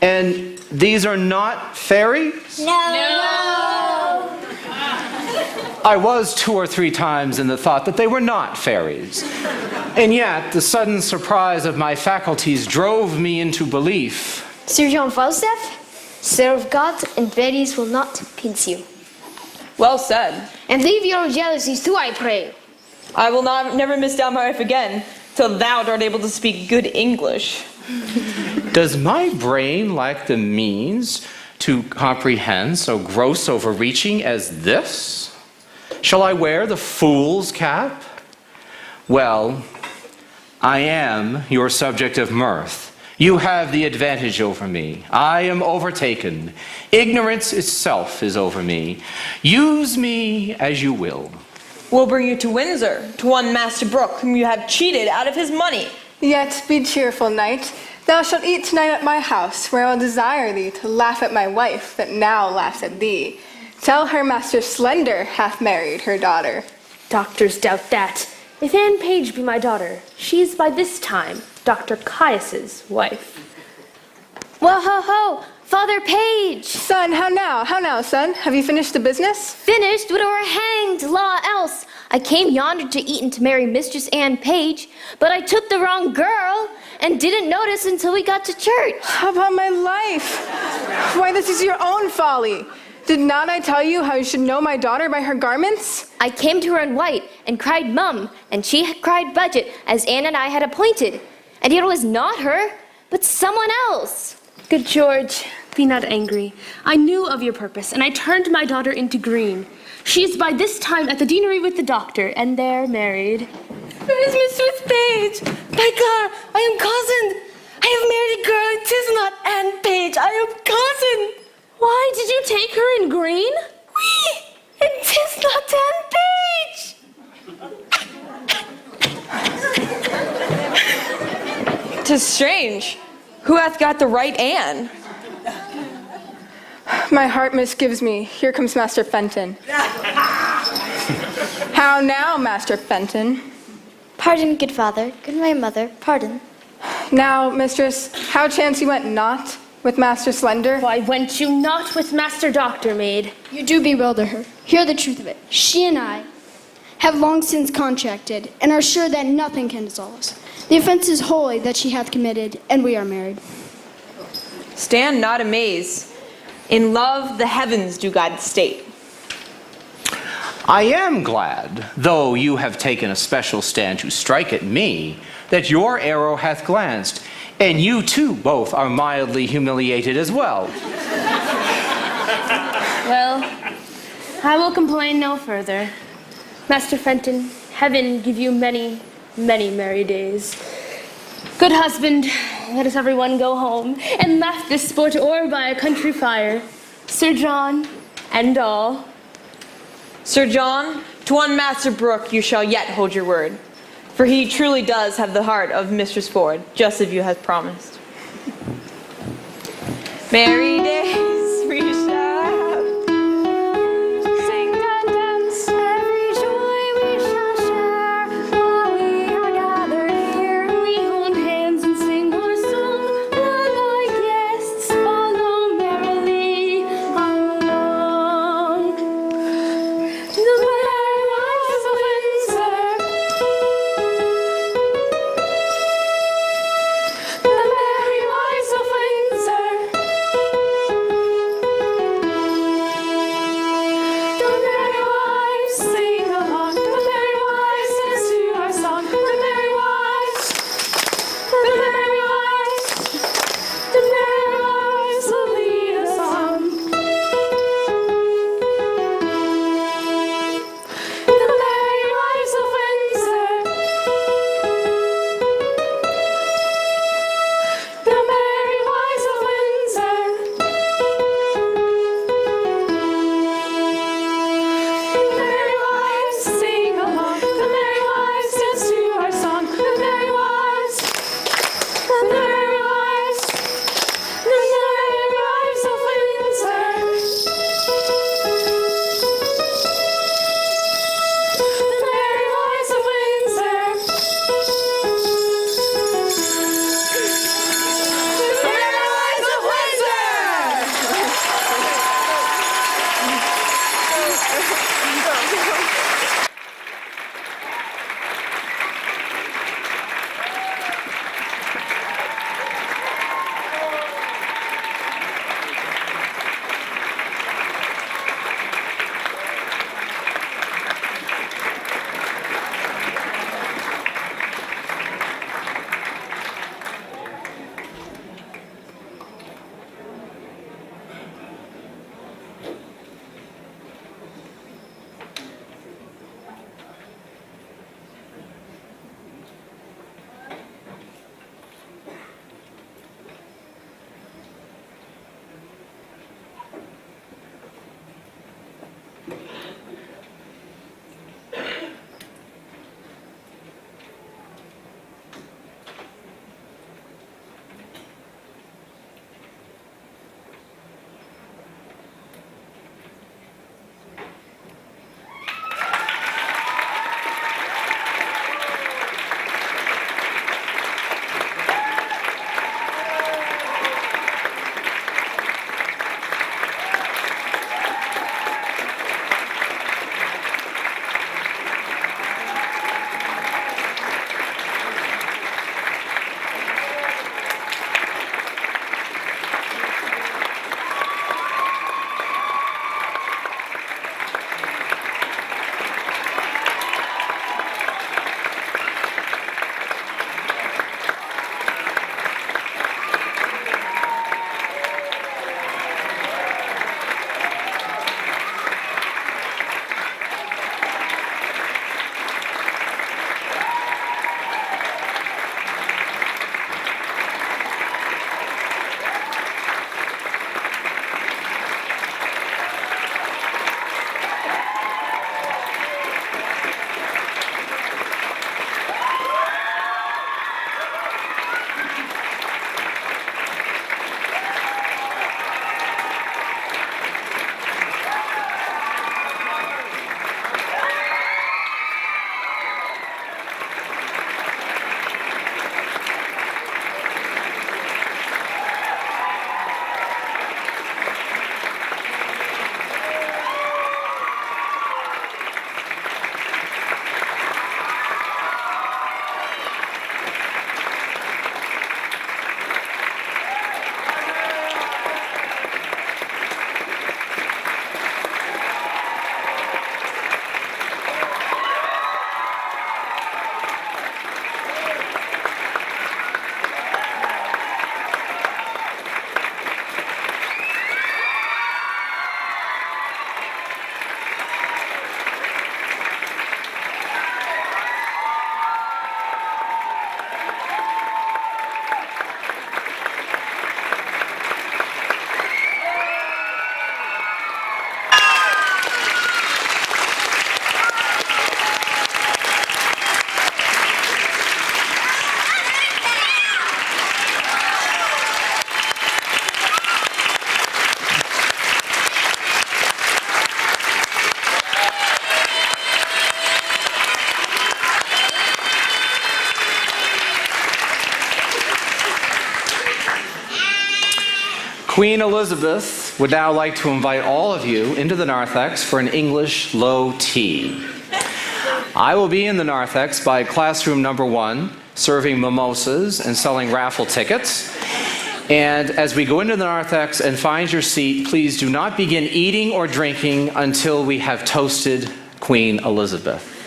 And these are not fairies? No. I was 2 or 3 times in the thought that they were not fairies. And yet, the sudden surprise of my faculties drove me into belief. Sir John Falstaff, Sir of God and fairies will not pinch you. Well said. And leave your jealousies too, I pray. I will never miss down my life again, till thou art able to speak good English. Does my brain lack the means to comprehend so gross overreaching as this? Shall I wear the fool's cap? Well, I am your subject of mirth. You have the advantage over me. I am overtaken. Ignorance itself is over me. Use me as you will. We'll bring you to Windsor, to one Master Brooke, whom you have cheated out of his money. Yet be cheerful, knight. Thou shalt eat tonight at my house, where I will desire thee to laugh at my wife that now laughs at thee. Tell her Master Slender hath married her daughter. Doctors doubt that. If Anne Page be my daughter, she is by this time Dr. Caius's wife. Well, ho, ho, Father Page. Son, how now, son? Have you finished the business? Finished, but or hanged, law else. I came yonder to Eton to marry Mistress Anne Page, but I took the wrong girl and didn't notice until we got to church. How about my life? Why, this is your own folly. Did not I tell you how you should know my daughter by her garments? I came to her in white and cried mum, and she cried budget, as Anne and I had appointed. And yet it was not her, but someone else. Good George, be not angry. I knew of your purpose, and I turned my daughter into green. She is by this time at the deanery with the doctor, and they're married. Where is Mistress Page? By God, I am cousin. I have married a girl, and 'tis not Anne Page. I am cousin. Why, did you take her in green? Oui, and 'tis not Anne Page. 'Tis strange. Who hath got the right Anne? My heart misgives me. Here comes Master Fenton. How now, Master Fenton? Pardon, good father, good my mother, pardon. Now, mistress, how chance you went not with Master Slender? Why went you not with Master Doctor, maid? You do bewilder her. Hear the truth of it. She and I have long since contracted, and are sure that nothing can dissolve us. The offense is holy that she hath committed, and we are married. Stand not amazed. In love, the heavens do guide the state. I am glad, though you have taken a special stand to strike at me, that your arrow hath glanced, and you too both are mildly humiliated as well. Well, I will complain no further. Master Fenton, heaven give you many, many merry days. Good husband, let us everyone go home, and laugh this sport o'er by a country fire. Sir John, and all. Sir John, to one Master Brooke you shall yet hold your word, for he truly does have the heart of Mistress Ford, just as you have promised. Merry days we shall have, sing and dance, every joy Queen Elizabeth would now like to invite all of you into the narthex for an English low tea. I will be in the narthex by classroom number 1, serving mimosas and selling raffle tickets. And as we go into the narthex and find your seat, please do not begin eating or drinking until we have toasted Queen Elizabeth.